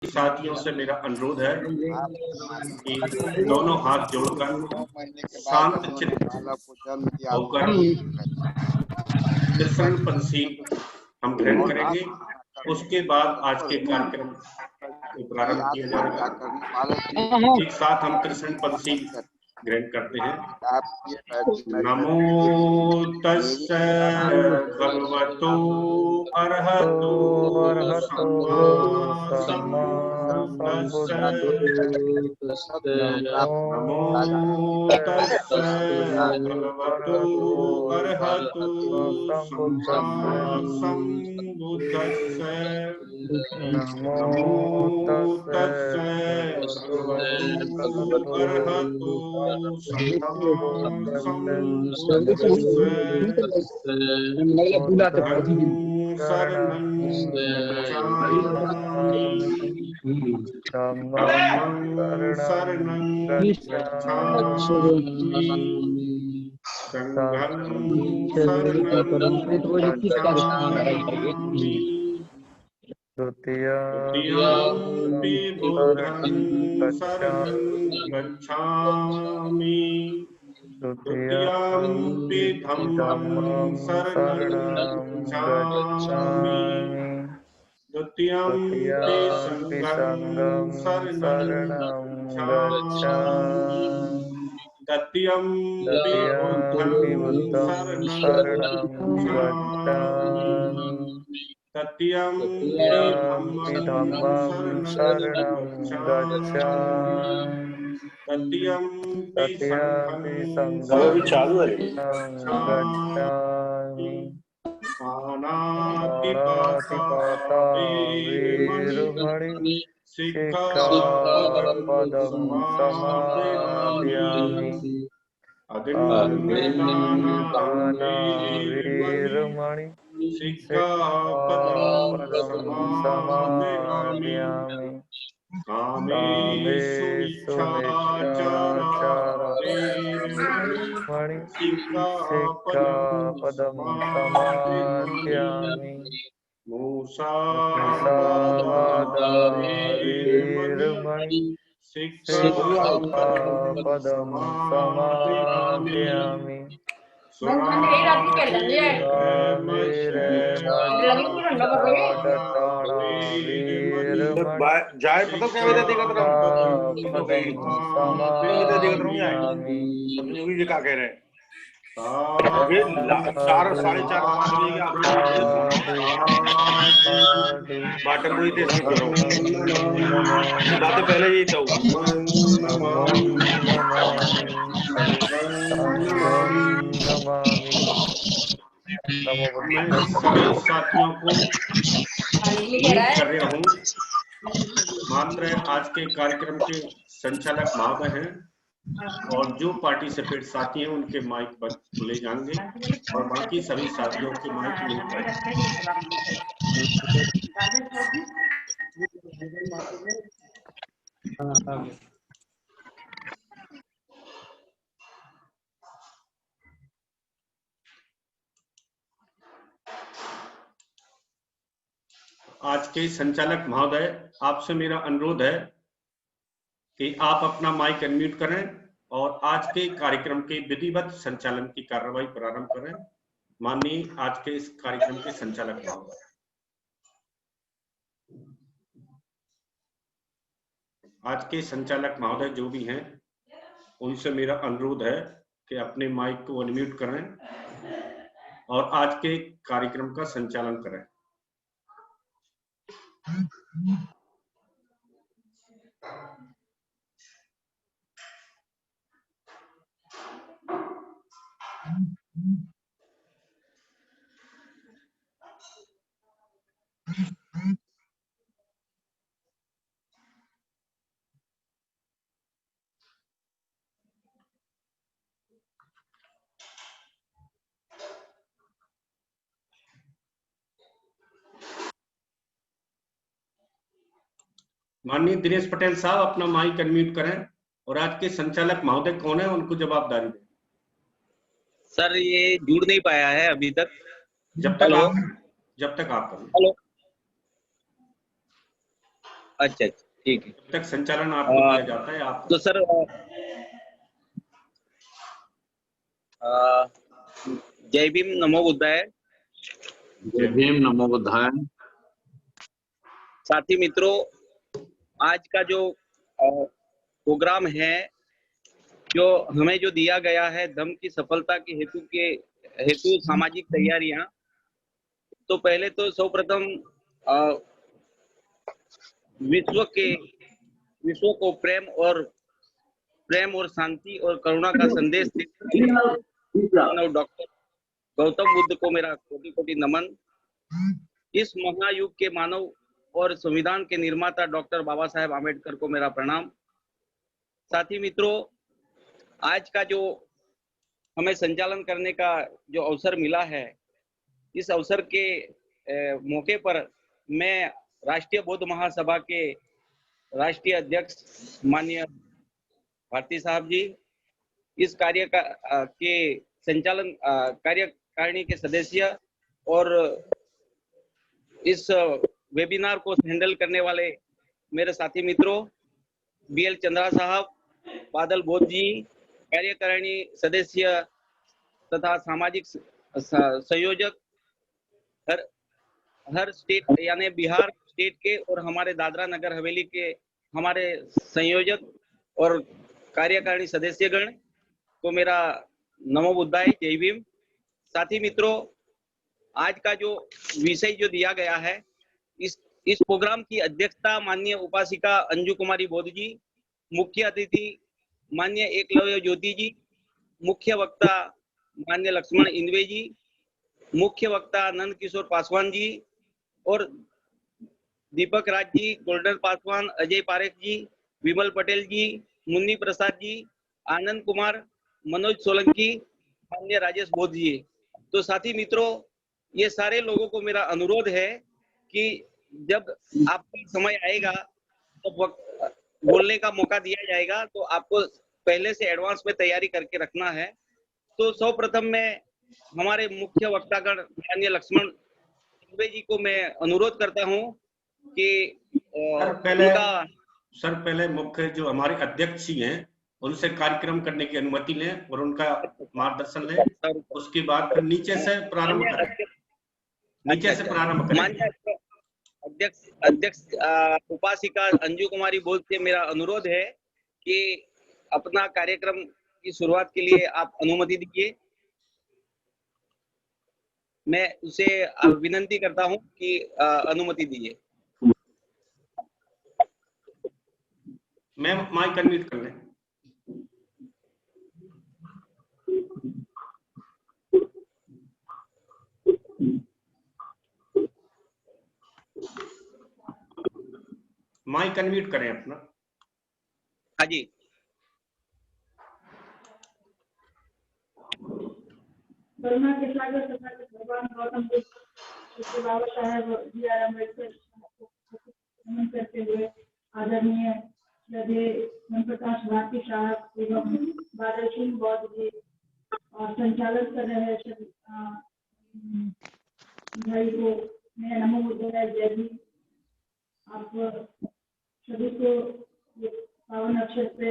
साथियों से मेरा अनुरोध है कि दोनों हाथ जोड़कर शांत चित्त होकर त्रिशरण पंथी हम ग्रहण करेंगे। उसके बाद आज के कार्यक्रम को प्रारंभ किया जाएगा। एक साथ हम त्रिशरण पंथी ग्रहण करते हैं। नमो तस्सै भगवतो अरहतो सम्मा सम्बुद्धस्सै। नमो तस्सै भगवतो अरहतो सम्मा सम्बुद्धस्सै। नमो तस्सै भगवतो अरहतो सम्मा सम्बुद्धस्सै। बुद्धं शरणं गच्छामि धम्मं शरणं गच्छामि संघं शरणं गच्छामि द्वितीयंपि बुद्धं शरणं गच्छामि तृतीयंपि धम्मं शरणं गच्छामि द्वितीयंपि संघं शरणं गच्छामि तृतीयंपि बुद्धं शरणं गच्छामि तृतीयंपि धम्मं शरणं गच्छामि तृतीयंपि संघं गच्छामि। पानातिपाता वेरमणि सिक्खापदं समादयामि। अदिन्नदाना वेरमणि सिक्खापदं समादयामि। कामेषु मिच्छाचारवेरमणि सिक्खापदं समादयामि। मूसावादा वेरमणि सिक्खापदं समादयामि। जाए मतलब क्या वेदे दिखत रहा ये क्या कह रहे हैं ये 4 साढ़े 4 5 बजे के बाटन हुई थे बातें पहले ही तो मैं सभी साथियों को उम्मीद कर रहा हूँ। मात्र आज के कार्यक्रम के संचालक महोदय हैं और जो पार्टिसिपेट साथी हैं उनके माइक पर खुले जाएंगे और बाकी सभी साथियों के माइक म्यूट रहेंगे। आज के संचालक महोदय, आपसे मेरा अनुरोध है कि आप अपना माइक अनम्यूट करें और आज के कार्यक्रम के विधिवत संचालन की कार्रवाई प्रारंभ करें। माननीय आज के इस कार्यक्रम के संचालक महोदय। आज के संचालक महोदय जो भी हैं उनसे मेरा अनुरोध है कि अपने माइक को अनम्यूट करें और आज के कार्यक्रम का संचालन करें। माननीय दिनेश पटेल साहब अपना माइक अनम्यूट करें और आज के संचालक महोदय कौन है उनको जवाबदारी दें। सर ये जुड़ नहीं पाया है अभी तक। जब तक आप करें। हेलो अच्छा, ठीक है। जब तक संचालन आपको दिया जाता है आप। तो सर जय भीम, नमो बुद्धाय। जय भीम, नमो बुद्धाय। साथी मित्रों, आज का जो प्रोग्राम है, जो हमें जो दिया गया है धम्म की सफलता के हेतु सामाजिक तैयारियां, तो पहले तो सर्वप्रथम विश्व को प्रेम और शांति और करुणा का संदेश देने डॉक्टर गौतम बुद्ध को मेरा कोटि कोटि नमन। इस महायुग के मानव और संविधान के निर्माता डॉक्टर बाबा साहेब आम्बेडकर को मेरा प्रणाम। साथी मित्रों, आज का जो हमें संचालन करने का जो अवसर मिला है, इस अवसर के मौके पर मैं राष्ट्रीय बौद्ध महासभा के राष्ट्रीय अध्यक्ष माननीय भारती साहब जी, इस कार्य के संचालन कार्यकारिणी के सदस्य और इस वेबिनार को हैंडल करने वाले मेरे साथी मित्रों BL चंद्रा साहब, बादल बोध जी, कार्यकारिणी सदस्य तथा सामाजिक संयोजक हर स्टेट यानी बिहार स्टेट के और हमारे दादरा नगर हवेली के हमारे संयोजक और कार्यकारिणी सदस्यगण को मेरा नमो बुद्धाय, जय भीम। साथी मित्रों, आज का जो विषय जो दिया गया है, इस प्रोग्राम की अध्यक्षता माननीय उपासिका अंजू कुमारी बोध जी, मुख्य अतिथि माननीय एकलव्य ज्योति जी, मुख्य वक्ता माननीय लक्ष्मण इंदवे जी, मुख्य वक्ता नंद किशोर पासवान जी और दीपक राज जी, गोल्डन पासवान, अजय पारेख जी, विमल पटेल जी, मुन्नी प्रसाद जी, आनंद कुमार, मनोज सोलंकी, माननीय राजेश बोध जी। तो साथी मित्रों, ये सारे लोगों को मेरा अनुरोध है कि जब आपका समय आएगा, जब बोलने का मौका दिया जाएगा, तो आपको पहले से एडवांस में तैयारी करके रखना है। तो सर्वप्रथम मैं हमारे मुख्य वक्तागण माननीय लक्ष्मण इंदवे जी को मैं अनुरोध करता हूं कि सर पहले मुख्य जो हमारे अध्यक्ष जी हैं उनसे कार्यक्रम करने की अनुमति लें और उनका मार्गदर्शन लें, उसके बाद फिर नीचे से प्रारंभ करें। नीचे से प्रारंभ करें। अध्यक्ष उपासिका अंजू कुमारी बोध से मेरा अनुरोध है कि अपना कार्यक्रम की शुरुआत के लिए आप अनुमति दीजिए। मैं उसे विनंती करता हूं कि अनुमति दीजिए। मैम माइक अनम्यूट कर लें। माइक अनम्यूट करें अपना। हाँ जी। करुणा के सागर भगवान गौतम बुद्ध बाबा साहेब BR अम्बेडकर नमन करते हुए आदरणीय श्रद्धेय प्रकाश भारती साहब एवं बादल सिंह बौद्ध जी और संचालन कर रहे भाई को मेरा नमो बुद्धाय, जय भीम। आप सभी को पावन अवसर पे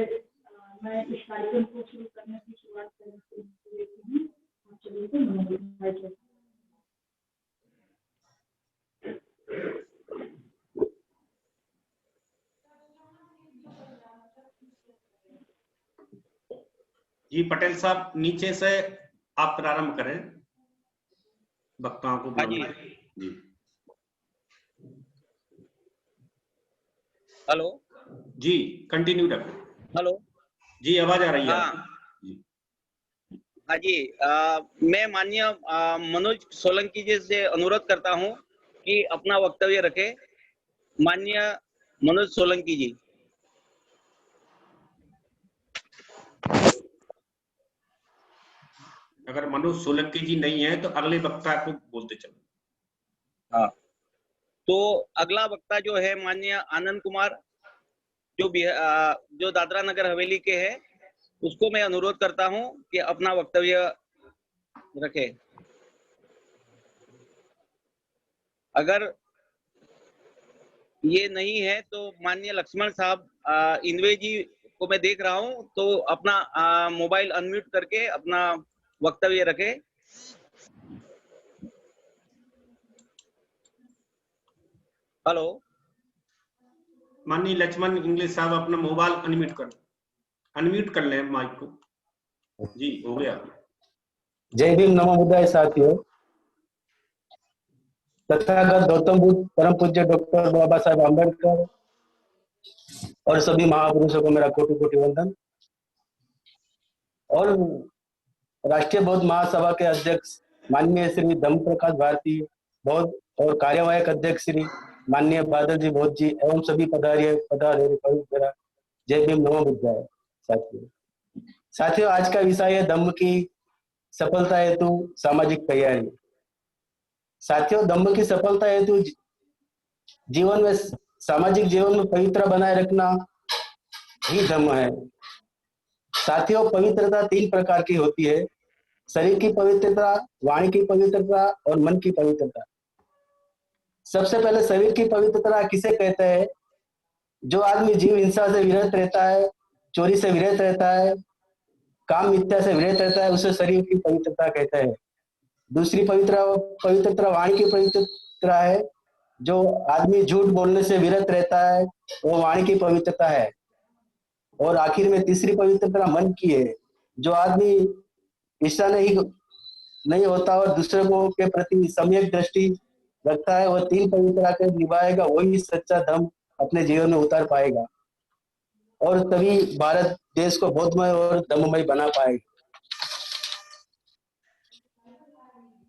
मैं इस कार्यक्रम को शुरू करने की शुरुआत करने के लिए आप सभी को नमो बुद्धाय। जी पटेल साहब, नीचे से आप प्रारंभ करें वक्ताओं को बुलाएं। जी। हेलो जी, कंटिन्यू रखें। हेलो जी, आवाज आ रही है। हाँ जी, मैं माननीय मनोज सोलंकी जी से अनुरोध करता हूं कि अपना वक्तव्य रखे। माननीय मनोज सोलंकी जी। अगर मनोज सोलंकी जी नहीं है तो अगले वक्ता को बोलते चलो। हाँ, तो अगला वक्ता जो है माननीय आनंद कुमार, जो दादरा नगर हवेली के हैं, उसको मैं अनुरोध करता हूं कि अपना वक्तव्य रखे। अगर ये नहीं है तो माननीय लक्ष्मण साहब इनवे जी को मैं देख रहा हूं, तो अपना मोबाइल अनम्यूट करके अपना वक्तव्य रखे। हेलो, माननीय लक्ष्मण इंग्लिश साहब अपना मोबाइल अनम्यूट कर लें माइक को। जी हो गया। जय भीम नमो बुद्धाय साथियों। तथागत गौतम बुद्ध, परम पूज्य डॉक्टर बाबा साहेब आम्बेडकर और सभी महापुरुषों को मेरा कोटि कोटि वंदन। और राष्ट्रीय बौद्ध महासभा के अध्यक्ष माननीय श्री धम्म प्रकाश भारती बौद्ध और कार्यवाहक अध्यक्ष श्री माननीय बादल जी बौद्ध जी एवं सभी पदाधिकारी, जय भीम नमो बुद्धाय साथियों। साथियों, आज का विषय है धम्म की सफलता हेतु सामाजिक तैयारी। साथियों, धम्म की सफलता हेतु जीवन में, सामाजिक जीवन में पवित्रता बनाए रखना ही धम्म है। साथियों, पवित्रता 3 प्रकार की होती है: शरीर की पवित्रता, वाणी की पवित्रता और मन की पवित्रता। सबसे पहले शरीर की पवित्रता किसे कहते हैं? जो आदमी जीव हिंसा से विरत रहता है, चोरी से विरत रहता है, काम मिथ्या से विरत रहता है, उसे शरीर की पवित्रता कहते हैं। दूसरी पवित्रता वाणी की पवित्रता है। जो आदमी झूठ बोलने से विरत रहता है, वो वाणी की पवित्रता है। और आखिर में तीसरी पवित्रता मन की है। जो आदमी ईर्ष्या नहीं होता और दूसरों के प्रति सम्यक दृष्टि रखता है, वह 3 पवित्रता के निभाएगा, वही सच्चा धर्म अपने जीवन में उतार पाएगा और तभी भारत देश को बौद्धमय और धम्ममय बना पाएगा।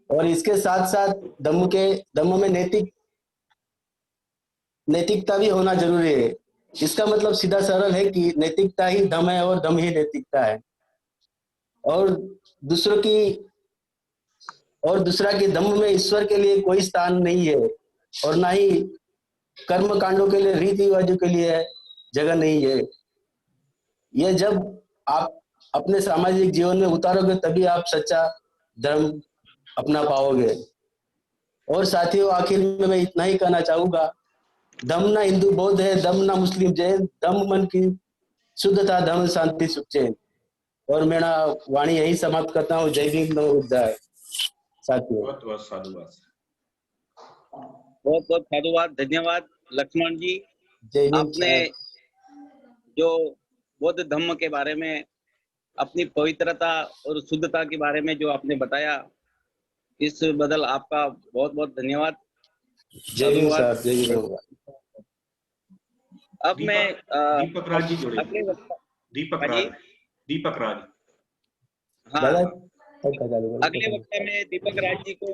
और इसके साथ साथ धम्म में नैतिकता भी होना जरूरी है। इसका मतलब सीधा सरल है कि नैतिकता ही धम्म है और धम्म ही नैतिकता है। और दूसरा कि धम्म में ईश्वर के लिए कोई स्थान नहीं है और ना ही कर्म कांडों के लिए, रीति रिवाजों के लिए जगह नहीं है। ये जब आप अपने सामाजिक जीवन में उतारोगे तभी आप सच्चा धर्म अपना पाओगे। और साथियों, आखिर में मैं इतना ही कहना चाहूंगा, धम्म ना हिंदू बौद्ध है, धम्म ना मुस्लिम जैन, धम्म मन की शुद्धता, धम्म शांति सुख चैन। और मेरा वाणी यही समाप्त करता हूँ। जय भीम नमो बुद्धाय साथियों। बहुत बहुत साधुवाद। बहुत बहुत साधुवाद, धन्यवाद लक्ष्मण जी। जय भीम। आपने जो बौद्ध धम्म के बारे में, अपनी पवित्रता और शुद्धता के बारे में जो आपने बताया, इस बदल आपका बहुत बहुत धन्यवाद। जय भीम साहब, जय भीम। अब मैं दीपक राज जी जुड़े। अगले दीपक राज। हाँ, अगले वक्ता में दीपक राज जी को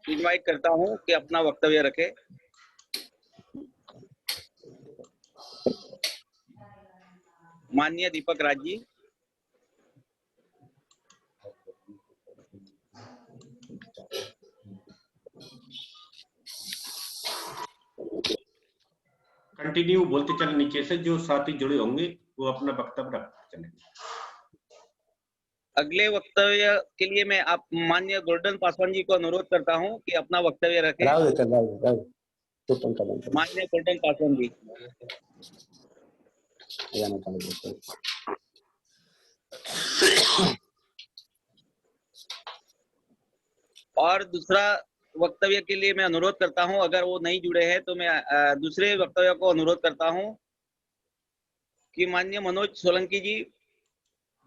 इनवाइट करता हूँ कि अपना वक्तव्य रखे। माननीय दीपक राज जी। कंटिन्यू बोलते चले, नीचे से जो साथी जुड़े होंगे वो अपना वक्तव्य रखते चले। अगले वक्तव्य के लिए मैं आप माननीय गोल्डन पासवान जी को अनुरोध करता हूं कि अपना वक्तव्य रखें। माननीय गोल्डन पासवान जी। और दूसरा वक्तव्य के लिए मैं अनुरोध करता हूं, अगर वो नहीं जुड़े हैं तो मैं दूसरे वक्तव्य को अनुरोध करता हूं कि माननीय मनोज सोलंकी जी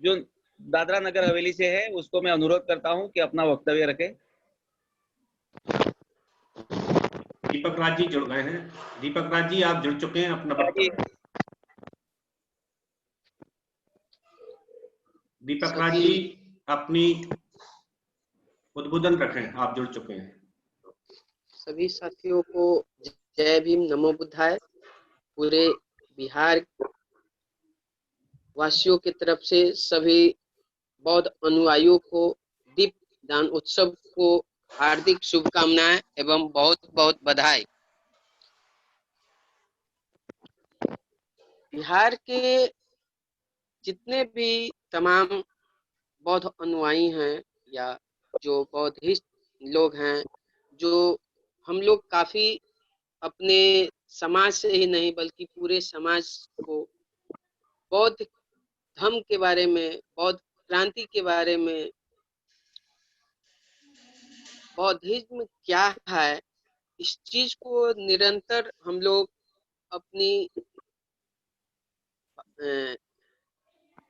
जो दादरा नगर हवेली से है, उसको मैं अनुरोध करता हूं कि अपना वक्तव्य रखे। दीपक राज जी जुड़ गए हैं। दीपक राज जी आप जुड़ चुके हैं, अपना वक्तव्य। दीपक राज जी अपनी उद्बोधन रखें, आप जुड़ चुके हैं। सभी साथियों को जय भीम नमो बुद्धाय। पूरे बिहार वासियों की तरफ से सभी बौद्ध अनुयायियों को दीप दान उत्सव को हार्दिक शुभकामनाएं एवं बहुत बहुत बधाई। बिहार के जितने भी तमाम बौद्ध अनुयायी हैं या जो बौद्धिस्ट लोग हैं, जो हम लोग काफी अपने समाज से ही नहीं बल्कि पूरे समाज को बौद्ध धर्म के बारे में, बौद्ध क्रांति के बारे में, बौद्धिज्म क्या है, इस चीज को निरंतर हम लोग अपनी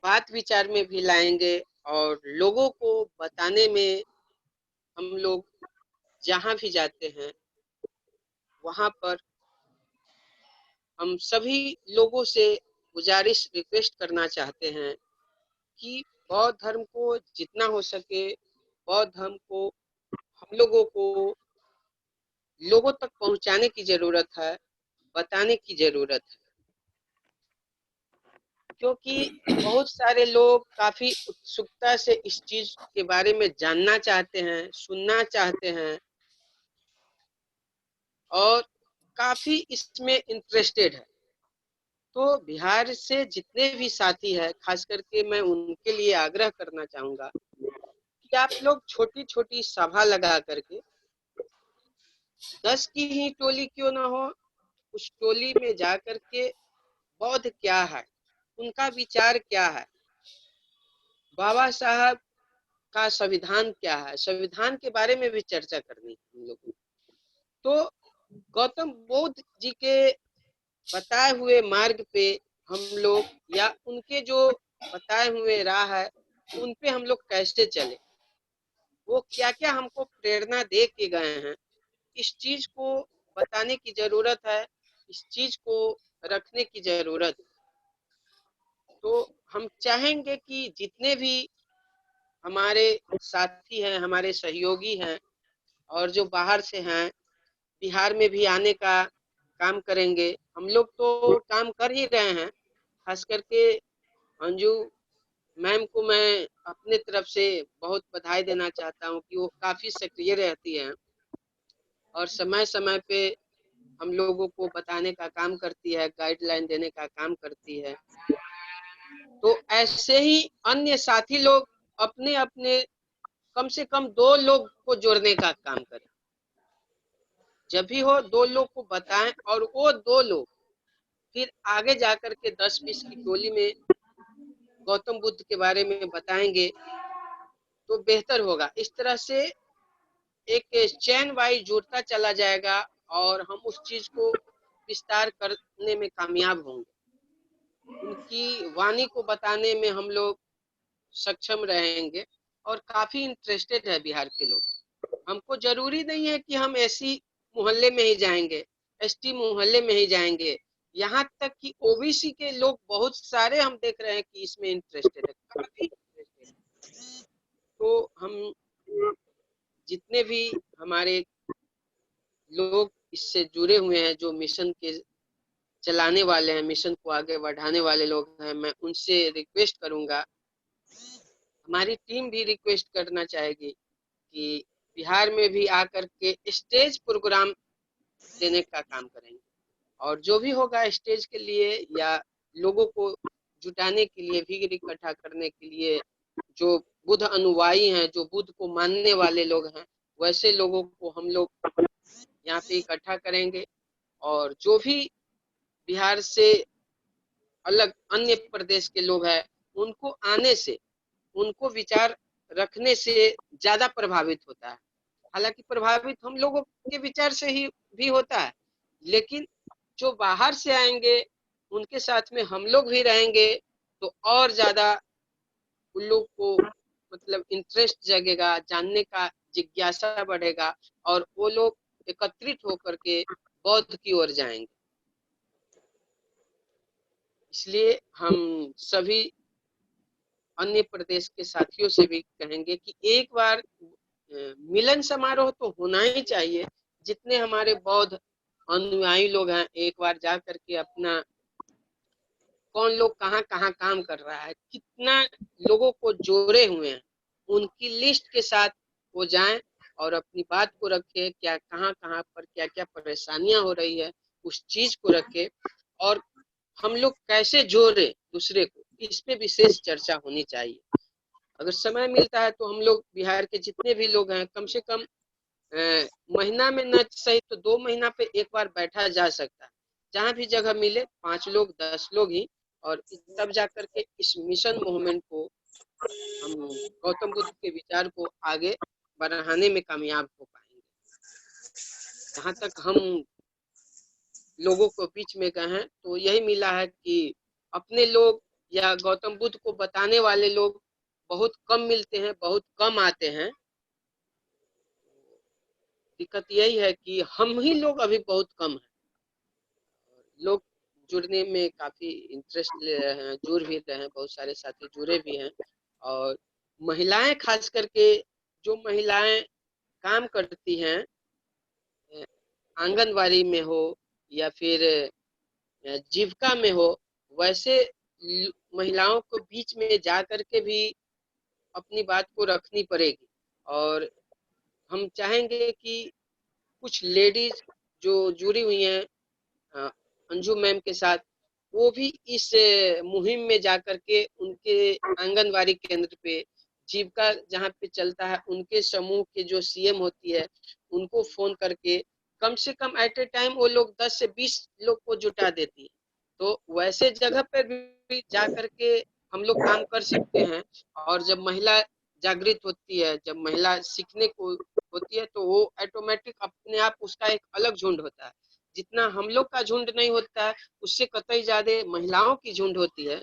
बात विचार में भी लाएंगे और लोगों को बताने में हम लोग जहाँ भी जाते हैं वहाँ पर हम सभी लोगों से गुजारिश रिक्वेस्ट करना चाहते हैं कि बौद्ध धर्म को जितना हो सके बौद्ध धर्म को हम लोगों को लोगों तक पहुंचाने की जरूरत है, बताने की जरूरत है, क्योंकि बहुत सारे लोग काफी उत्सुकता से इस चीज के बारे में जानना चाहते हैं, सुनना चाहते हैं और काफी इसमें इंटरेस्टेड है। तो बिहार से जितने भी साथी हैं, खास करके मैं उनके लिए आग्रह करना चाहूंगा कि आप लोग छोटी छोटी सभा लगा करके 10 की ही टोली क्यों ना हो, उस टोली में जा करके बौद्ध क्या है, उनका विचार क्या है, बाबा साहब का संविधान क्या है, संविधान के बारे में भी चर्चा करनी है हम लोगों को। तो गौतम बुद्ध जी के बताए हुए मार्ग पे हम लोग या उनके जो बताए हुए राह है उन पे हम लोग कैसे चले, वो क्या क्या हमको प्रेरणा दे के गए हैं, इस चीज को बताने की जरूरत है, इस चीज को रखने की जरूरत है। तो हम चाहेंगे कि जितने भी हमारे साथी हैं, हमारे सहयोगी हैं और जो बाहर से हैं, बिहार में भी आने का काम करेंगे। हम लोग तो काम कर ही रहे हैं, खास करके अंजू मैम को मैं अपने तरफ से बहुत बधाई देना चाहता हूँ कि वो काफी सक्रिय रहती हैं और समय समय पे हम लोगों को बताने का काम करती है, गाइडलाइन देने का काम करती है। तो ऐसे ही अन्य साथी लोग अपने अपने कम से कम 2 लोग को जोड़ने का काम करें, जब भी हो 2 लोग को बताएं और वो 2 लोग फिर आगे जाकर के 10-20 की टोली में गौतम बुद्ध के बारे में बताएंगे तो बेहतर होगा। इस तरह से एक चैन वाइज जुड़ता चला जाएगा और हम उस चीज को विस्तार करने में कामयाब होंगे, उनकी वाणी को बताने में हम लोग सक्षम रहेंगे और काफी इंटरेस्टेड है बिहार के लोग। हमको जरूरी नहीं है कि हम ऐसी मोहल्ले में ही जाएंगे, एसटी मोहल्ले में ही जाएंगे, यहाँ तक कि ओबीसी के लोग बहुत सारे हम देख रहे हैं कि इसमें इंटरेस्टेड है, काफी इंटरेस्टेड है। तो हम जितने भी हमारे लोग इससे जुड़े हुए हैं, जो मिशन के चलाने वाले हैं, मिशन को आगे बढ़ाने वाले लोग हैं, मैं उनसे रिक्वेस्ट करूंगा, हमारी टीम भी रिक्वेस्ट करना चाहेगी कि बिहार में भी आकर के स्टेज प्रोग्राम देने का काम करेंगे और जो भी होगा स्टेज के लिए या लोगों को जुटाने के लिए, भीड़ इकट्ठा करने के लिए, जो बुद्ध अनुयायी हैं, जो बुद्ध को मानने वाले लोग हैं, वैसे लोगों को हम लोग यहाँ पे इकट्ठा करेंगे और जो भी बिहार से अलग अन्य प्रदेश के लोग हैं उनको आने से, उनको विचार रखने से ज्यादा प्रभावित होता है। हालांकि प्रभावित हम लोगों के विचार से ही भी होता है, लेकिन जो बाहर से आएंगे उनके साथ में हम लोग भी रहेंगे तो और ज्यादा उन लोग को मतलब इंटरेस्ट जगेगा, जानने का जिज्ञासा बढ़ेगा और वो लोग एकत्रित होकर के बौद्ध की ओर जाएंगे। इसलिए हम सभी अन्य प्रदेश के साथियों से भी कहेंगे कि एक बार मिलन समारोह तो होना ही चाहिए। जितने हमारे बौद्ध अनुयायी लोग हैं, एक बार जा करके अपना कौन लोग कहाँ कहाँ काम कर रहा है, कितना लोगों को जोड़े हुए हैं, उनकी लिस्ट के साथ वो जाएं और अपनी बात को रखे, क्या कहाँ कहाँ पर क्या क्या परेशानियां हो रही है उस चीज को रखे और हम लोग कैसे जोड़े दूसरे को, इस पे विशेष चर्चा होनी चाहिए। अगर समय मिलता है तो हम लोग बिहार के जितने भी लोग हैं कम से कम महीना में न सही तो 2 महीना पे एक बार बैठा जा सकता है, जहाँ भी जगह मिले 5 लोग 10 लोग ही, और तब जा करके इस मिशन मूवमेंट को हम गौतम बुद्ध के विचार को आगे बढ़ाने में कामयाब हो पाएंगे। जहाँ तक हम लोगों को बीच में गए हैं तो यही मिला है कि अपने लोग या गौतम बुद्ध को बताने वाले लोग बहुत कम मिलते हैं, बहुत कम आते हैं। दिक्कत यही है कि हम ही लोग अभी बहुत कम हैं। लोग जुड़ने में काफी इंटरेस्ट ले रहे हैं, जुड़ भी रहे हैं, बहुत सारे साथी जुड़े भी हैं। और महिलाएं खास करके, जो महिलाएं काम करती हैं आंगनवाड़ी में हो या फिर जीविका में हो, वैसे महिलाओं को बीच में जा करके भी अपनी बात को रखनी पड़ेगी। और हम चाहेंगे कि कुछ लेडीज जो जुड़ी हुई हैं अंजू मैम के साथ, वो भी इस मुहिम में जाकर के उनके आंगनवाड़ी केंद्र पे, जीविका जहाँ पे चलता है, उनके समूह के जो सीएम होती है उनको फोन करके कम से कम एट ए टाइम वो लोग 10 से 20 लोग को जुटा देती है। तो वैसे जगह पर भी जा करके हम लोग काम कर सकते हैं। और जब महिला जागृत होती है, जब महिला सीखने को होती है, तो वो ऑटोमेटिक अपने आप उसका एक अलग झुंड होता है। जितना हम लोग का झुंड नहीं होता है, उससे कतई ज्यादा महिलाओं की झुंड होती है।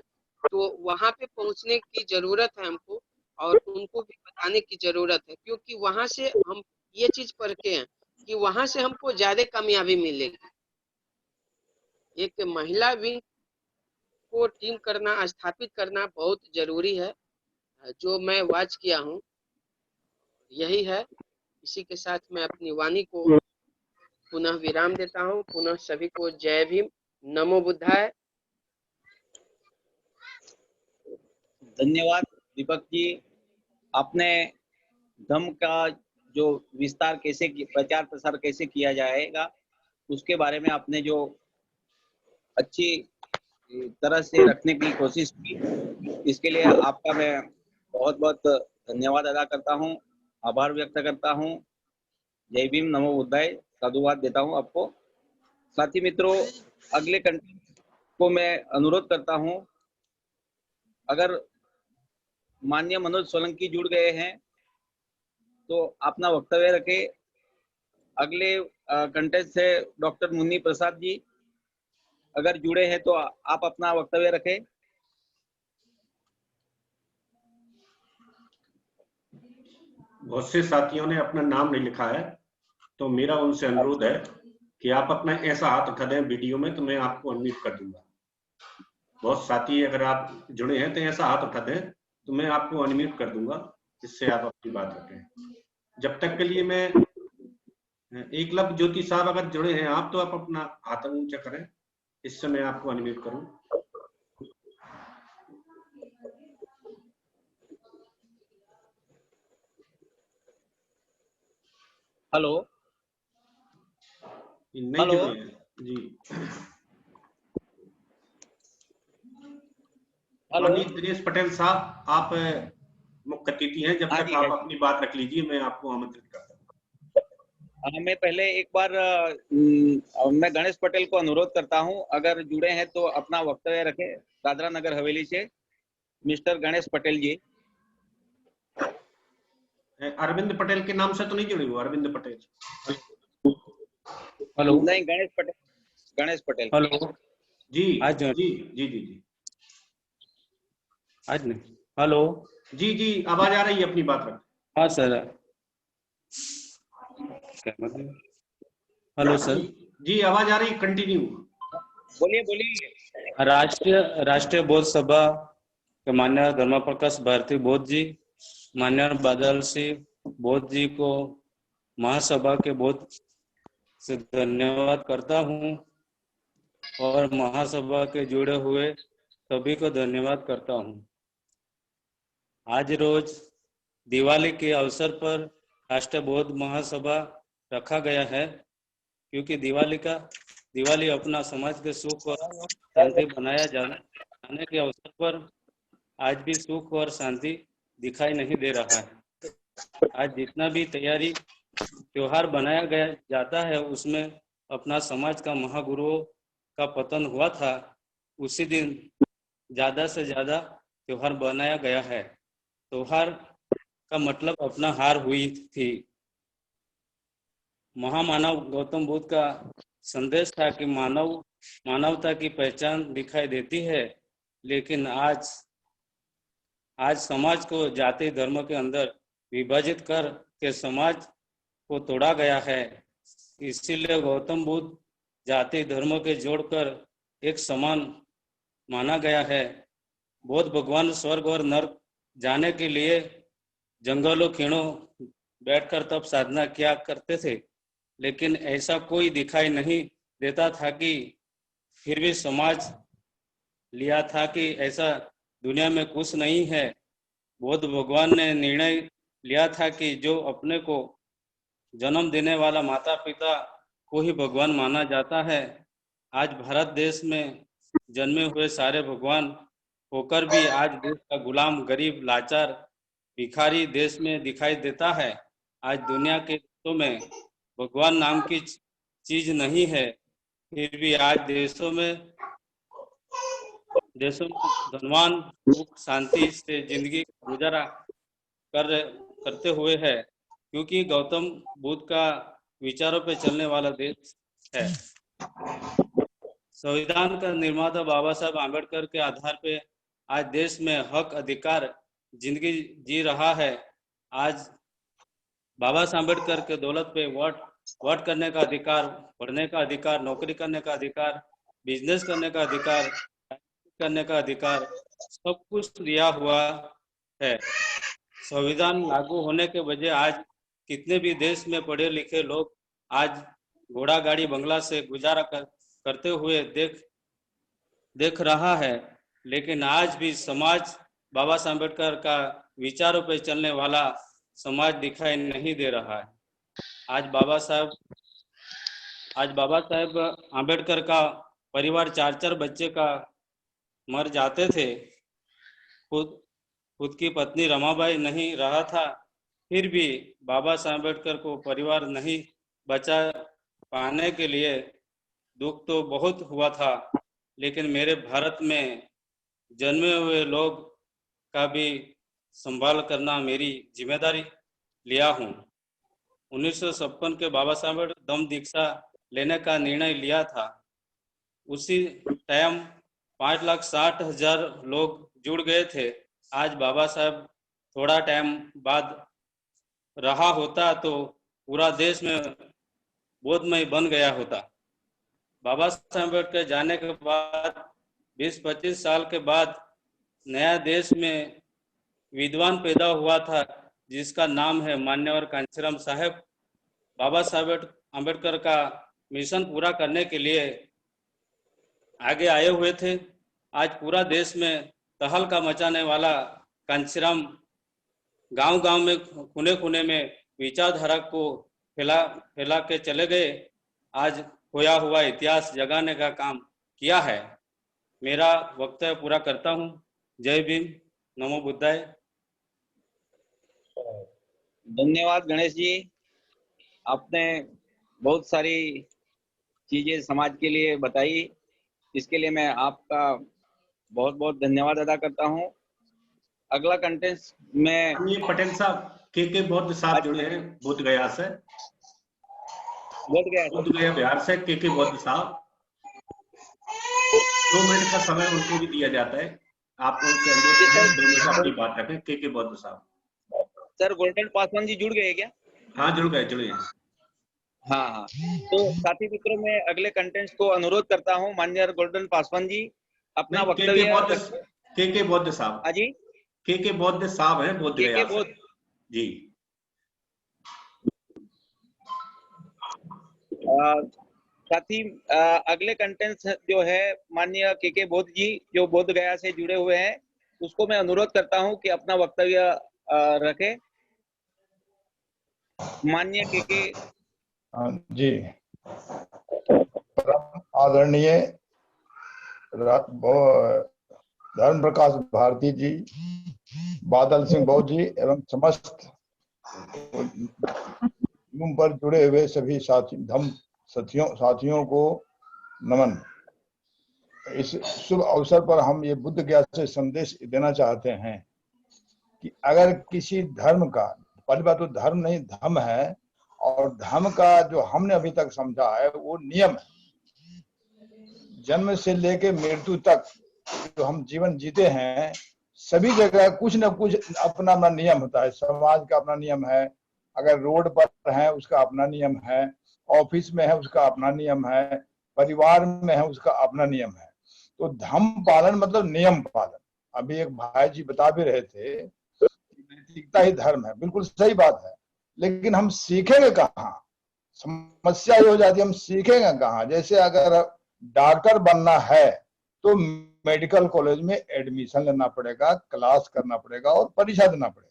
तो वहां पे पहुंचने की जरूरत है हमको, और उनको भी बताने की जरूरत है, क्योंकि वहां से हम ये चीज पढ़ते हैं कि वहां से हमको ज्यादा कामयाबी मिलेगी। एक महिला विंग को टीम करना, स्थापित करना बहुत जरूरी है, जो मैं वॉच किया हूँ यही है। इसी के साथ मैं अपनी वाणी को पुनः विराम देता हूँ। पुनः सभी को जय भीम, नमो बुद्धाय। धन्यवाद दीपक जी। आपने धम्म का जो विस्तार कैसे, प्रचार प्रसार कैसे किया जाएगा, उसके बारे में आपने जो अच्छी तरह से रखने की कोशिश की, इसके लिए आपका मैं बहुत बहुत धन्यवाद अदा करता हूँ, आभार व्यक्त करता हूँ। जय भीम, नमो बुद्धाय, साधुवाद देता हूँ आपको। साथी मित्रों, अगले कंटेंट को मैं अनुरोध करता हूँ, अगर माननीय मनोज सोलंकी जुड़ गए हैं तो अपना वक्तव्य रखें। अगले कंटेस्ट से डॉक्टर मुन्नी प्रसाद जी अगर जुड़े हैं तो आप अपना वक्तव्य रखें। बहुत से साथियों ने अपना नाम नहीं लिखा है, तो मेरा उनसे अनुरोध है कि आप अपना ऐसा हाथ उठा दें वीडियो में, तो मैं आपको अनम्यूट कर दूंगा। बहुत साथी अगर आप जुड़े हैं तो ऐसा हाथ उठा दें तो मैं आपको अनम्यूट कर दूंगा, जिससे आप अपनी बात रखें। जब तक के लिए मैं एकलव्य ज्योति साहब अगर जुड़े हैं आप, तो आप अपना हाथ ऊंचा करें, इससे मैं आपको अनम्यूट करूं। हेलो नहीं जुड़े हैं जी। हेलो दिनेश पटेल साहब, आप मुख्य अतिथि हैं, जब तक आप अपनी बात रख लीजिए, मैं आपको आमंत्रित करता हूँ। मैं पहले एक बार मैं गणेश पटेल को अनुरोध करता हूं, अगर जुड़े हैं तो अपना वक्तव्य रखें। दादरा नगर हवेली से मिस्टर गणेश पटेल जी। अरविंद पटेल के नाम से तो नहीं जुड़े हो? अरविंद पटेल। हेलो, नहीं, गणेश पटेल। हेलो जी आज जी जी जी जी आज नहीं। हेलो जी जी, आवाज आ रही है, अपनी बात रख। हाँ सर। हेलो सर जी, आवाज आ रही, कंटिन्यू बोलिए बोलिए। राष्ट्रीय बौद्ध सभा के माननीय धर्म प्रकाश भारती बौद्ध जी, माननीय बादल सिंह बौद्ध जी को महासभा के बहुत से धन्यवाद करता हूँ, और महासभा के जुड़े हुए सभी को धन्यवाद करता हूँ। आज रोज दिवाली के अवसर पर राष्ट्रीय बौद्ध महासभा रखा गया है, क्योंकि दिवाली अपना समाज के सुख और शांति बनाया जाने के अवसर पर आज भी सुख और शांति दिखाई नहीं दे रहा है। आज जितना भी तैयारी त्योहार बनाया गया जाता है उसमें अपना समाज का महागुरुओं का पतन हुआ था, उसी दिन ज्यादा से ज्यादा त्योहार बनाया गया है। त्योहार का मतलब अपना हार हुई थी। महामानव गौतम बुद्ध का संदेश था कि मानवता की पहचान दिखाई देती है, लेकिन आज समाज को जाति धर्म के अंदर विभाजित कर के समाज को तोड़ा गया है। इसीलिए गौतम बुद्ध जाति धर्म के जोड़कर एक समान माना गया है। बौद्ध भगवान स्वर्ग और नर्क जाने के लिए जंगलों खीणों बैठकर तप साधना किया करते थे, लेकिन ऐसा कोई दिखाई नहीं देता था कि फिर भी समाज लिया था कि ऐसा दुनिया में कुछ नहीं है। बौद्ध भगवान ने निर्णय लिया था कि जो अपने को जन्म देने वाला माता पिता को ही भगवान माना जाता है। आज भारत देश में जन्मे हुए सारे भगवान होकर भी आज देश का गुलाम, गरीब, लाचार, भिखारी देश में दिखाई देता है। आज दुनिया के देशों में भगवान नाम की चीज नहीं है, फिर भी आज देशों में धनवान सुख शांति से जिंदगी गुजारा करते हुए है, क्योंकि गौतम बुद्ध का विचारों पे चलने वाला देश है। संविधान का निर्माता बाबा साहब आम्बेडकर के आधार पे आज देश में हक, अधिकार, जिंदगी जी रहा है। आज बाबा साहब आम्बेडकर के दौलत पे वोट करने का अधिकार, पढ़ने का अधिकार, नौकरी करने का अधिकार, बिजनेस करने का अधिकार, करने का अधिकार, सब कुछ दिया हुआ है। संविधान लागू होने के वजह आज कितने भी देश में पढ़े लिखे लोग आज घोड़ा गाड़ी बंगला से गुजारा करते हुए देख रहा है, लेकिन आज भी समाज बाबा साहब आम्बेडकर का विचारों पर चलने वाला समाज दिखाई नहीं दे रहा है। आज बाबा साहब आम्बेडकर का परिवार 4 बच्चे का मर जाते थे। खुद की पत्नी रमाबाई नहीं रहा था, फिर भी बाबा साहब आम्बेडकर को परिवार नहीं बचा पाने के लिए दुख तो बहुत हुआ था, लेकिन मेरे भारत में जन्मे हुए लोग का भी संभाल करना मेरी जिम्मेदारी लिया हूँ। 1956 के बाबा साहब दम दीक्षा लेने का निर्णय लिया था। उसी टाइम 5,60,000 लोग जुड़ गए थे। आज बाबा साहब थोड़ा टाइम बाद रहा होता तो पूरा देश में बोधमय बन गया होता। बाबा साहब आम्बेडकर जाने के बाद 20-25 साल के बाद नया देश में विद्वान पैदा हुआ था, जिसका नाम है मान्यवर कांचीराम साहब। बाबा साहब आम्बेडकर का मिशन पूरा करने के लिए आगे आए हुए थे। आज पूरा देश में तहलका मचाने वाला कांचीराम गांव-गांव में, कोने-कोने में विचारधारा को फैला के चले गए। आज खोया हुआ इतिहास जगाने का काम किया है। मेरा वक्तव्य पूरा करता हूँ। जय भीम, नमो बुद्धाय। धन्यवाद गणेश जी, आपने बहुत सारी चीजें समाज के लिए बताई, इसके लिए मैं आपका बहुत बहुत धन्यवाद अदा करता हूँ। अगला कंटेंट में ये पटेल साहब के बौद्ध साहब जुड़े हैं बोध गया से, बोध गया बिहार से। के बौद्ध साहब 2 मिनट का समय उनको भी दिया जाता है। आप उनसे अनुरोध करें 2 मिनट अपनी बात रखें। के बौद्ध साहब। सर गोल्डन पासवान जी जुड़ गए क्या? हाँ जुड़े। हाँ, तो साथी मित्रों में अगले कंटेंट्स को अनुरोध करता हूँ माननीय गोल्डन पासवान जी अपना वक्तव्य। के बौद्ध साहब। हाँ जी, के बौद्ध साहब हैं बोध गया से जी। साथी अगले कंटेंट्स जो है माननीय के बौद्ध जी जो बोध गया से जुड़े हुए हैं, उसको मैं अनुरोध करता हूँ कि अपना वक्तव्य रखें। माननीय के जी, आदरणीय धर्म प्रकाश भारती जी, बादल सिंह बौद्ध जी एवं समस्त जूम पर जुड़े हुए सभी साथियों को नमन। इस शुभ अवसर पर हम ये बुद्ध ज्ञान से संदेश देना चाहते हैं कि अगर किसी धर्म का, पहली बात तो धर्म नहीं धर्म है, और धर्म का जो हमने अभी तक समझा है वो नियम है। जन्म से लेके मृत्यु तक जो हम जीवन जीते हैं, सभी जगह कुछ न कुछ अपना अपना नियम होता है। समाज का अपना नियम है, अगर रोड पर है उसका अपना नियम है, ऑफिस में है उसका अपना नियम है, परिवार में है उसका अपना नियम है। तो धर्म पालन मतलब नियम पालन। अभी एक भाई जी बता भी रहे थे नैतिकता ही धर्म है, बिल्कुल सही बात है, लेकिन हम सीखेंगे कहाँ? समस्या ये हो जाती है, हम सीखेंगे कहाँ? जैसे अगर डॉक्टर बनना है तो मेडिकल कॉलेज में एडमिशन लेना पड़ेगा, क्लास करना पड़ेगा और परीक्षा देना पड़ेगा।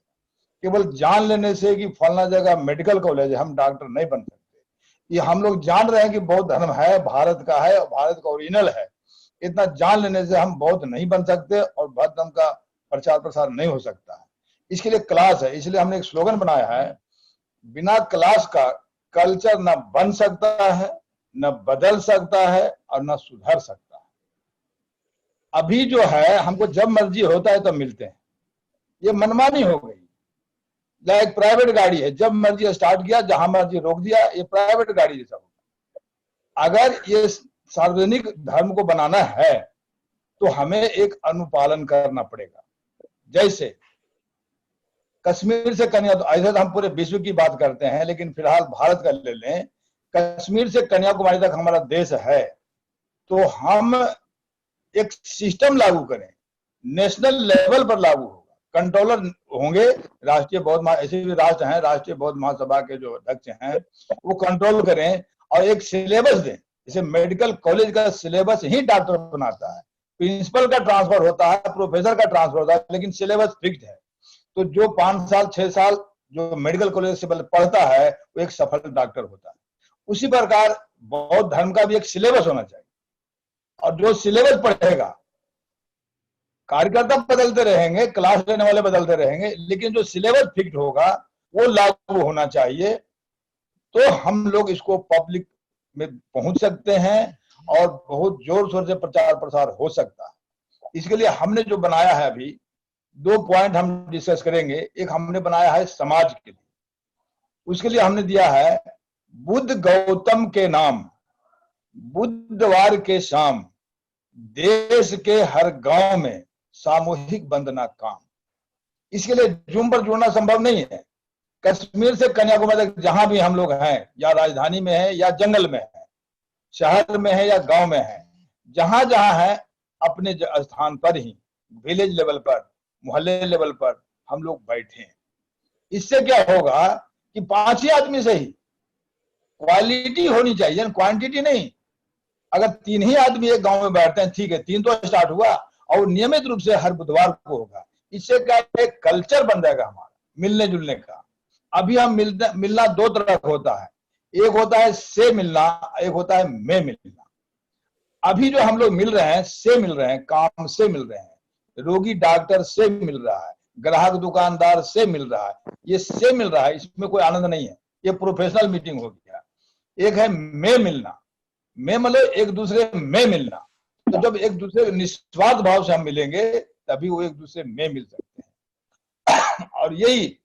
केवल जान लेने से कि फलना जगह मेडिकल कॉलेज है, हम डॉक्टर नहीं बन सकते। ये हम लोग जान रहे हैं कि बौद्ध धर्म है, भारत का है, भारत का ओरिजिनल है। इतना जान लेने से हम बौद्ध नहीं बन सकते और बौद्ध धर्म का प्रचार प्रसार नहीं हो सकता है। इसके लिए क्लास है, इसलिए हमने एक स्लोगन बनाया है, बिना क्लास का कल्चर न बन सकता है, न बदल सकता है और न सुधर सकता है। अभी जो है हमको जब मर्जी होता है तब मिलते हैं, ये मनमानी हो गई। लाइक प्राइवेट गाड़ी है, जब मर्जी स्टार्ट किया, जहां मर्जी रोक दिया, ये प्राइवेट गाड़ी जैसा होगा। अगर ये सार्वजनिक धर्म को बनाना है तो हमें एक अनुपालन करना पड़ेगा। जैसे कश्मीर से कन्याकुमारी, ऐसे तो हम पूरे विश्व की बात करते हैं, लेकिन फिलहाल भारत का ले लें, कश्मीर से कन्याकुमारी तक हमारा देश है, तो हम एक सिस्टम लागू करें, नेशनल लेवल पर लागू होगा, कंट्रोलर होंगे। राष्ट्रीय बौद्ध, ऐसे भी राष्ट्र हैं, राष्ट्रीय बौद्ध महासभा के जो अध्यक्ष हैं वो कंट्रोल करें और एक सिलेबस दें। जैसे मेडिकल कॉलेज का सिलेबस ही डॉक्टर बनाता है, प्रिंसिपल का ट्रांसफर होता है, प्रोफेसर का ट्रांसफर होता है, लेकिन सिलेबस फिक्स्ड है। तो जो 5 साल 6 साल जो मेडिकल कॉलेज से पढ़ता है वो एक सफल डॉक्टर होता है। उसी प्रकार बौद्ध धर्म का भी एक सिलेबस होना चाहिए, और जो सिलेबस पढ़ेगा, कार्यकर्ता बदलते रहेंगे, क्लास लेने वाले बदलते रहेंगे, लेकिन जो सिलेबस फिक्स्ड होगा वो लागू होना चाहिए। तो हम लोग इसको पब्लिक में पहुंच सकते हैं और बहुत जोर शोर से प्रचार प्रसार हो सकता है। इसके लिए हमने जो बनाया है, अभी 2 पॉइंट हम डिस्कस करेंगे। एक हमने बनाया है समाज के लिए, उसके लिए हमने दिया है बुद्ध गौतम के नाम, बुधवार के शाम, देश के हर गांव में सामूहिक वंदना काम। इसके लिए जूम पर जुड़ना संभव नहीं है। कश्मीर से कन्याकुमारी तक जहां भी हम लोग हैं, या राजधानी में है या जंगल में है, शहर में है या गांव में है, जहां जहां है अपने स्थान पर ही, विलेज लेवल पर, मोहल्ले लेवल पर हम लोग बैठे हैं। इससे क्या होगा कि 5 ही आदमी से ही क्वालिटी होनी चाहिए, क्वांटिटी नहीं। अगर 3 ही आदमी एक गांव में बैठते हैं, ठीक है, 3 तो स्टार्ट हुआ, और नियमित रूप से हर बुधवार को होगा। इससे क्या एक कल्चर बन जाएगा हमारा मिलने जुलने का। अभी हम मिलना 2 तरह का होता है, एक होता है से मिलना, एक होता है में मिलना। अभी जो हम लोग मिल रहे हैं, से मिल रहे हैं, काम से मिल रहे हैं, रोगी डॉक्टर से मिल रहा है, ग्राहक दुकानदार से मिल रहा है, ये से मिल रहा है, इसमें कोई आनंद नहीं है, ये प्रोफेशनल मीटिंग हो गया। एक है में मिलना, में मतलब एक दूसरे में मिलना। तो जब एक दूसरे निस्वार्थ भाव से हम मिलेंगे तभी वो एक दूसरे में मिल सकते हैं। और यही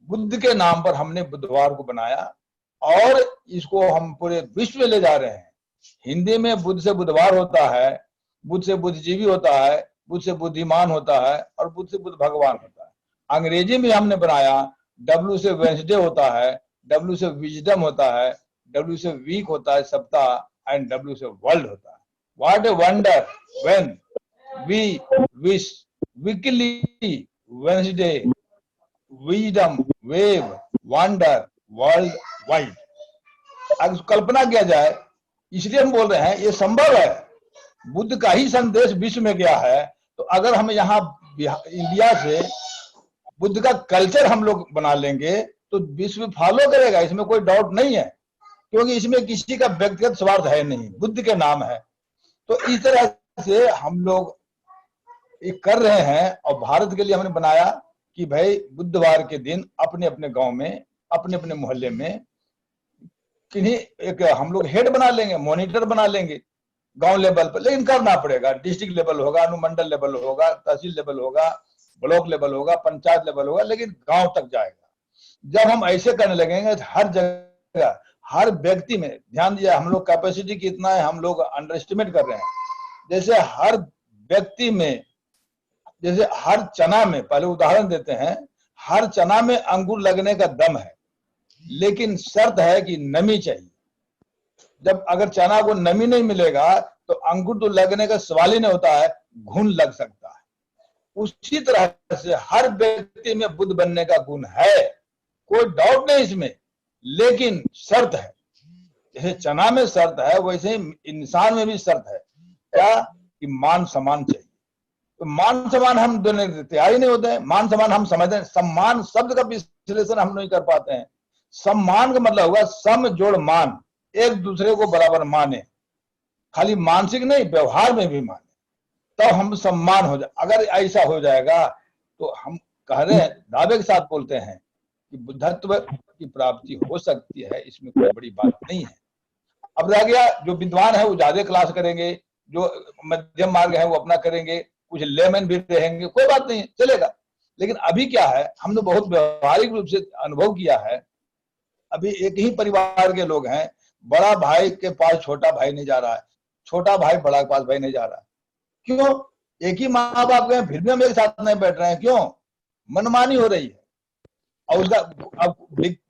बुद्ध के नाम पर हमने बुधवार को बनाया, और इसको हम पूरे विश्व में ले जा रहे हैं। हिंदी में बुद्ध से बुधवार होता है, बुद्ध से बुद्धिजीवी होता है, बुद्ध से बुद्धिमान होता है, और बुद्ध से बुद्ध भगवान होता है। अंग्रेजी में हमने बनाया, डब्ल्यू से वेंसडे होता है, डब्ल्यू से विजडम होता है, डब्ल्यू से वीक होता है सप्ताह, एंड डब्ल्यू से वर्ल्ड होता है। What a wonder when we wish weekly Wednesday, wisdom, wave, wonder, world wide। अगर कल्पना किया जाए, इसलिए हम बोल रहे हैं ये संभव है। बुद्ध का ही संदेश विश्व में गया है, तो अगर हम यहाँ इंडिया से बुद्ध का कल्चर हम लोग बना लेंगे तो विश्व फॉलो करेगा, इसमें कोई डाउट नहीं है, क्योंकि इसमें किसी का व्यक्तिगत स्वार्थ है नहीं, बुद्ध के नाम है। तो इस तरह से हम लोग ये कर रहे हैं, और भारत के लिए हमने बनाया कि भाई बुधवार के दिन अपने अपने गांव में, अपने अपने मोहल्ले में किन्हीं एक हम लोग हेड बना लेंगे, मॉनिटर बना लेंगे गांव लेवल पर, लेकिन करना पड़ेगा। डिस्ट्रिक्ट लेवल होगा, अनुमंडल लेवल होगा, तहसील लेवल होगा, ब्लॉक लेवल होगा, पंचायत लेवल होगा, लेकिन गांव तक जाएगा। जब हम ऐसे करने लगेंगे तो हर जगह हर व्यक्ति में ध्यान दिया, हम लोग कैपेसिटी कितना है हम लोग अंडर एस्टिमेट कर रहे हैं। जैसे हर व्यक्ति में, जैसे हर चना में, पहले उदाहरण देते हैं, हर चना में अंकुर लगने का दम है, लेकिन शर्त है कि नमी चाहिए। जब अगर चना को नमी नहीं मिलेगा तो अंकुर तो लगने का सवाल ही नहीं होता है, घुन लग सकता है। उसी तरह से हर व्यक्ति में बुद्ध बनने का गुण है, कोई डाउट नहीं इसमें, लेकिन शर्त है। जैसे चना में शर्त है, वैसे ही इंसान में भी शर्त है, क्या कि मान सम्मान चाहिए। तो मान सम्मान हम देने के तैयार ही नहीं होते हैं। मान सम्मान हम समझते हैं, सम्मान शब्द का विश्लेषण हम नहीं कर पाते हैं। सम्मान का मतलब होगा सम जोड़ मान, एक दूसरे को बराबर माने, खाली मानसिक नहीं व्यवहार में भी माने, तो हम सम्मान हो जाए। अगर ऐसा हो जाएगा तो हम कह रहे हैं, दावे के साथ बोलते हैं कि बुद्धत्व की प्राप्ति हो सकती है, इसमें कोई बड़ी बात नहीं है। अब रह गया, जो विद्वान है वो ज्यादा क्लास करेंगे, जो मध्यम मार्ग है वो अपना करेंगे, कुछ लेमन भी रहेंगे, कोई बात नहीं, चलेगा। लेकिन अभी क्या है, हमने बहुत व्यवहारिक रूप से अनुभव किया है। अभी एक ही परिवार के लोग हैं, बड़ा भाई के पास छोटा भाई नहीं जा रहा है, छोटा भाई बड़ा के पास भाई नहीं जा रहा है। क्यों? एक ही माँ बाप के, फिर भी हम एक साथ नहीं बैठ रहे हैं। क्यों? मनमानी हो रही है। और उसका अब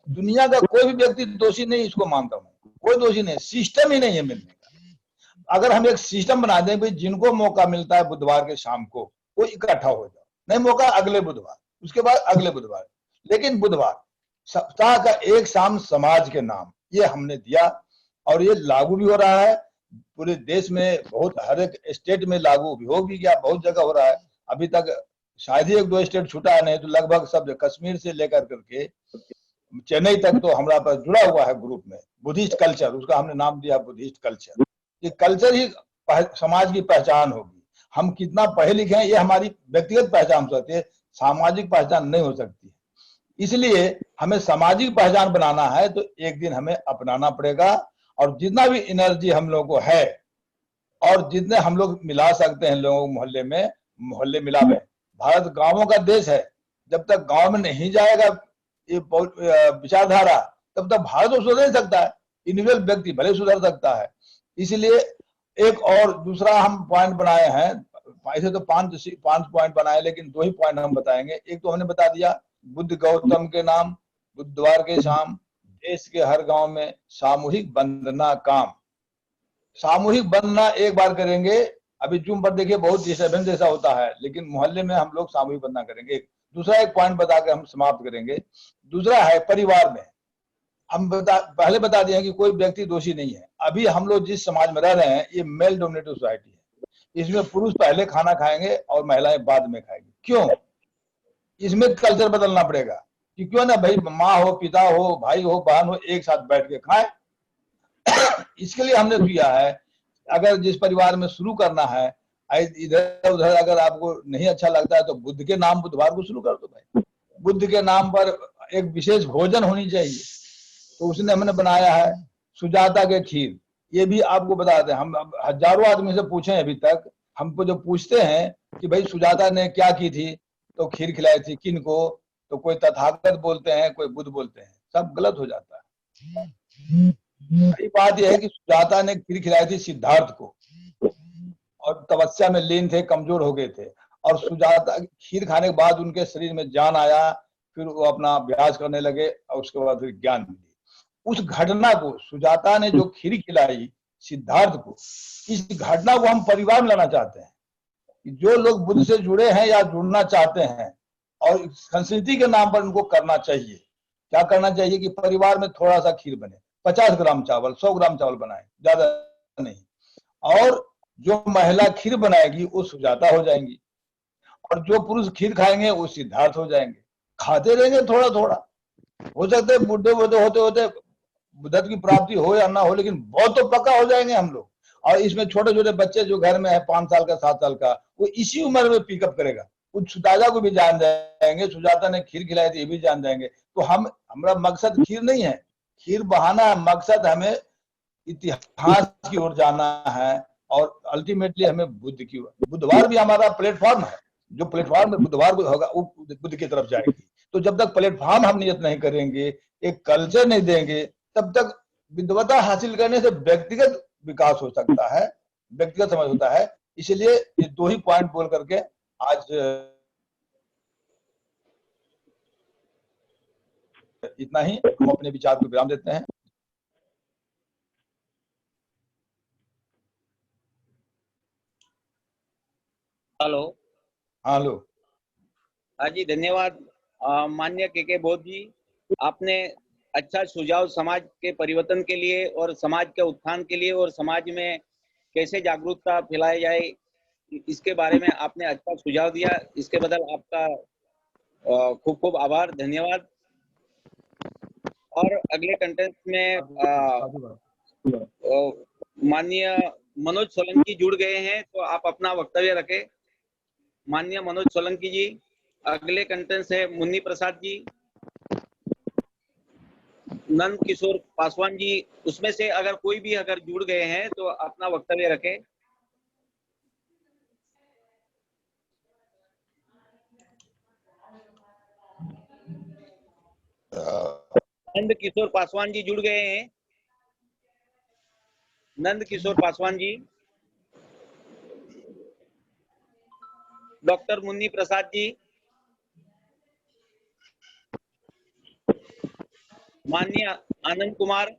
दुनिया का कोई भी व्यक्ति दोषी नहीं, इसको मानता हूं, कोई दोषी नहीं, सिस्टम ही नहीं है मिलने का। अगर हम एक सिस्टम बना दें, भाई जिनको मौका मिलता है बुधवार के शाम को वो इकट्ठा हो जाओ, नहीं मौका अगले बुधवार, उसके बाद अगले बुधवार, लेकिन बुधवार सप्ताह का एक शाम समाज के नाम, ये हमने दिया और ये लागू भी हो रहा है पूरे देश में। बहुत हर एक स्टेट में लागू भी हो भी गया, बहुत जगह हो रहा है। अभी तक शायद ही एक दो स्टेट छूटा है, नहीं तो लगभग सब, कश्मीर से लेकर करके चेन्नई तक तो हमारा पास जुड़ा हुआ है ग्रुप में। बुद्धिस्ट कल्चर, उसका हमने नाम दिया बुद्धिस्ट कल्चर। ये कल्चर ही समाज की पहचान होगी। हम कितना पढ़े लिखे हैं ये हमारी व्यक्तिगत पहचान हो सकती है, सामाजिक पहचान नहीं हो सकती है। इसलिए हमें सामाजिक पहचान बनाना है तो एक दिन हमें अपनाना पड़ेगा, और जितना भी एनर्जी हम लोगों को है और जितने हम लोग मिला सकते हैं लोगों को मोहल्ले में, मोहल्ले मिलावे। भारत गांवों का देश है, जब तक गांव में नहीं जाएगा ये विचारधारा, तब तक भारत तो सुधर नहीं सकता है। इंडिविजुअल व्यक्ति भले सुधर सकता है। इसलिए एक और दूसरा हम पॉइंट बनाए हैं, ऐसे तो पांच पॉइंट बनाए, लेकिन 2 ही पॉइंट हम बताएंगे। एक तो हमने बता दिया, बुद्ध गौतम के नाम, बुधवार के शाम देश के हर गांव में सामूहिक वंदना काम। सामूहिक वंदना एक बार करेंगे, अभी जूम पर देखिए बहुत डिस्टर्बेंस जैसा होता है, लेकिन मोहल्ले में हम लोग सामूहिक वंदना करेंगे। दूसरा एक पॉइंट बता के हम समाप्त करेंगे। दूसरा है परिवार में, हम पहले बता दिए कि कोई व्यक्ति दोषी नहीं है। अभी हम लोग जिस समाज में रह रहे हैं ये मेल डोमिनेटेड सोसाइटी है, इसमें पुरुष पहले खाना खाएंगे और महिलाएं बाद में खाएंगी। क्यों? इसमें कल्चर बदलना पड़ेगा कि क्यों ना भाई माँ हो, पिता हो, भाई हो, बहन हो, एक साथ बैठ के खाएं। इसके लिए हमने किया है, अगर जिस परिवार में शुरू करना है, इधर उधर अगर आपको नहीं अच्छा लगता है तो बुद्ध के नाम बुधवार को शुरू कर दो भाई। बुद्ध के नाम पर एक विशेष भोजन होनी चाहिए, तो उसने हमने बनाया है सुजाता के खीर। ये भी आपको बताते हैं, हम हजारों आदमी से पूछे अभी तक, हमको जो पूछते हैं कि भाई सुजाता ने क्या की थी, तो खीर खिलाई थी, किन को? तो कोई तथागत बोलते हैं, कोई बुद्ध बोलते हैं, सब गलत हो जाता है। सही बात यह है कि सुजाता ने खीर खिलाई थी सिद्धार्थ को, और तपस्या में लीन थे, कमजोर हो गए थे, और सुजाता खीर खाने के बाद उनके शरीर में जान आया, फिर वो अपना अभ्यास करने लगे और उसके बाद फिर ज्ञान मिली। उस घटना को, सुजाता ने जो खीर खिलाई सिद्धार्थ को, इस घटना को हम परिवार में लाना चाहते हैं। जो लोग बुद्ध से जुड़े हैं या जुड़ना चाहते हैं और संस्कृति के नाम पर उनको करना चाहिए, क्या करना चाहिए कि परिवार में थोड़ा सा खीर बने, 50 ग्राम चावल, 100 ग्राम चावल बनाए, ज्यादा नहीं, और जो महिला खीर बनाएगी वो सुजाता हो जाएंगी, और जो पुरुष खीर खाएंगे वो सिद्धार्थ हो जाएंगे। खाते रहेंगे थोड़ा थोड़ा, हो सकता है बुढ़े होते होते बुद्धत्व की प्राप्ति हो या ना हो, लेकिन बहुत तो पक्का हो जाएंगे हम लोग। और इसमें छोटे छोटे बच्चे जो घर में है, 5 साल का, 7 साल का, वो इसी उम्र में पिकअप करेगा, कुछ सुजाता को भी जान जाएंगे, सुजाता ने खीर खिलाई थी ये भी जान जाएंगे। तो हमारा मकसद खीर नहीं है, खीर बहाना है, मकसद हमें इतिहास की ओर जाना है और अल्टीमेटली हमें बुधवार भी हमारा प्लेटफॉर्म है, जो प्लेटफॉर्म में बुधवार को होगा वो बुद्ध की तरफ जाएगी। तो जब तक प्लेटफॉर्म हम नियत नहीं करेंगे, एक कल्चर नहीं देंगे, तब तक विद्वता हासिल करने से व्यक्तिगत विकास हो सकता है, व्यक्तिगत समझ होता है। इसलिए ये 2 ही पॉइंट बोल करके आज इतना ही हम अपने विचार को विराम देते हैं। हेलो। हेलो। हाँ जी, धन्यवाद माननीय के बौद्ध जी, आपने अच्छा सुझाव समाज के परिवर्तन के लिए और समाज के उत्थान के लिए और समाज में कैसे जागरूकता फैलाई जाए इसके बारे में आपने अच्छा सुझाव दिया। इसके बदल आपका खूब खूब आभार, धन्यवाद। और अगले कंटेंट में माननीय मनोज सोलंकी जुड़ गए हैं, तो आप अपना वक्तव्य रखें। माननीय मनोज सोलंकी जी। अगले कंटेंट है मुन्नी प्रसाद जी, नंद किशोर पासवान जी। उसमें से अगर कोई भी अगर जुड़ गए हैं तो अपना वक्तव्य रखें। नंद किशोर पासवान जी जुड़ गए हैं। नंद किशोर पासवान जी, डॉक्टर मुन्नी प्रसाद जी, माननीय आनंद कुमार,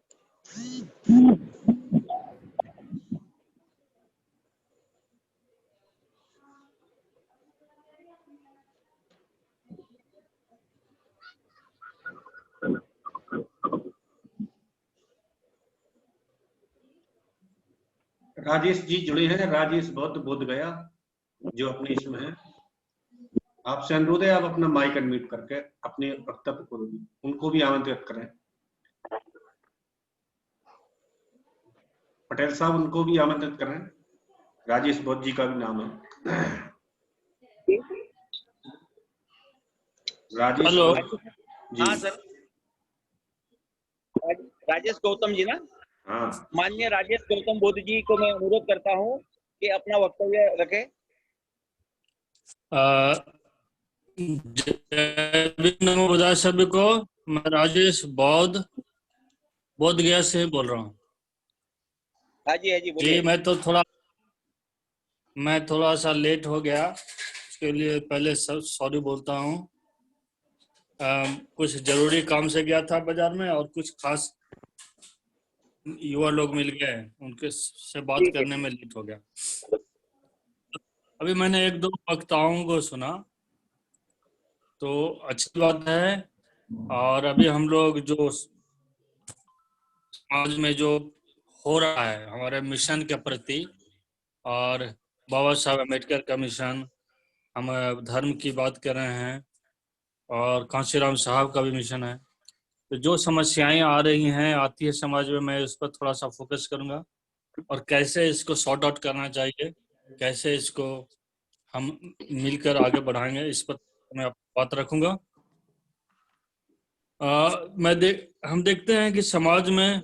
राजेश जी जुड़े हैं, राजेश बौद्ध बोध गया, जो अपने इसमें है। आपसे अनुरोध है आप अपना माइक अनम्यूट करके अपने वक्तव्य को उनको भी आमंत्रित करें। पटेल साहब उनको भी आमंत्रित करें। राजेश बौद्ध जी का भी नाम है। राजेश हेलो। जी। हाँ सर, राजेश गौतम जी ना। हाँ, माननीय राजेश गौतम बोध जी को मैं अनुरोध करता हूँ कि अपना वक्तव्य रखें। नमो बुद्धाय सभी को। मैं राजेश बोध गया से बोल रहा हूँ। हाँ जी, हाँ जी, बोलिए। जी मैं थोड़ा सा लेट हो गया, इसके लिए पहले सॉरी बोलता हूँ। कुछ जरूरी काम से गया था बाजार में और कुछ खास युवा लोग मिल गए, उनके से बात करने में लेट हो गया। अभी मैंने 1-2 वक्ताओं को सुना तो अच्छी बात है। और अभी हम लोग जो समाज में जो हो रहा है हमारे मिशन के प्रति, और बाबा साहब अम्बेडकर का मिशन, हम धर्म की बात कर रहे हैं और कांशीराम साहब का भी मिशन है, तो जो समस्याएं आ रही हैं आती है समाज में, मैं उस पर थोड़ा सा फोकस करूंगा और कैसे इसको सॉर्ट आउट करना चाहिए, कैसे इसको हम मिलकर आगे बढ़ाएंगे, इस पर मैं बात रखूंगा। हम देखते हैं कि समाज में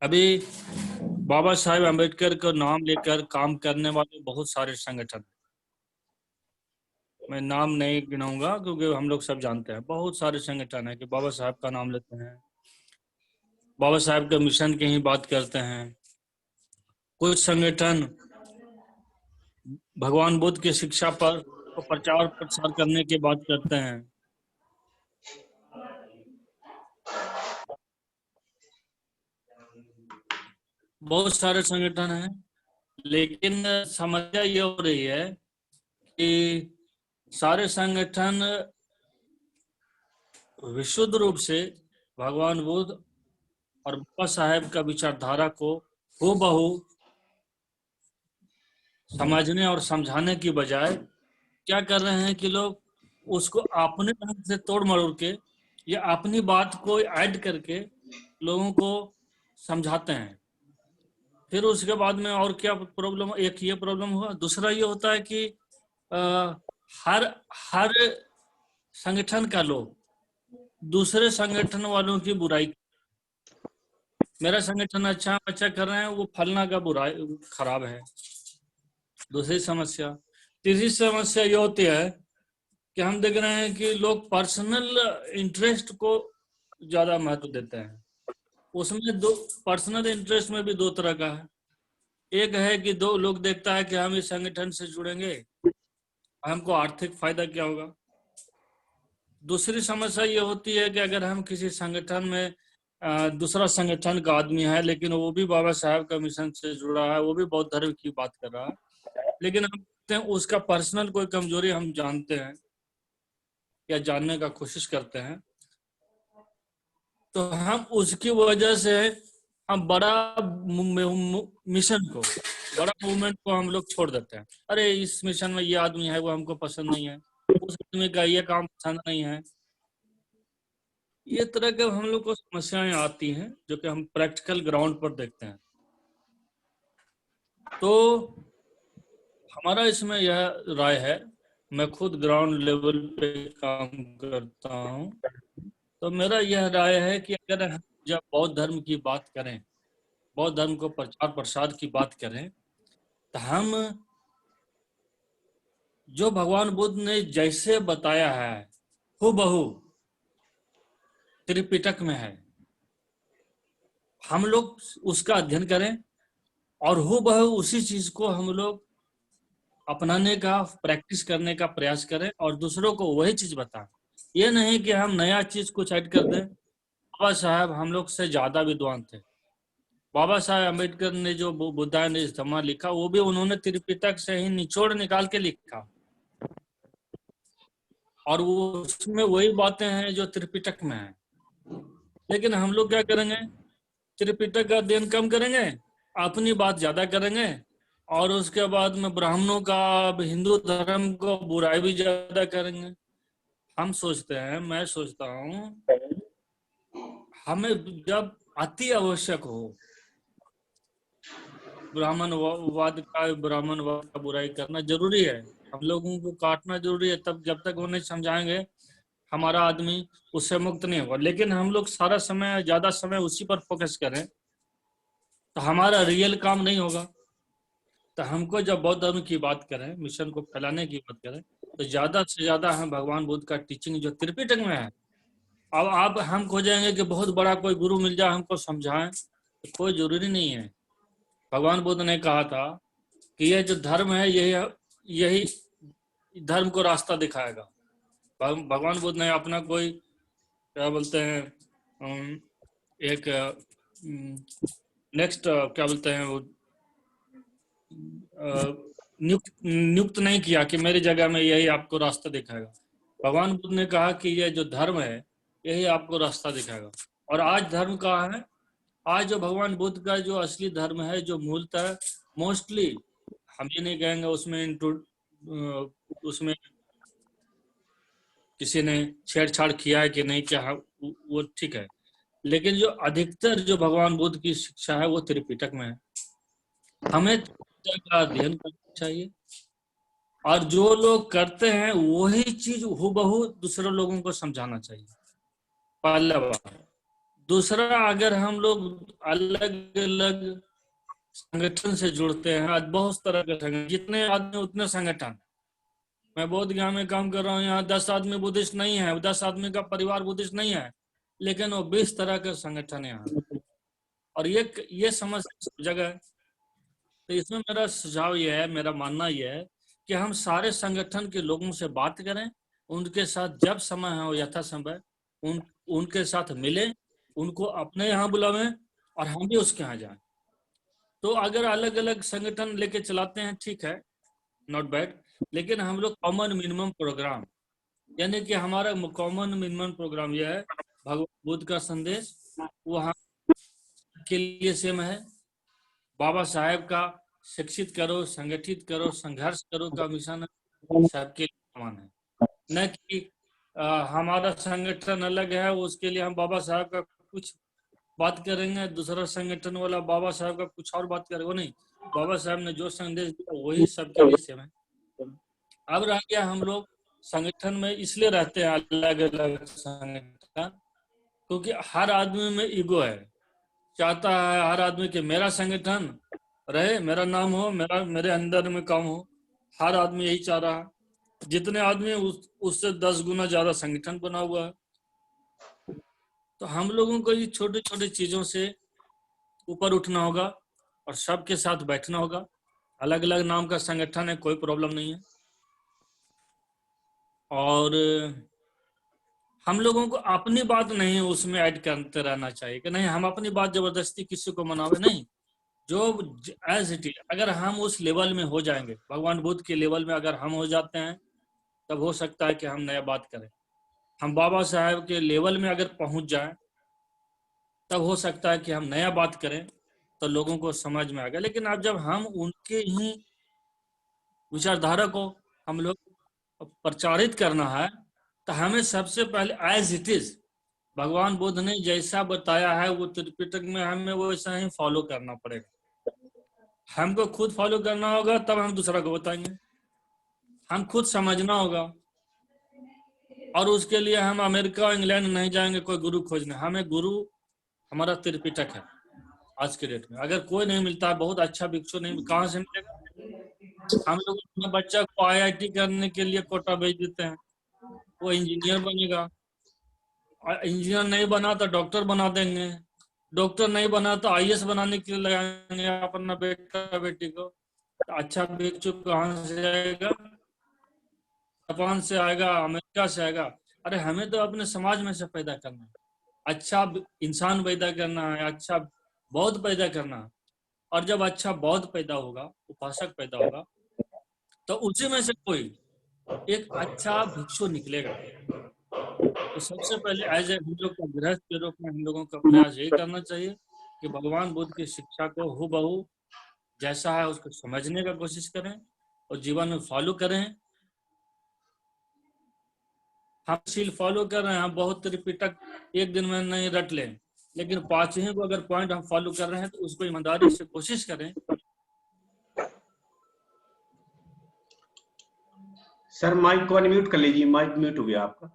अभी बाबा साहेब अम्बेडकर का नाम लेकर काम करने वाले बहुत सारे संगठन, मैं नाम नहीं गिनाऊंगा क्योंकि हम लोग सब जानते हैं, बहुत सारे संगठन है कि बाबा साहब का नाम लेते हैं, बाबा साहब के मिशन की ही बात करते हैं। कुछ संगठन भगवान बुद्ध की शिक्षा पर प्रचार प्रसार करने की बात करते हैं। बहुत सारे संगठन हैं, लेकिन समस्या ये हो रही है कि सारे संगठन विशुद्ध रूप से भगवान बुद्ध और बाबा साहेब का विचारधारा को हूबहू समझने और समझाने की बजाय क्या कर रहे हैं कि लोग उसको अपने ढंग से तोड़ मरोड़ के या अपनी बात को ऐड करके लोगों को समझाते हैं। फिर उसके बाद में और क्या प्रॉब्लम, एक ये प्रॉब्लम हुआ, दूसरा ये होता है कि हर संगठन का लोग दूसरे संगठन वालों की बुराई, मेरा संगठन अच्छा अच्छा कर रहे हैं, वो फलना का बुरा खराब है। दूसरी समस्या। तीसरी समस्या ये होती है कि हम देख रहे हैं कि लोग पर्सनल इंटरेस्ट को ज्यादा महत्व देते हैं। उसमें दो पर्सनल इंटरेस्ट में भी दो तरह का है। एक है कि दो लोग देखता है कि हम इस संगठन से जुड़ेंगे, हमको आर्थिक फायदा क्या होगा। दूसरी समस्या ये होती है कि अगर हम किसी संगठन में दूसरा संगठन का आदमी है, लेकिन वो भी बाबा साहब का मिशन से जुड़ा है, वो भी बौद्ध धर्म की बात कर रहा है, लेकिन हम देखते हैं उसका पर्सनल कोई कमजोरी हम जानते हैं या जानने का कोशिश करते हैं, तो हम उसकी वजह से हम बड़ा मिशन को, बड़ा मूवमेंट को हम लोग छोड़ देते हैं। अरे इस मिशन में ये आदमी है, वो हमको पसंद नहीं है, उस आदमी का ये काम पसंद नहीं है। ये तरह के हम लोग को समस्याएं आती हैं जो कि हम प्रैक्टिकल ग्राउंड पर देखते हैं। तो हमारा इसमें यह राय है, मैं खुद ग्राउंड लेवल पे काम करता हूं, तो मेरा यह राय है कि अगर हम जब बौद्ध धर्म की बात करें, बौद्ध धर्म को प्रचार प्रसार की बात करें, तो हम जो भगवान बुद्ध ने जैसे बताया है हूबहू त्रिपिटक में है, हम लोग उसका अध्ययन करें और हूबहू उसी चीज को हम लोग अपनाने का, प्रैक्टिस करने का प्रयास करें और दूसरों को वही चीज बताएं। ये नहीं कि हम नया चीज कुछ ऐड कर दें। बाबा साहब हम लोग से ज्यादा विद्वान थे। बाबा साहब अम्बेडकर ने जो बुद्धायन इज्तिमा लिखा, वो भी उन्होंने त्रिपिटक से ही निचोड़ निकाल के लिखा, और वो उसमें वही बातें हैं जो त्रिपिटक में है। लेकिन हम लोग क्या करेंगे, त्रिपिटक का अध्ययन कम करेंगे, अपनी बात ज्यादा करेंगे, और उसके बाद में ब्राह्मणों का, हिंदू धर्म को बुराई भी ज्यादा करेंगे। हम सोचते हैं, मैं सोचता हूँ, हमें जब अति आवश्यक हो ब्राह्मणवाद का बुराई करना जरूरी है, हम लोगों को काटना जरूरी है, तब जब तक वो नहीं समझाएंगे हमारा आदमी उससे मुक्त नहीं होगा। लेकिन हम लोग सारा समय, ज्यादा समय उसी पर फोकस करें तो हमारा रियल काम नहीं होगा। तो हमको जब बौद्ध धर्म की बात करें, मिशन को फैलाने की बात करें, तो ज्यादा से ज्यादा हम भगवान बुद्ध का टीचिंग जो त्रिपिटक में है, अब आप हम खोजेंगे कि बहुत बड़ा कोई गुरु मिल जाए हमको समझाएं, तो कोई जरूरी नहीं है। भगवान बुद्ध ने कहा था कि ये जो धर्म है, यही धर्म को रास्ता दिखाएगा। भगवान बुद्ध ने अपना कोई, क्या बोलते हैं, एक नेक्स्ट क्या बोलते हैं वो, नियुक्त नहीं किया कि मेरी जगह में यही आपको रास्ता दिखाएगा। भगवान बुद्ध ने कहा कि ये जो धर्म है यही आपको रास्ता दिखाएगा। और आज धर्म कहाँ है? आज जो भगवान बुद्ध का जो असली धर्म है, जो मूलतः मोस्टली, हम ये नहीं कहेंगे उसमें किसी ने छेड़छाड़ किया है कि नहीं, क्या वो ठीक है, लेकिन जो अधिकतर जो भगवान बुद्ध की शिक्षा है वो त्रिपिटक में है। हमें का अध्ययन करना चाहिए, और जो लोग करते हैं वही चीज हूबहू दूसरे लोगों को समझाना चाहिए, पहला बात। दूसरा, अगर हम लोग अलग अलग संगठन से जुड़ते हैं, आज बहुत तरह के संगठन, जितने आदमी उतने संगठन। मैं बौद्ध गया में काम कर रहा हूँ, यहाँ 10 आदमी बुद्धिस्ट नहीं है, 10 आदमी का परिवार बुद्धिस्ट नहीं है, लेकिन वो 20 तरह के संगठन है यहाँ, और ये समस्या जगह है। तो इसमें मेरा सुझाव यह है, मेरा मानना यह है कि हम सारे संगठन के लोगों से बात करें, उनके साथ जब समय हो, यथासंभव उनके साथ मिलें, उनको अपने यहाँ बुलावें और हम भी उसके यहाँ जाएं। तो अगर अलग अलग संगठन लेके चलाते हैं, ठीक है, नॉट बैड, लेकिन हम लोग कॉमन मिनिमम प्रोग्राम, यानी कि हमारा कॉमन मिनिमम प्रोग्राम यह है, भगवान बुद्ध का संदेश वहाँ के लिए सेम है, बाबा साहेब का शिक्षित करो, संगठित करो, संघर्ष करो का मिशन सबके लिए समान है। न कि हमारा संगठन अलग है, उसके लिए हम बाबा साहब का कुछ बात करेंगे, दूसरा संगठन वाला बाबा साहब का कुछ और बात करेगा। नहीं, बाबा साहब ने जो संदेश दिया वही सबके लिए सेम है। अब रह गया, हम लोग संगठन में इसलिए रहते हैं अलग अलग संगठन, क्योंकि हर आदमी में ईगो है। चाहता है हर आदमी कि मेरा संगठन रहे, मेरा नाम हो, मेरे अंदर में काम हो। हर आदमी यही चाह रहा है। जितने आदमी उससे 10 गुना ज्यादा संगठन बना हुआ है। तो हम लोगों को ये छोटी छोटी चीजों से ऊपर उठना होगा और सबके साथ बैठना होगा। अलग अलग नाम का संगठन है, कोई प्रॉब्लम नहीं है। और हम लोगों को अपनी बात नहीं उसमें ऐड करते रहना चाहिए कि नहीं हम अपनी बात जबरदस्ती किसी को मनावे, नहीं। जो एज इट इज, अगर हम उस लेवल में हो जाएंगे, भगवान बुद्ध के लेवल में अगर हम हो जाते हैं, तब हो सकता है कि हम नया बात करें। हम बाबा साहब के लेवल में अगर पहुंच जाएं, तब हो सकता है कि हम नया बात करें तो लोगों को समझ में आ गया। लेकिन अब जब हम उनके ही विचारधारा को हम लोग प्रचारित करना है, तो हमें सबसे पहले एज इट इज भगवान बुद्ध ने जैसा बताया है वो त्रिपिटक में, हमें वो वैसा ही फॉलो करना पड़ेगा। हमको खुद फॉलो करना होगा, तब हम दूसरा को बताएंगे। हम खुद समझना होगा, और उसके लिए हम अमेरिका इंग्लैंड नहीं जाएंगे कोई गुरु खोजने। हमें गुरु हमारा त्रिपिटक है आज के डेट में। अगर कोई नहीं मिलता है, बहुत अच्छा भिक्षु नहीं, कहाँ से मिलेगा? हम लोग अपने बच्चा को IIT करने के लिए कोटा भेज देते हैं, वो इंजीनियर बनेगा। इंजीनियर नहीं बना तो डॉक्टर बना देंगे, डॉक्टर नहीं बना तो IAS बनाने के लिए लगाएंगे अपना बेटा बेटी को। तो अच्छा भिक्षु कहाँ से आएगा? जापान से आएगा, अमेरिका से आएगा? अरे हमें तो अपने समाज में से पैदा करना है, अच्छा इंसान पैदा करना है, अच्छा बौद्ध पैदा करना है। और जब अच्छा बौद्ध पैदा होगा, उपासक पैदा होगा, तो उसी में से कोई एक अच्छा भिक्षु निकलेगा। तो सबसे पहले एज ए हम लोग का गृहस्थ के रूप में हम लोगों का प्रयास यही करना चाहिए कि भगवान बुद्ध की शिक्षा को हूबहू जैसा है उसको समझने का कोशिश करें और जीवन में फॉलो करें। हम सील फॉलो कर रहे हैं, हम बहुत त्रिपिटक एक दिन में नहीं रट लें, लेकिन 5 ही को अगर पॉइंट हम फॉलो कर रहे हैं तो उसको ईमानदारी से कोशिश करें। सर माइक को अनम्यूट कर लीजिए, माइक म्यूट हो गया आपका,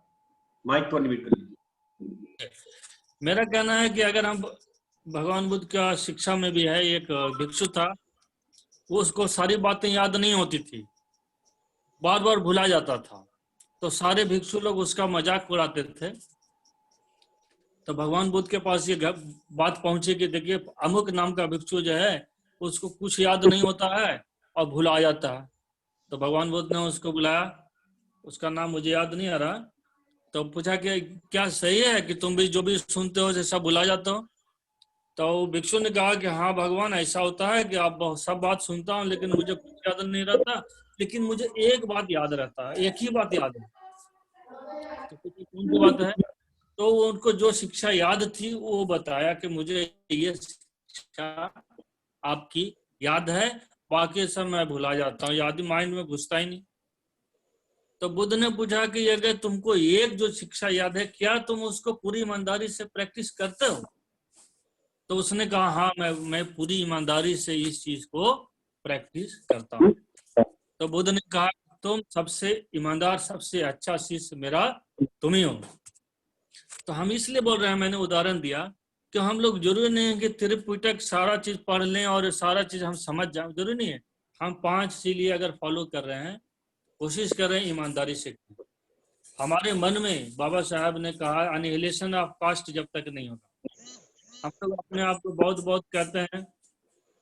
माइक को अनम्यूट कर लीजिए। मेरा कहना है कि अगर हम भगवान बुद्ध का शिक्षा में भी है, एक भिक्षु था, वो उसको सारी बातें याद नहीं होती थी, बार बार भुला जाता था। तो सारे भिक्षु लोग उसका मजाक उड़ाते थे। तो भगवान बुद्ध के पास ये बात पहुंची कि देखिए अमुक नाम का भिक्षु जो है उसको कुछ याद नहीं होता है और भुला जाता है। तो भगवान बुद्ध ने उसको बुलाया, उसका नाम मुझे याद नहीं आ रहा। तो पूछा कि क्या सही है कि तुम भी जो भी सुनते हो सब भुला जाते हो? तो भिक्षु ने कहा कि हाँ भगवान, ऐसा होता है कि आप सब बात सुनता हूँ लेकिन मुझे कुछ याद नहीं रहता, लेकिन मुझे एक बात याद रहता है, एक ही बात याद है। तो कौन सी बात है? तो उनको जो शिक्षा याद थी वो बताया कि मुझे ये शिक्षा आपकी याद है, बाकी सब मैं भुला जाता हूँ, याद माइंड में घुसता ही नहीं। तो बुद्ध ने पूछा कि अगर तुमको एक जो शिक्षा याद है, क्या तुम उसको पूरी ईमानदारी से प्रैक्टिस करते हो? तो उसने कहा हाँ, मैं पूरी ईमानदारी से इस चीज को प्रैक्टिस करता हूँ। तो बुद्ध ने कहा तुम सबसे ईमानदार, सबसे अच्छा शिष्य मेरा तुम ही हो। तो हम इसलिए बोल रहे हैं, मैंने उदाहरण दिया कि हम लोग जरूरी नहीं है कि त्रिपिटक सारा चीज पढ़ लें और सारा चीज हम समझ जाए, जरूरी नहीं है। हम 5 इसीलिए अगर फॉलो कर रहे हैं, कोशिश कर रहे हैं ईमानदारी से। हमारे मन में बाबा साहब ने कहा अनिहिलेशन ऑफ कास्ट जब तक नहीं होगा, हम लोग अपने आप को बहुत बहुत कहते हैं,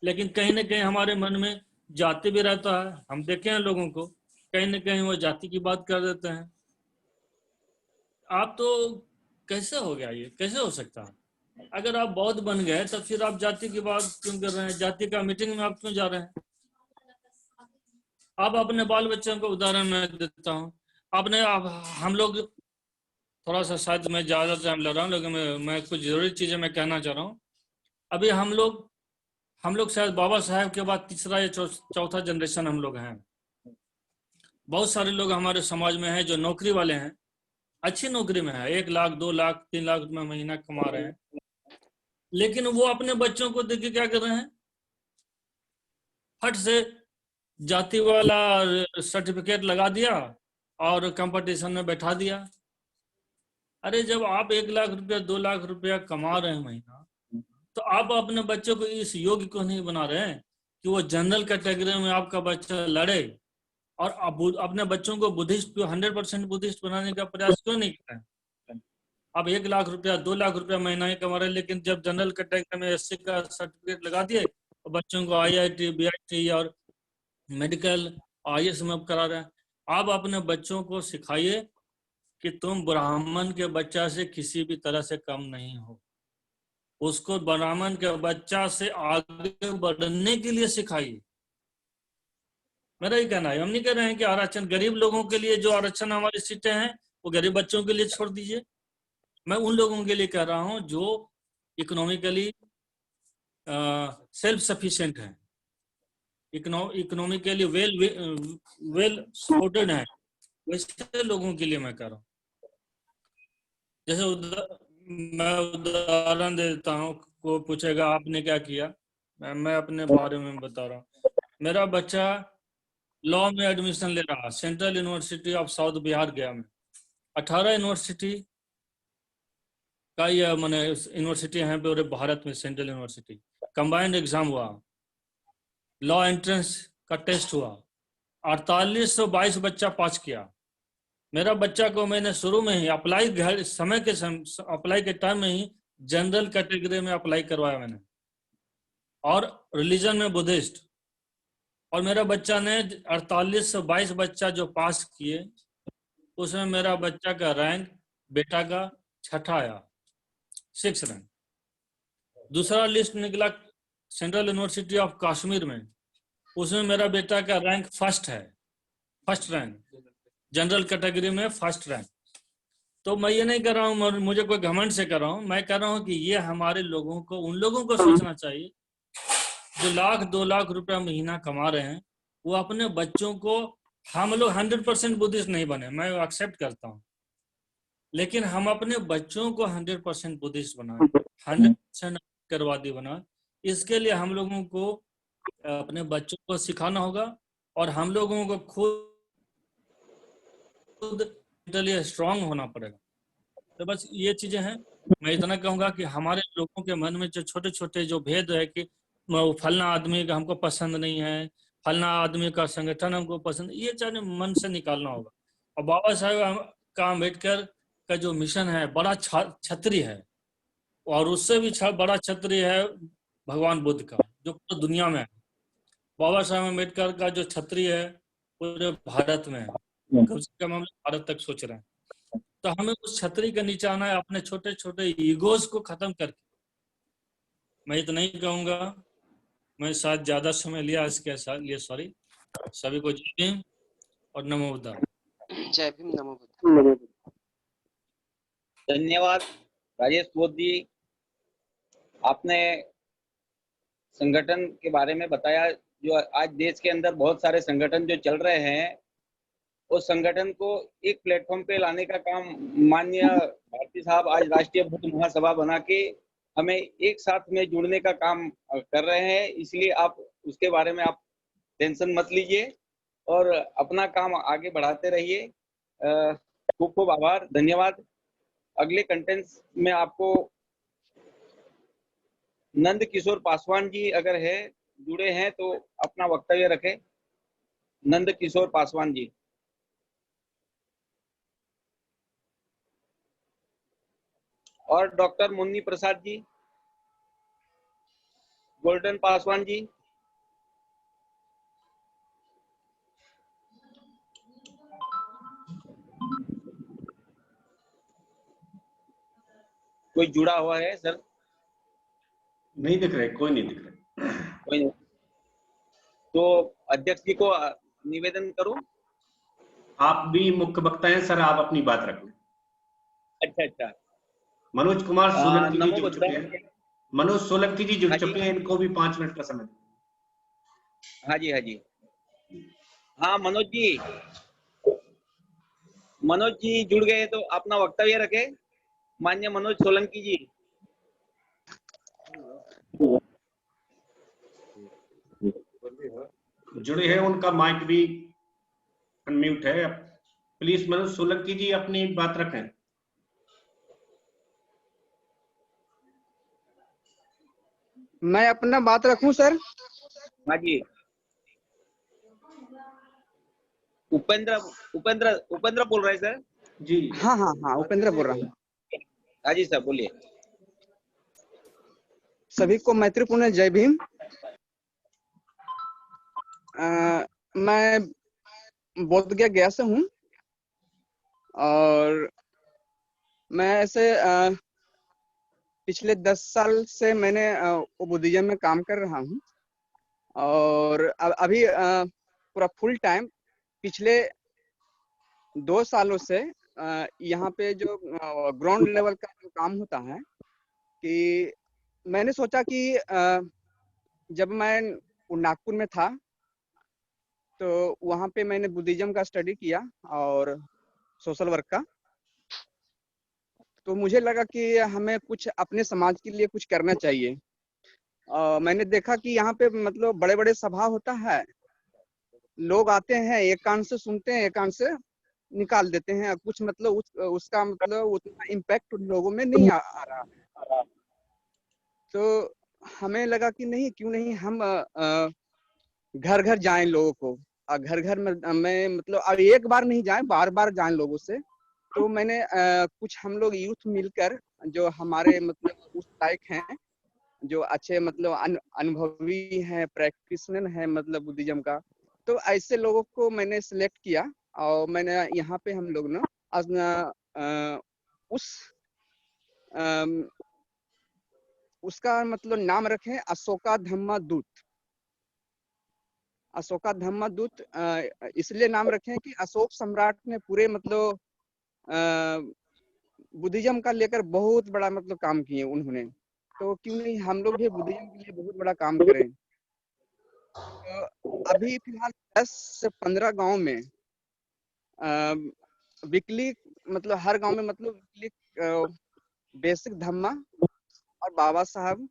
लेकिन कहीं ना कहीं हमारे मन में जाति भी रहता है। हम देखे हैं लोगों को, कहीं ना कहीं वो जाति की बात कर देते हैं। आप तो कैसे हो गया, ये कैसे हो सकता है? अगर आप बौद्ध बन गए तो फिर आप जाति की बात क्यों कर रहे हैं? जाति का मीटिंग में आप क्यों जा रहे हैं? आप अपने बाल बच्चों को उदाहरण में देता हूँ, आपने हम लोग थोड़ा सा, शायद मैं ज्यादा टाइम ले रहा हूँ, लेकिन मैं कुछ जरूरी चीजें मैं कहना चाह रहा हूँ। अभी हम लोग शायद बाबा साहब के बाद तीसरा या चौथा जनरेशन हम लोग हैं। बहुत सारे लोग हमारे समाज में हैं जो नौकरी वाले हैं, अच्छी नौकरी में है, 1 लाख 2 लाख 3 लाख रुपए महीना कमा रहे हैं, लेकिन वो अपने बच्चों को देख के क्या कर रहे हैं? फट से जाति वाला सर्टिफिकेट लगा दिया और कंपटीशन में बैठा दिया। अरे जब आप 1 लाख रुपया 2 लाख रुपया कमा रहे हैं महीना, तो आप अपने बच्चों को इस योग्य क्यों नहीं बना रहे हैं कि वो जनरल कैटेगरी में आपका बच्चा लड़े, और अपने बच्चों को बुद्धिस्ट 100% बुद्धिस्ट बनाने का प्रयास क्यों नहीं कर रहे हैं? अब 1 लाख रुपया 2 लाख रुपया महीना ही कमा रहे हैं, लेकिन जब जनरल कैटेगरी में एससी का सर्टिफिकेट लगा दिए तो बच्चों को IIT BIT और मेडिकल IAS में करा रहे हैं। आप अपने बच्चों को सिखाइए कि तुम ब्राह्मण के बच्चा से किसी भी तरह से कम नहीं हो, उसको ब्राह्मण के बच्चा से आगे बढ़ने के लिए सिखाइए। मेरा ही कहना है, हम नहीं कह रहे हैं कि आरक्षण गरीब लोगों के लिए, जो आरक्षण हमारी सीटें हैं वो गरीब बच्चों के लिए छोड़ दीजिए। मैं उन लोगों के लिए कह रहा हूं जो इकोनॉमिकली सेल्फ सफिशिएंट है, इकोनॉमिकली वेल सपोर्टेड है, वैसे लोगों के लिए मैं कह रहा हूँ। जैसे मैं उदाहरण देता हूँ, को पूछेगा आपने क्या किया, मैं अपने बारे में बता रहा हूँ। मेरा बच्चा लॉ में एडमिशन ले रहा, central university of south Bihar गया मैं। 18 यूनिवर्सिटी का ये मैंने यूनिवर्सिटी है पूरे भारत में, सेंट्रल यूनिवर्सिटी कंबाइंड एग्जाम हुआ, लॉ एंट्रेंस का टेस्ट हुआ, 4822 बच्चा पास किया। मेरा बच्चा को मैंने शुरू में ही अप्लाई के टाइम में ही जनरल कैटेगरी में अप्लाई करवाया मैंने, और रिलीजन में बुद्धिस्ट। और मेरा बच्चा ने 4822 बच्चा जो पास किए, उसमें मेरा बच्चा का रैंक, बेटा का 6ठा आया, 6 रैंक। दूसरा लिस्ट निकला सेंट्रल यूनिवर्सिटी ऑफ कश्मीर में, उसमें मेरा बेटा का रैंक फर्स्ट है, फर्स्ट रैंक जनरल कैटेगरी में, फर्स्ट रैंक। तो मैं ये नहीं कर रहा हूँ मुझे कोई घमंड से कर रहा हूँ, मैं कह रहा हूँ कि ये हमारे लोगों को, उन लोगों को सोचना चाहिए जो 1-2 लाख रुपया महीना कमा रहे हैं। वो अपने बच्चों को, हम लोग 100% बुद्धिस्ट नहीं बने, मैं एक्सेप्ट करता हूँ, लेकिन हम अपने बच्चों को 100% बुद्धिस्ट बनाए, 100% करवादी बनाए। इसके लिए हम लोगों को अपने बच्चों को सिखाना होगा, और हम लोगों को खुद मेंटली स्ट्रांग होना पड़ेगा। तो बस ये चीजें हैं। मैं इतना कहूंगा कि हमारे लोगों के मन में जो छोटे छोटे जो भेद है कि फलना आदमी का हमको पसंद नहीं है, फलना आदमी का संगठन हमको पसंद, ये चाहे मन से निकालना होगा। और बाबा साहेब का अम्बेडकर का जो मिशन है बड़ा छत्री है, और उससे भी बड़ा छत्री है भगवान बुद्ध का, जो पूरी दुनिया में है। बाबा साहेब अम्बेडकर का जो छत्री है पूरे भारत में है, कम से कम हम भारत तक सोच रहे हैं। तो हमें उस छतरी के नीचे आना है, अपने छोटे छोटे ईगोज को खत्म करके। मैं इतना ही कहूंगा, मैं शायद ज्यादा समय लिया इसके लिए सॉरी। सभी को जय भीम और नमो बुद्धाय। जय भीम, नमो बुद्धाय। धन्यवाद राजेश बोध जी, आपने संगठन के बारे में बताया। जो आज देश के अंदर बहुत सारे संगठन जो चल रहे हैं, उस संगठन को एक प्लेटफॉर्म पे लाने का काम माननीय भारती साहब आज राष्ट्रीय बुद्ध महासभा बना के हमें एक साथ में जुड़ने का काम कर रहे हैं। इसलिए आप उसके बारे में आप टेंशन मत लीजिए और अपना काम आगे बढ़ाते रहिए। खूब खूब आभार, धन्यवाद। अगले कंटेंट्स में आपको नंद किशोर पासवान जी अगर है जुड़े हैं तो अपना वक्तव्य रखें। नंद किशोर पासवान जी। और डॉक्टर मुन्नी प्रसाद जी, गोल्डन पासवान जी। कोई जुड़ा हुआ है सर? नहीं दिख रहे, कोई नहीं दिख रहे। कोई नहीं। तो अध्यक्ष जी को निवेदन करूं? आप भी मुख्य वक्ता हैं सर, आप अपनी बात रखें। अच्छा अच्छा। मनोज कुमार सोलंकी जी जुड़ चुके हैं। बुद्धाय। मनोज सोलंकी जी जुड़ हाँ जी। चुके हैं, इनको भी 5 मिनट का समय। हाँ जी हाँ जी। हाँ मनोज जी जुड़ गए तो अपना वक्तव्य रखे। माननीय मनोज सोलंकी जी। जुड़े हैं, उनका माइक भी अनम्यूट है। प्लीज मनोज सोलंकी जी अपनी बात रखें। मैं अपना बात रखूं सर? हाँ जी। उपेंद्र उपेंद्र उपेंद्र बोल रहे हैं सर? जी। हाँ हाँ हाँ, उपेंद्र बोल रहा हूँ। हाँ जी सर, बोलिए। सभी को मैत्रीपूर्ण जय भीम। मैं बोधगया गया से हूँ और मैं ऐसे पिछले 10 साल से मैंने बुद्धिज्म में काम कर रहा हूँ और अभी पूरा फुल टाइम पिछले 2 सालों से यहाँ पे जो ग्राउंड लेवल का जो काम होता है कि मैंने सोचा कि जब मैं नागपुर में था तो वहाँ पे मैंने बुद्धिज्म का स्टडी किया और सोशल वर्क का, तो मुझे लगा कि हमें कुछ अपने समाज के लिए कुछ करना चाहिए। मैंने देखा कि यहाँ पे मतलब बड़े बड़े सभा होता है, लोग आते हैं एक कान से सुनते हैं एक कान से निकाल देते हैं, कुछ मतलब उसका मतलब उतना इम्पैक्ट लोगों में नहीं आ रहा है। तो हमें लगा कि नहीं, क्यों नहीं हम घर घर जाएं लोगों को, घर घर में मतलब अब एक बार नहीं जाएं, बार बार जाएं लोगों से। तो मैंने कुछ हम लोग यूथ मिलकर जो हमारे मतलब उस लायक हैं, जो अच्छे मतलब अनुभवी हैं, प्रैक्टिशनर हैं मतलब बुद्धिज्म का, तो ऐसे लोगों को मैंने सिलेक्ट किया और मैंने यहाँ पे हम लोग ना उसका मतलब नाम रखे अशोका धम्मा दूत। अशोका धम्मा दूत इसलिए नाम रखे कि अशोक सम्राट ने पूरे मतलब बुद्धिज्म का लेकर बहुत बड़ा मतलब काम किए उन्होंने, तो क्यों नहीं हम लोग भी बुद्धिज्म के लिए बहुत बड़ा काम करें। तो अभी फिलहाल 10 से 15 गांव में वीकली मतलब हर गांव में मतलब वीकली बेसिक धम्मा और बाबा साहब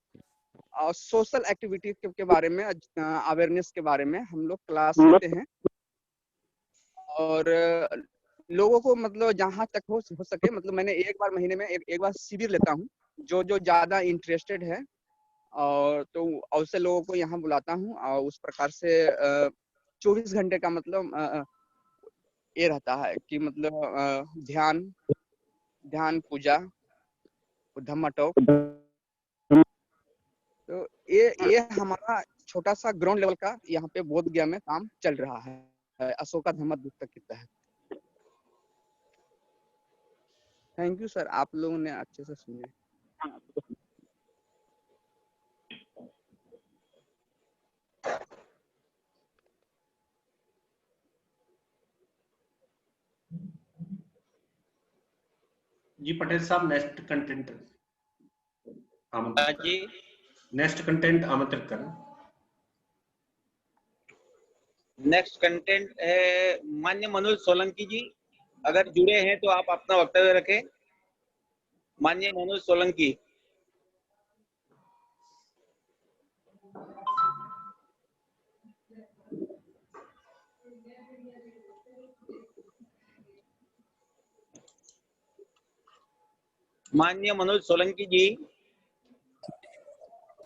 और सोशल एक्टिविटी के बारे में अवेयरनेस के बारे में हम लोग क्लास लेते हैं और लोगों को मतलब जहाँ तक हो सके मतलब मैंने एक बार महीने में एक बार शिविर लेता हूँ, जो ज्यादा इंटरेस्टेड है और तो ऐसे लोगों को यहाँ बुलाता हूँ और उस प्रकार से 24 घंटे का मतलब ये रहता है कि मतलब ध्यान पूजा धम्मा टॉक। तो ये हमारा छोटा सा ग्राउंड लेवल का यहाँ पे बोधगया में काम चल रहा है अशोका धम्मा दूत के तहत। थैंक यू सर, आप लोगों ने अच्छे से सुने। जी पटेल साहब, नेक्स्ट कंटेंट आमंत्रित जी, नेक्स्ट कंटेंट आमंत्रित करें। नेक्स्ट कंटेंट है माननीय मनोज सोलंकी जी, अगर जुड़े हैं तो आप अपना वक्तव्य रखें। माननीय मनोज सोलंकी। माननीय मनोज सोलंकी जी।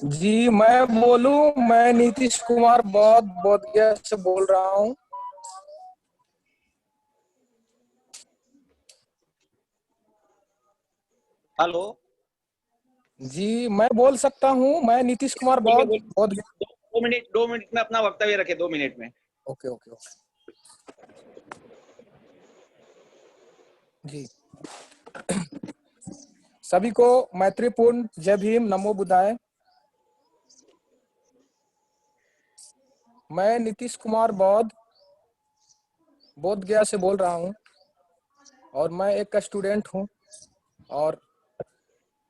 जी मैं बोलूं? मैं नीतीश कुमार बोधगया से बोल रहा हूं। हेलो जी मैं बोल सकता हूं, मैं नीतीश कुमार बोधगया। 2 मिनट में अपना वक्तव्य रखे, 2 मिनट में। ओके ओके ओके जी। सभी को मैत्रीपूर्ण जय भीम, नमो बुद्धाय। मैं नीतीश कुमार बोधगया से बोल रहा हूं और मैं एक स्टूडेंट हूं और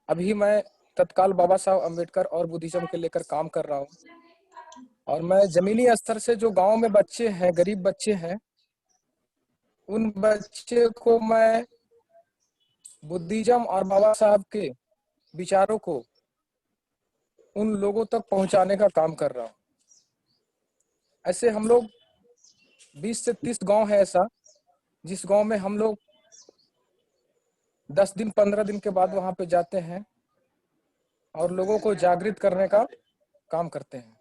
अभी मैं तत्काल बाबा साहब अम्बेडकर और बुद्धिज्म के लेकर काम कर रहा हूं। और मैं जमीनी स्तर से जो गांव में बच्चे हैं, गरीब बच्चे हैं, उन बच्चे को मैं बुद्धिज्म और बाबा साहब के विचारों को उन लोगों तक पहुंचाने का काम कर रहा हूं। ऐसे हम लोग 20 से 30 गांव है ऐसा, जिस गांव में हम लोग 10 दिन 15 दिन के बाद वहां पे जाते हैं और लोगों को जागृत करने का काम करते हैं।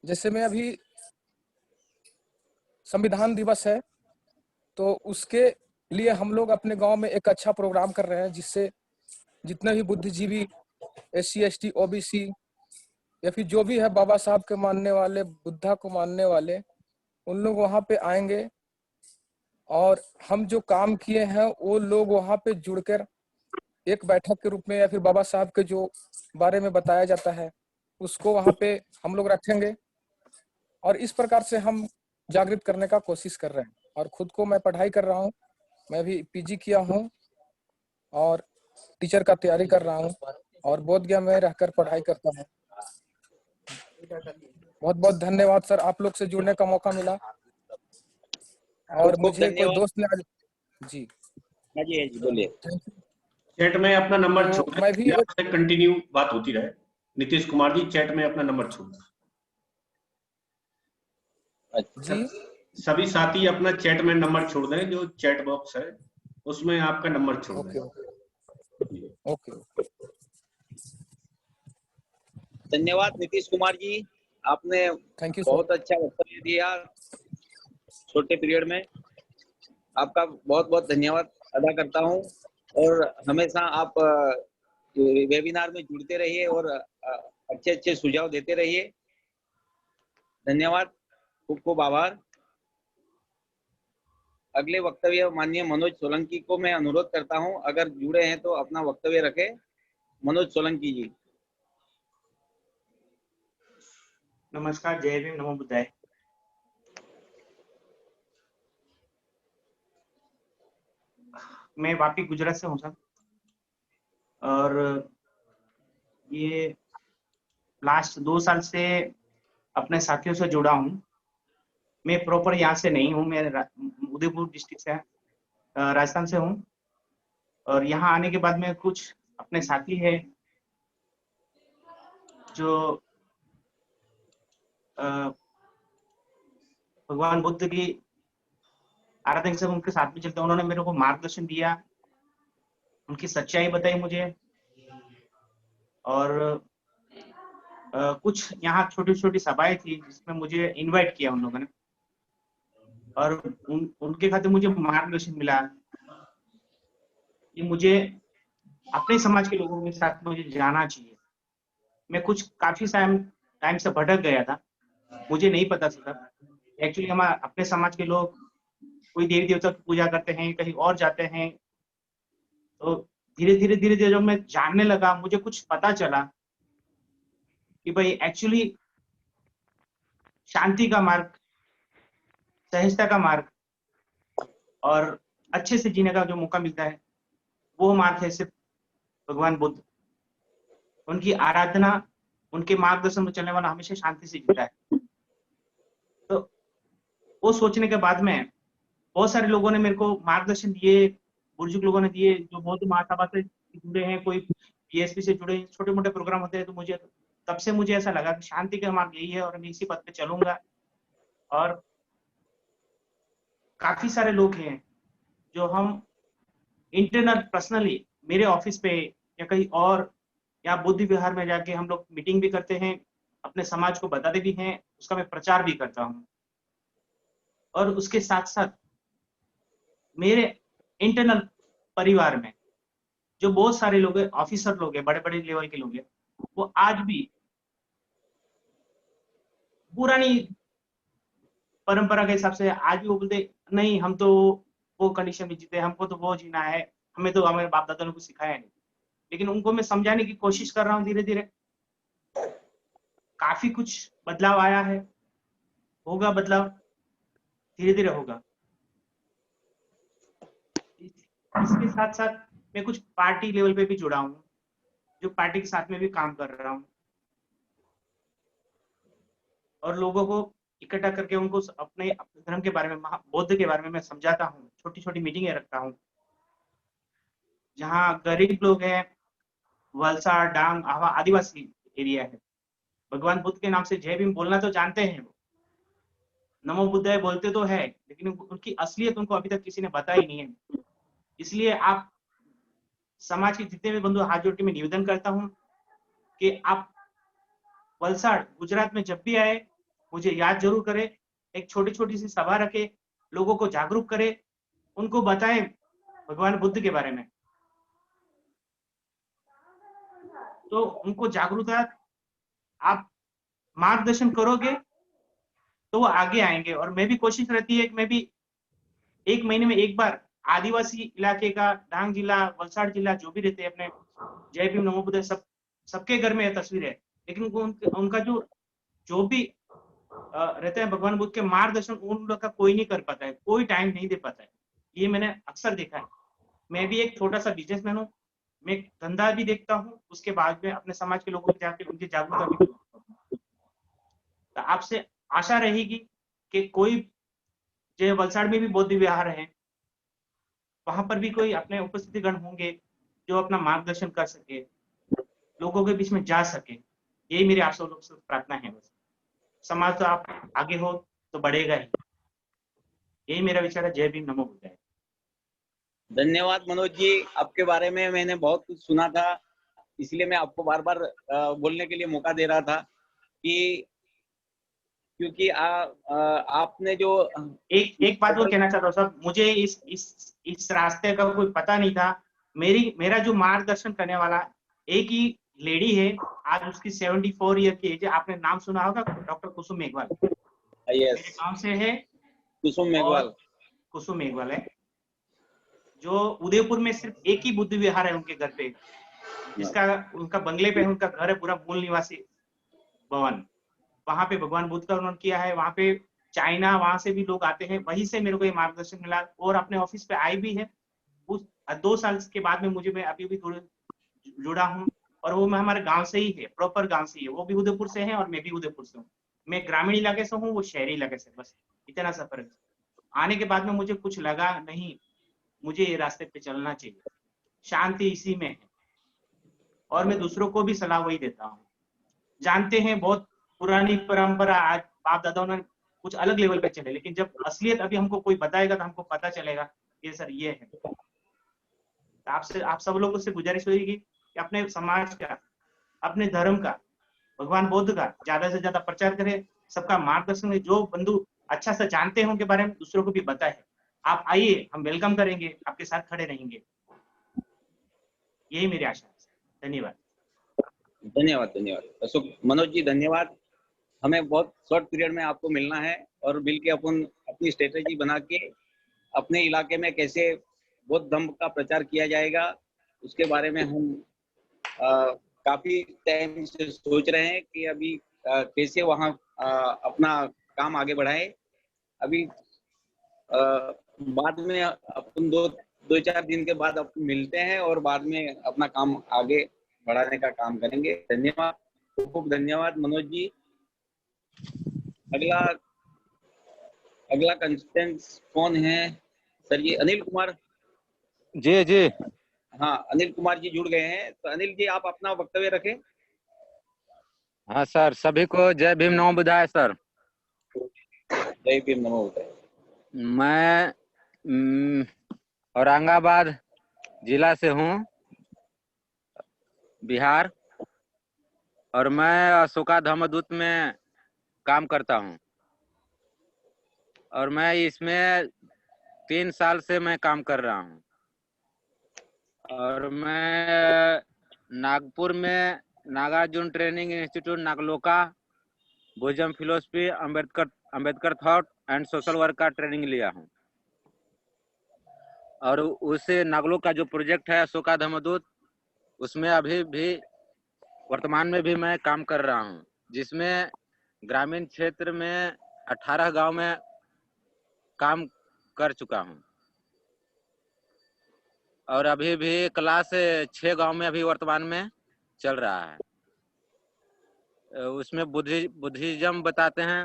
जैसे मैं अभी संविधान दिवस है तो उसके लिए हम लोग अपने गांव में एक अच्छा प्रोग्राम कर रहे हैं, जिससे जितने भी बुद्धिजीवी SC ST OBC या फिर जो भी है बाबा साहब के मानने वाले, बुद्धा को मानने वाले, उन लोग वहां पे आएंगे और हम जो काम किए हैं वो लोग वहां पे जुड़कर एक बैठक के रूप में या फिर बाबा साहब के जो बारे में बताया जाता है उसको वहां पे हम लोग रखेंगे। और इस प्रकार से हम जागृत करने का कोशिश कर रहे हैं। और खुद को मैं पढ़ाई कर रहा हूँ, मैं भी PG किया हूँ और टीचर का तैयारी कर रहा हूँ और बोध गया में रहकर पढ़ाई करता हूँ। बहुत बहुत धन्यवाद सर, आप लोग से जुड़ने का मौका मिला। और खूब मुझे कोई धन्यवाद। दोस्त ने आज जी हाँ जी बोलिए। चैट में अपना नंबर तो छोड़ मैं भी आपसे कंटिन्यू बात होती रहे। नीतीश कुमार जी चैट में अपना नंबर छोड़ जी सभी साथी अपना चैट में नंबर छोड़ दें, जो चैट बॉक्स है उसमें आपका नंबर छोड़ दें। ओके। धन्यवाद नीतीश कुमार जी, आपने थैंक यू बहुत अच्छा वक्तव्य दिया छोटे पीरियड में। आपका बहुत बहुत धन्यवाद अदा करता हूं और हमेशा आप वेबिनार में जुड़ते रहिए और अच्छे अच्छे सुझाव देते रहिए। धन्यवाद, खूब खूब आभार। अगले वक्तव्य माननीय मनोज सोलंकी को मैं अनुरोध करता हूं, अगर जुड़े हैं तो अपना वक्तव्य रखें। मनोज सोलंकी जी। नमस्कार, जय भीम, नमो बुद्धाय। मैं वापी गुजरात से हूँ सर, और ये लास्ट 2 साल से अपने साथियों से जुड़ा हूँ। मैं प्रॉपर यहाँ से नहीं हूँ, मैं उदयपुर डिस्ट्रिक्ट से राजस्थान से हूँ। और यहाँ आने के बाद में कुछ अपने साथी है जो भगवान बुद्ध की आराधना से उनके साथ में चलते, उन्होंने मेरे को मार्गदर्शन दिया, उनकी सच्चाई बताई मुझे। और कुछ यहाँ छोटी छोटी सभाएं थी जिसमें मुझे इनवाइट किया उन लोगों ने, और उनके खातिर मुझे मार्गदर्शन मिला कि मुझे अपने समाज के लोगों के साथ मुझे जाना चाहिए। मैं कुछ काफी टाइम से भटक गया था, मुझे नहीं पता था एक्चुअली हमारे अपने समाज के लोग कोई देवी देवता की पूजा करते हैं, कहीं और जाते हैं। तो धीरे धीरे जब मैं जानने लगा, मुझे कुछ पता चला कि भाई एक्चुअली शांति का मार्ग, सहजता का मार्ग और अच्छे से जीने का जो मौका मिलता है, वो मार्ग है सिर्फ भगवान बुद्ध। उनकी आराधना, उनके मार्गदर्शन में चलने वाला हमेशा शांति से जीता है। तो वो सोचने के बाद में बहुत सारे लोगों ने मेरे को मार्गदर्शन दिए, बुजुर्ग लोगों ने दिए, जो बहुत महासभा से जुड़े हैं, कोई PSP से जुड़े, छोटे मोटे प्रोग्राम होते हैं। तो मुझे तब से मुझे ऐसा लगा कि शांति का मार्ग यही है और मैं इसी पथ पे चलूंगा। और काफी सारे लोग हैं जो हम इंटरनल पर्सनली मेरे ऑफिस पे या कहीं और या बुद्धि विहार में जाके हम लोग मीटिंग भी करते हैं, अपने समाज को बताते भी हैं, उसका मैं प्रचार भी करता हूँ। और उसके साथ साथ मेरे इंटरनल परिवार में जो बहुत सारे लोग हैं, ऑफिसर लोग हैं, बड़े बड़े लेवल के लोग हैं, वो आज भी पुरानी परंपरा के हिसाब से आज भी वो बोलते नहीं, हम तो वो कंडीशन में जीते, हमको तो वो जीना है, हमें तो हमारे बाप दादा ने कुछ सिखाया नहीं। लेकिन उनको मैं समझाने की कोशिश कर रहा हूँ। धीरे धीरे काफी कुछ बदलाव आया है, होगा बदलाव, धीरे धीरे होगा। इसके साथ साथ मैं कुछ पार्टी लेवल पे भी जुड़ा हूँ, जो पार्टी के साथ में भी काम कर रहा हूँ और लोगों को इकट्ठा करके उनको अपने धर्म के बारे में, बौद्ध के बारे में मैं समझाता हूँ। छोटी छोटी मीटिंगें रखता हूँ जहाँ गरीब लोग हैं, वलसाड़, डांग, आवा आदिवासी एरिया है, भगवान बुद्ध के नाम से जय भीम बोलना तो जानते हैं, वो नमो बुद्धाय बोलते तो है, लेकिन उनकी असलियत उनको अभी तक किसी ने बताई नहीं है। इसलिए आप समाज के जितने भी बंधु, हाथ जोड़ के मैं निवेदन करता हूँ कि आप वलसाड़ गुजरात में जब भी आए मुझे याद जरूर करे, एक छोटी छोटी सी सभा रखे, लोगों को जागरूक करे, उनको बताए भगवान बुद्ध के बारे में, तो उनको जागरूकता आप मार्गदर्शन करोगे तो वो आगे आएंगे। और मैं भी कोशिश रहती है कि मैं भी 1 महीने में एक बार आदिवासी इलाके का, डांग जिला, वलसाड़ जिला जो भी रहते हैं अपने, जय भीम नमो बुद्धाय, सबके घर में तस्वीर है, लेकिन उनका जो भी रहते हैं भगवान बुद्ध के मार्गदर्शन उन लोग का कोई नहीं कर पाता है, कोई टाइम नहीं दे पाता है। ये मैंने अक्सर देखा है। मैं भी एक छोटा सा बिजनेसमैन हूँ, मैं धंधा भी देखता हूँ, उसके बाद में अपने समाज के लोगों को जाके उनकी जागरूकता भी करता हूँ। तो आपसे आशा रहेगी कि कोई जो वलसाड़ में भी बौद्ध विहार है, वहां पर भी कोई अपने उपस्थितिगण होंगे जो अपना मार्गदर्शन कर सके, लोगों के बीच में जा सके। यही मेरी आप सब लोग से प्रार्थना है। बस समाज तो आप आगे हो तो बढ़ेगा ही, यही मेरा विचार है। जय भीम नमो बुद्धाय। धन्यवाद मनोज जी, आपके बारे में मैंने बहुत कुछ सुना था, इसलिए मैं आपको बार बार बोलने के लिए मौका दे रहा था कि क्योंकि आपने जो एक बात वो कहना चाहता हूँ साहब, मुझे इस रास्ते का कोई पता नहीं था। मेरा जो मार्गदर्शन करने वाला एक ही लेडी है, आज उसकी 74 ईयर की एज है, आपने नाम सुना होगा, डॉक्टर कुसुम मेघवाल। मेरे गांव से है कुसुम मेघवाल। कुसुम मेघवाल है, जो उदयपुर में सिर्फ एक ही बुद्ध विहार है उनके घर पे, जिसका उनका बंगले पे उनका घर है, पूरा मूल निवासी भवन, वहां पे भगवान बुद्ध का उन्होंने किया है। वहां पे चाइना, वहां से भी लोग आते हैं, वहीं से मेरे को ये मार्गदर्शन मिला। और अपने ऑफिस पे आई भी है उस 2 साल के बाद में, मैं अभी भी थोड़े जुड़ा हूँ, और वो मैं हमारे गांव से ही है, प्रॉपर गांव से ही है। वो भी उदयपुर से है और मैं भी उदयपुर से हूँ। मैं ग्रामीण इलाके से हूँ, वो शहरी इलाके से, बस इतना सा फर्क। आने के बाद में मुझे कुछ लगा नहीं, मुझे ये रास्ते पे चलना चाहिए, शांति इसी में है। और मैं दूसरों को भी सलाह वही देता हूँ। जानते हैं बहुत पुरानी परंपरा, आज बाप दादाओं ने कुछ अलग लेवल पे चले, लेकिन जब असलियत अभी हमको कोई बताएगा तो हमको पता चलेगा ये सर ये है। तो आपसे, आप सब लोगों से गुजारिश होगी कि अपने समाज का, अपने धर्म का, भगवान बुद्ध का ज्यादा से ज्यादा प्रचार करें, सबका मार्गदर्शन। जो बंधु अच्छा से जानते हैं उनके बारे में दूसरों को भी बताए। आप आइए, हम वेलकम करेंगे, आपके साथ खड़े रहेंगे। यही मेरी आशा है। धन्यवाद। धन्यवाद। धन्यवाद अशोक, मनोज जी धन्यवाद। हमें बहुत शॉर्ट पीरियड में आपको मिलना है और मिल के अपन अपनी स्ट्रेटेजी बना के अपने इलाके में कैसे बौद्ध धर्म का प्रचार किया जाएगा उसके बारे में हम काफी टाइम से सोच रहे हैं कि अभी कैसे वहाँ अपना काम आगे बढ़ाए। अभी बाद में अपन 2-4 दिन के बाद अपन मिलते हैं और बाद में अपना काम आगे बढ़ाने का काम करेंगे। धन्यवाद, खूब धन्यवाद मनोज जी। अगला कंस्टेंट कौन है सर? ये अनिल कुमार जी जी। हाँ, अनिल कुमार जी जुड़ गए हैं, तो अनिल जी आप अपना वक्तव्य रखें। हाँ सर, सभी को जय भीम नमो बुद्धाय सर। जय भीम नमो बुद्धाय। मैं औरंगाबाद जिला से हूँ, बिहार, और मैं अशोका धर्मदूत में काम करता हूँ। और मैं इसमें 3 साल से मैं काम कर रहा हूँ। और मैं नागपुर में Nagarjuna training institute Nagaloka, Buddhism philosophy, Ambedkar thought and social work का ट्रेनिंग लिया हूँ। और उससे नागलोका जो प्रोजेक्ट है अशोका धर्मदूत, उसमें अभी भी वर्तमान में भी मैं काम कर रहा हूँ, जिसमें ग्रामीण क्षेत्र में 18 गांव में काम कर चुका हूँ। और अभी भी क्लास 6 गांव में अभी वर्तमान में चल रहा है। उसमें बुद्धिज्म बताते हैं,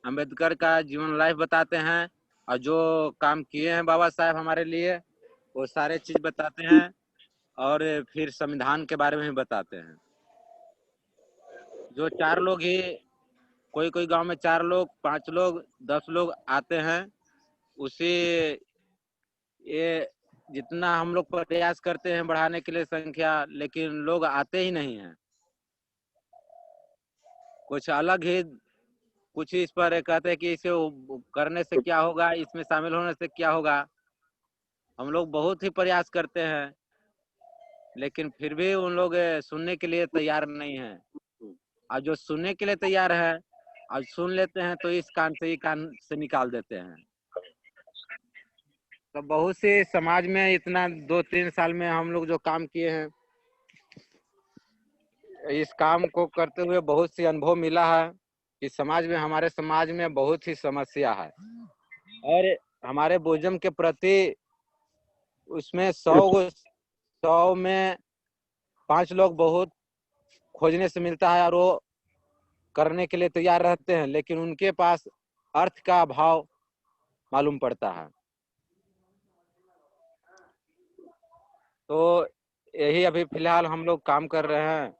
अंबेडकर का जीवन लाइफ बताते हैं, और जो काम किए हैं बाबा साहब हमारे लिए वो सारे चीज बताते हैं। और फिर संविधान के बारे में भी बताते हैं। जो 4 लोग ही, कोई गांव में 4 लोग, 5 लोग, 10 लोग आते हैं, उसी ये जितना हम लोग प्रयास करते हैं बढ़ाने के लिए संख्या, लेकिन लोग आते ही नहीं हैं। कुछ अलग ही कुछ इस पर कहते हैं कि इसे करने से क्या होगा, इसमें शामिल होने से क्या होगा। हम लोग बहुत ही प्रयास करते हैं, लेकिन फिर भी उन लोग सुनने के लिए तैयार नहीं है। और जो सुनने के लिए तैयार है, आज सुन लेते हैं तो इस कान से ही कान से निकाल देते हैं। तो बहुत से समाज में इतना 2-3 साल में हम लोग जो काम किए हैं, इस काम को करते हुए बहुत सी अनुभव मिला है कि समाज में, हमारे समाज में बहुत ही समस्या है। और हमारे बुद्धिज्म के प्रति उसमें 100 में 5 लोग बहुत खोजने से मिलता है और वो करने के लिए तैयार रहते हैं, लेकिन उनके पास अर्थ का अभाव मालूम पड़ता है। तो यही अभी फिलहाल हम लोग काम कर रहे हैं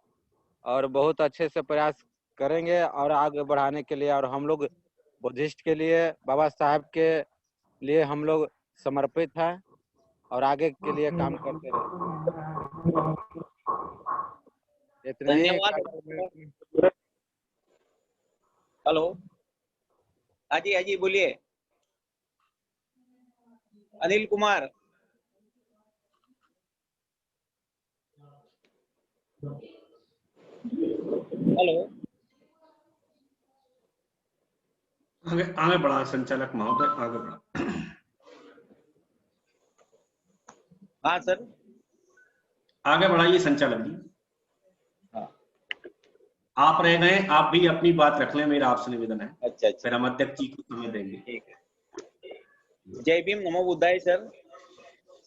और बहुत अच्छे से प्रयास करेंगे और आगे बढ़ाने के लिए। और हम लोग बुद्धिस्ट के लिए, बाबा साहब के लिए हम लोग समर्पित हैं और आगे के लिए काम करते रहेंगे। इतना ही। धन्यवाद। हेलो, हाँ जी बोलिए। अनिल कुमार। हेलो, आगे बढ़ा संचालक महोदय, आगे बढ़ा। हाँ सर, आगे बढ़ाइए संचालक जी। हाँ। आप रह गए, आप भी अपनी बात रख लें, मेरा आपसे निवेदन है। अच्छा। फिर हम अध्यक्ष जी को समय देंगे। ठीक है। जय भीम, नमो बुद्धाय सर।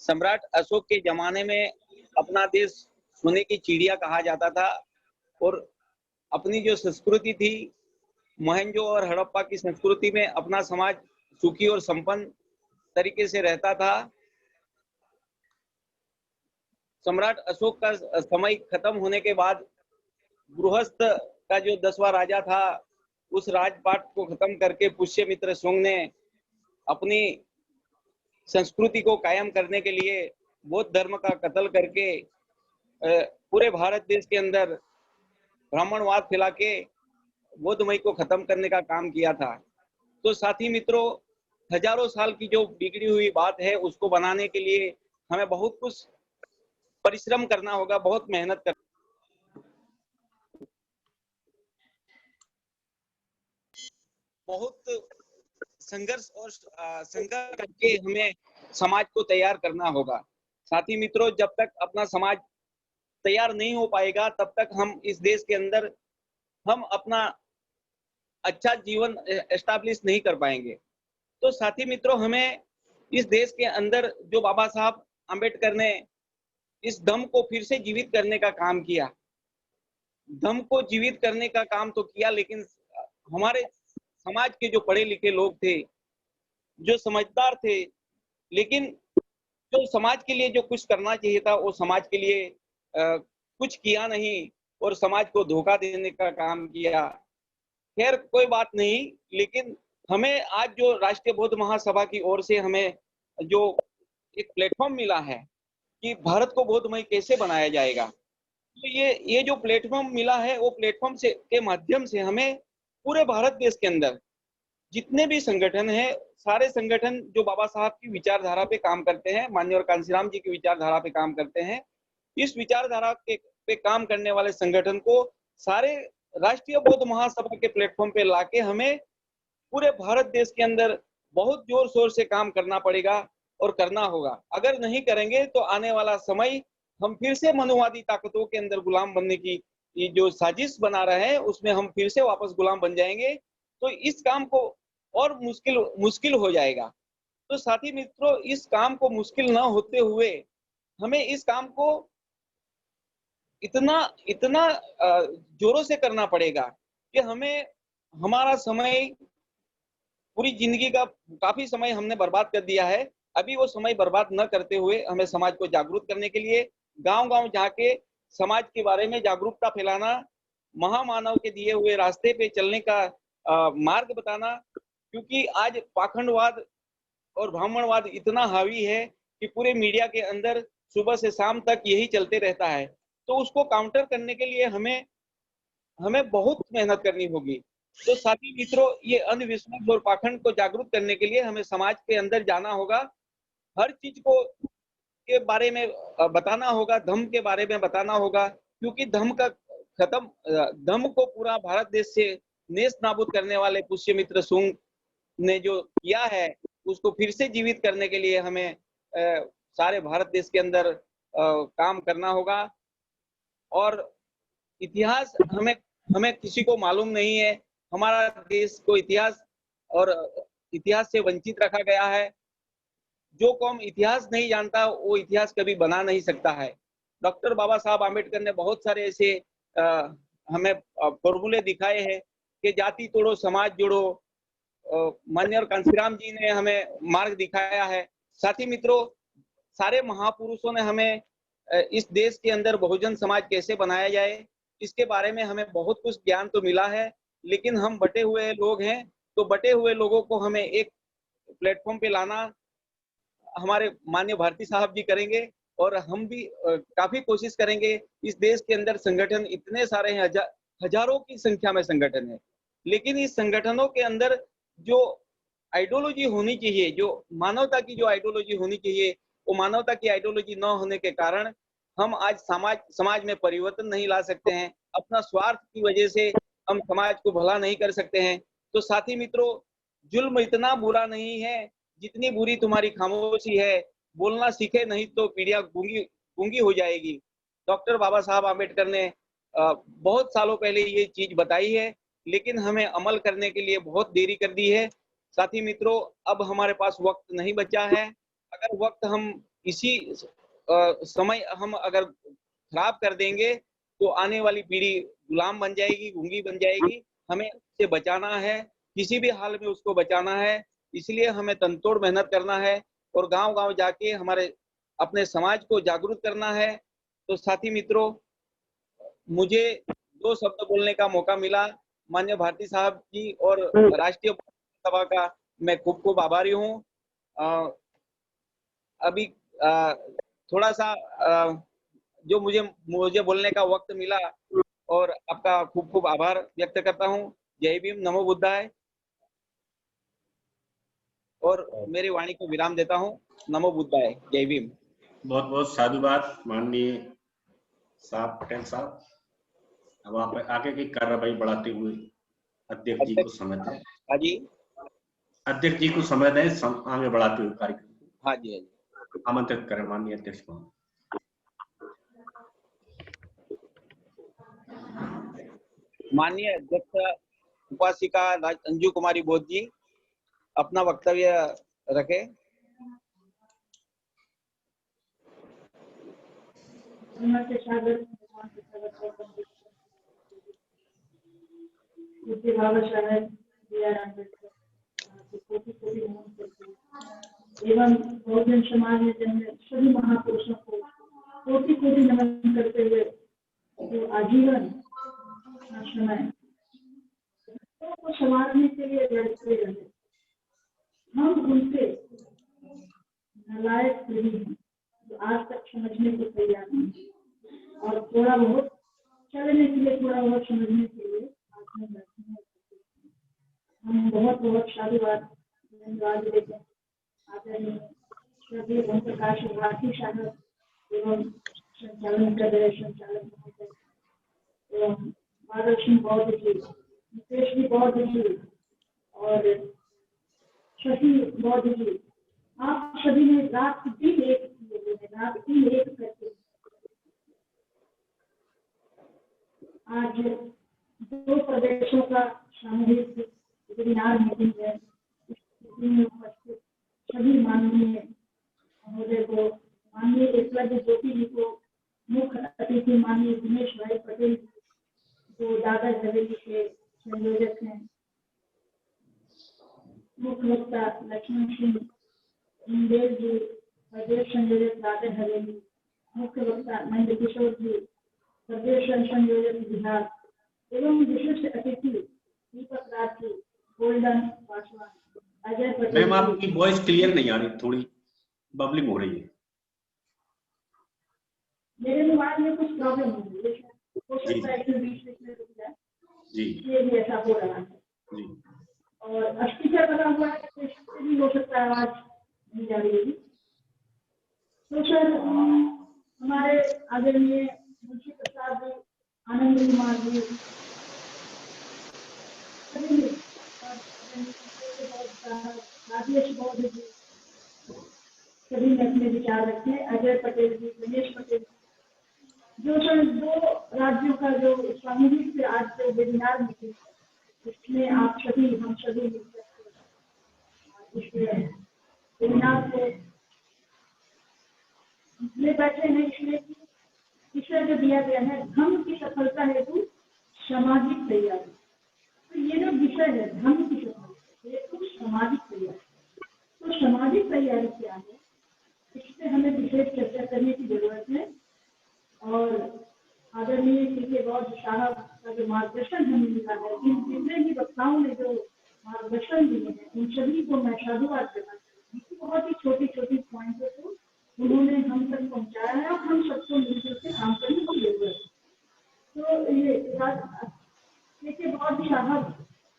सम्राट अशोक के जमाने में अपना देश सोने की चिड़िया कहा जाता था और अपनी जो संस्कृति थी, मोहनजो और हड़प्पा की संस्कृति में अपना समाज सुखी और संपन्न तरीके से रहता था। सम्राट अशोक का समय खत्म होने के बाद गृहस्थ का जो 10वां राजा था, उस राजपाट को खत्म करके पुष्यमित्र शुंग ने अपनी संस्कृति को कायम करने के लिए बौद्ध धर्म का कत्ल करके पूरे भारत देश के अंदर ब्राह्मणवाद फैला के बौद्धमय को खत्म करने का काम किया था। तो साथी मित्रों, हजारों साल की जो बिगड़ी हुई बात है, उसको बनाने के लिए हमें बहुत कुछ परिश्रम करना होगा, बहुत मेहनत करना, बहुत संघर्ष और संघर्ष करके हमें समाज को तैयार करना होगा। साथी मित्रों, जब तक अपना समाज तैयार नहीं हो पाएगा, तब तक हम इस देश के अंदर हम अपना अच्छा जीवन एस्टैब्लिश नहीं कर पाएंगे। तो साथी मित्रों, हमें इस देश के अंदर जो बाबा साहब अंबेडकर ने इस धम्म को फिर से जीवित करने का काम किया, धम्म को जीवित करने का काम तो किया, लेकिन हमारे समाज के जो पढ़े लिखे लोग थे, जो समझदार थे, लेकिन जो समाज के लिए जो कुछ करना चाहिए था, वो समाज के लिए कुछ किया नहीं और समाज को धोखा देने का काम किया। खैर कोई बात नहीं, लेकिन हमें आज जो राष्ट्रीय बौद्ध महासभा की ओर से हमें जो एक प्लेटफॉर्म मिला है कि भारत को बौद्धमय कैसे बनाया जाएगा, तो ये जो प्लेटफॉर्म मिला है, वो प्लेटफॉर्म से के माध्यम से हमें पूरे भारत देश के अंदर जितने भी संगठन हैं, सारे संगठन जो बाबा साहब की विचारधारा पे काम करते हैं, माननीय कांशीराम जी की विचारधारा पे काम करते हैं, इस विचारधारा पे काम करने वाले संगठन को सारे राष्ट्रीय बौद्ध महासभा के प्लेटफॉर्म पे लाके हमें पूरे भारत देश के अंदर बहुत जोर शोर से काम करना पड़ेगा और करना होगा। अगर नहीं करेंगे तो आने वाला समय हम फिर से मनुवादी ताकतों के अंदर गुलाम बनने की ये जो साजिश बना रहे हैं, उसमें हम फिर से वापस गुलाम बन जाएंगे। तो इस काम को और मुश्किल हो जाएगा। तो साथी मित्रों, इस काम को मुश्किल ना होते हुए हमें इस काम को इतना जोरों से करना पड़ेगा कि हमें हमारा समय, पूरी जिंदगी का काफी समय हमने बर्बाद कर दिया है। अभी वो समय बर्बाद न करते हुए हमें समाज को जागरूक करने के लिए गांव-गांव जाके समाज के बारे में जागरूकता फैलाना, महामानव के दिए हुए रास्ते पे चलने का मार्ग बताना, क्योंकि आज पाखंडवाद और ब्राह्मणवाद इतना हावी है कि पूरे मीडिया के अंदर सुबह से शाम तक यही चलते रहता है। तो उसको काउंटर करने के लिए हमें हमें बहुत मेहनत करनी होगी। तो साथी मित्रों, ये अंधविश्वास और पाखंड को जागरूक करने के लिए हमें समाज के अंदर जाना होगा, हर चीज को के बारे में बताना होगा, धर्म के बारे में बताना होगा, क्योंकि धर्म का धर्म को पूरा भारत देश से नेस्त नाबूद करने वाले पुष्यमित्र शुंग ने जो किया है, उसको फिर से जीवित करने के लिए हमें सारे भारत देश के अंदर काम करना होगा। और इतिहास हमें किसी को मालूम नहीं है, हमारा देश को इतिहास से वंचित रखा गया है। जो कौम इतिहास नहीं जानता वो इतिहास कभी बना नहीं सकता है। डॉक्टर बाबा साहब आम्बेडकर ने बहुत सारे ऐसे हमें फॉर्मूले दिखाए हैं कि जाति तोड़ो समाज जोड़ो। माननीय कांशीराम जी ने हमें मार्ग दिखाया है। साथी मित्रों, सारे महापुरुषों ने हमें इस देश के अंदर बहुजन समाज कैसे बनाया जाए इसके बारे में हमें बहुत कुछ ज्ञान तो मिला है, लेकिन हम बटे हुए लोग हैं, तो बटे हुए लोगों को हमें एक प्लेटफॉर्म पे लाना हमारे माननीय भारती साहब जी करेंगे, और हम भी काफी कोशिश करेंगे। इस देश के अंदर संगठन इतने सारे हैं, हजारों की संख्या में संगठन है, लेकिन इस संगठनों के अंदर जो आइडियोलॉजी होनी चाहिए, जो मानवता की जो आइडियोलॉजी होनी चाहिए, वो मानवता की आइडियोलॉजी न होने के कारण हम आज समाज में परिवर्तन नहीं ला सकते हैं। अपना स्वार्थ की वजह से हम समाज को भला नहीं कर सकते हैं। तो साथी मित्रों, जुल्म इतना बुरा नहीं है जितनी बुरी तुम्हारी खामोशी है। बोलना सीखे नहीं तो पीढ़ियां गूंगी हो जाएगी। डॉक्टर बाबा साहब आम्बेडकर ने बहुत सालों पहले ये चीज बताई है, लेकिन हमें अमल करने के लिए बहुत देरी कर दी है। साथी मित्रों, अब हमारे पास वक्त नहीं बचा है। अगर वक्त हम इसी समय हम अगर खराब कर देंगे तो आने वाली पीढ़ी गुलाम बन जाएगी, गूंगी बन जाएगी। हमें उससे बचाना है, किसी भी हाल में उसको बचाना है। इसलिए हमें तनतोड़ मेहनत करना है और गांव-गांव जाके हमारे अपने समाज को जागरूक करना है। तो साथी मित्रों, मुझे 2 शब्द बोलने का मौका मिला। माननीय भारती साहब जी और राष्ट्रीय सभा का मैं खूब आभारी हूँ। अभी थोड़ा सा जो मुझे बोलने का वक्त मिला, और आपका खूब आभार व्यक्त करता हूँ। जय भीम, नमो बुद्धाय, और मेरी वाणी को विराम देता हूँ। नमो बुद्धाय, जय भीम। बहुत बहुत साधुवाद माननीय साहब, पटेल साहब। अब आप आगे की कार्रवाई बढ़ाते हुए अध्यक्ष जी को समय दें। हाँ जी, अध्यक्ष जी को समय दें, आगे बढ़ाते हुए कार्यक्रम को। हाँ जी, हाँ जी, आमंत्रित करें माननीय अध्यक्ष को। माननीय अध्यक्ष उपासिका अंजू कुमारी बोध जी अपना वक्तव्य रखे। बाबा साहब एवं बहुजन समाज में जन्मे सभी महापुरुषों को कोटि नमन करते हुए जो आजीवन समय को संवारने के लिए लड़ते रहे, हम उनसे नालायक पीढ़ी हैं जो आज तक समझने को तैयार नहीं, और थोड़ा बहुत चलने के लिए, थोड़ा बहुत समझने के लिए हम बहुत साधुवाद धन्यवाद देते हैं आदरणीय श्री ओम प्रकाश भारती साहब एवं संचालन कर रहे संचालक महोदय एवं माधव सिंह बौद्ध जी, मुकेश जी बौद्ध जी और शशि बौद्ध जी, आप सभी ने रात दिन एक किए हैं, रात दिन एक करके आज 2 प्रदेशों का सामूहिक वेबिनार मीटिंग है। में उपस्थित सभी माननीय महोदय को, माननीय एकलव्य ज्योति जी को, मुख्य अतिथि माननीय दिनेश भाई पटेल जो दादर हवेली के संयोजक हैं, मुख्य वक्ता लक्ष्मण सिंह इंदेल जी प्रदेश संयोजक दादर हवेली, मुख्य वक्ता नंद किशोर जी प्रदेश संयोजक बिहार, एवं विशिष्ट अतिथि दीपक राज जी, गोल्डन पासवान, अजय पटेल। मैम, आपकी वॉइस क्लियर नहीं आ रही, थोड़ी बबलिंग हो रही है। मेरे मोबाइल में कुछ प्रॉब्लम हो रही है, हो सकता है कि बीच में रुक जाए। जी ये भी ऐसा हो रहा है। जी और स्पीकर बना हुआ है तो इससे भी हो सकता है आवाज नहीं जा रही होगी। तो सर हमारे आदरणीय मुंशी प्रसाद जी, आनंद कुमार जी, सभी राजेश बौद्ध जी, सभी ने अपने विचार रखे। अजय पटेल जी, गणेश पटेल, जो सर 2 राज्यों का जो सामूहिक से आज जो वेबिनार में थे, इसमें आप सभी हम सभी इस वेबिनार को ले बैठे हैं, इसलिए कि विषय जो दिया गया है धर्म की सफलता हेतु सामाजिक तैयारी। तो ये जो विषय है धर्म की सफलता हेतु सामाजिक तैयारी, तो सामाजिक तैयारी क्या है, इस पे हमें विशेष चर्चा करने की जरूरत है। और आदरणीय के बौद्ध साहब का जो मार्गदर्शन हमें मिला है, इन जितने भी वक्ताओं ने जो मार्गदर्शन दिए हैं, उन सभी को मैं साधुवाद करना चाहती हूँ। बहुत ही छोटी छोटी पॉइंटों को उन्होंने हम तक पहुँचाया है और हम सबको मिलकर के काम करने की जरूरत है। तो ये के बौद्ध साहब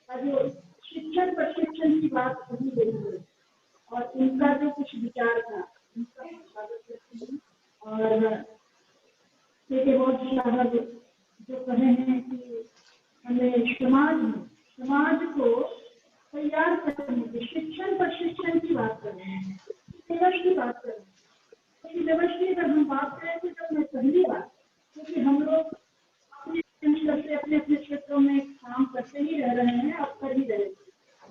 का जो शिक्षण प्रशिक्षण की बात कही गई है और उनका जो कुछ विचार था उनका स्वागत करती हूँ। और के बौद्ध साहब जो कहे हैं कि हमें समाज को तैयार करने की शिक्षण प्रशिक्षण की बात कर रहे हैं, सिलेबस की बात कर रहे हैं। सिलेबस की अगर हम बात करें तो जब मैं पहली बार, क्योंकि हम लोग अपने अपने क्षेत्रों में काम करते ही रह रहे हैं और कर ही रहे थे,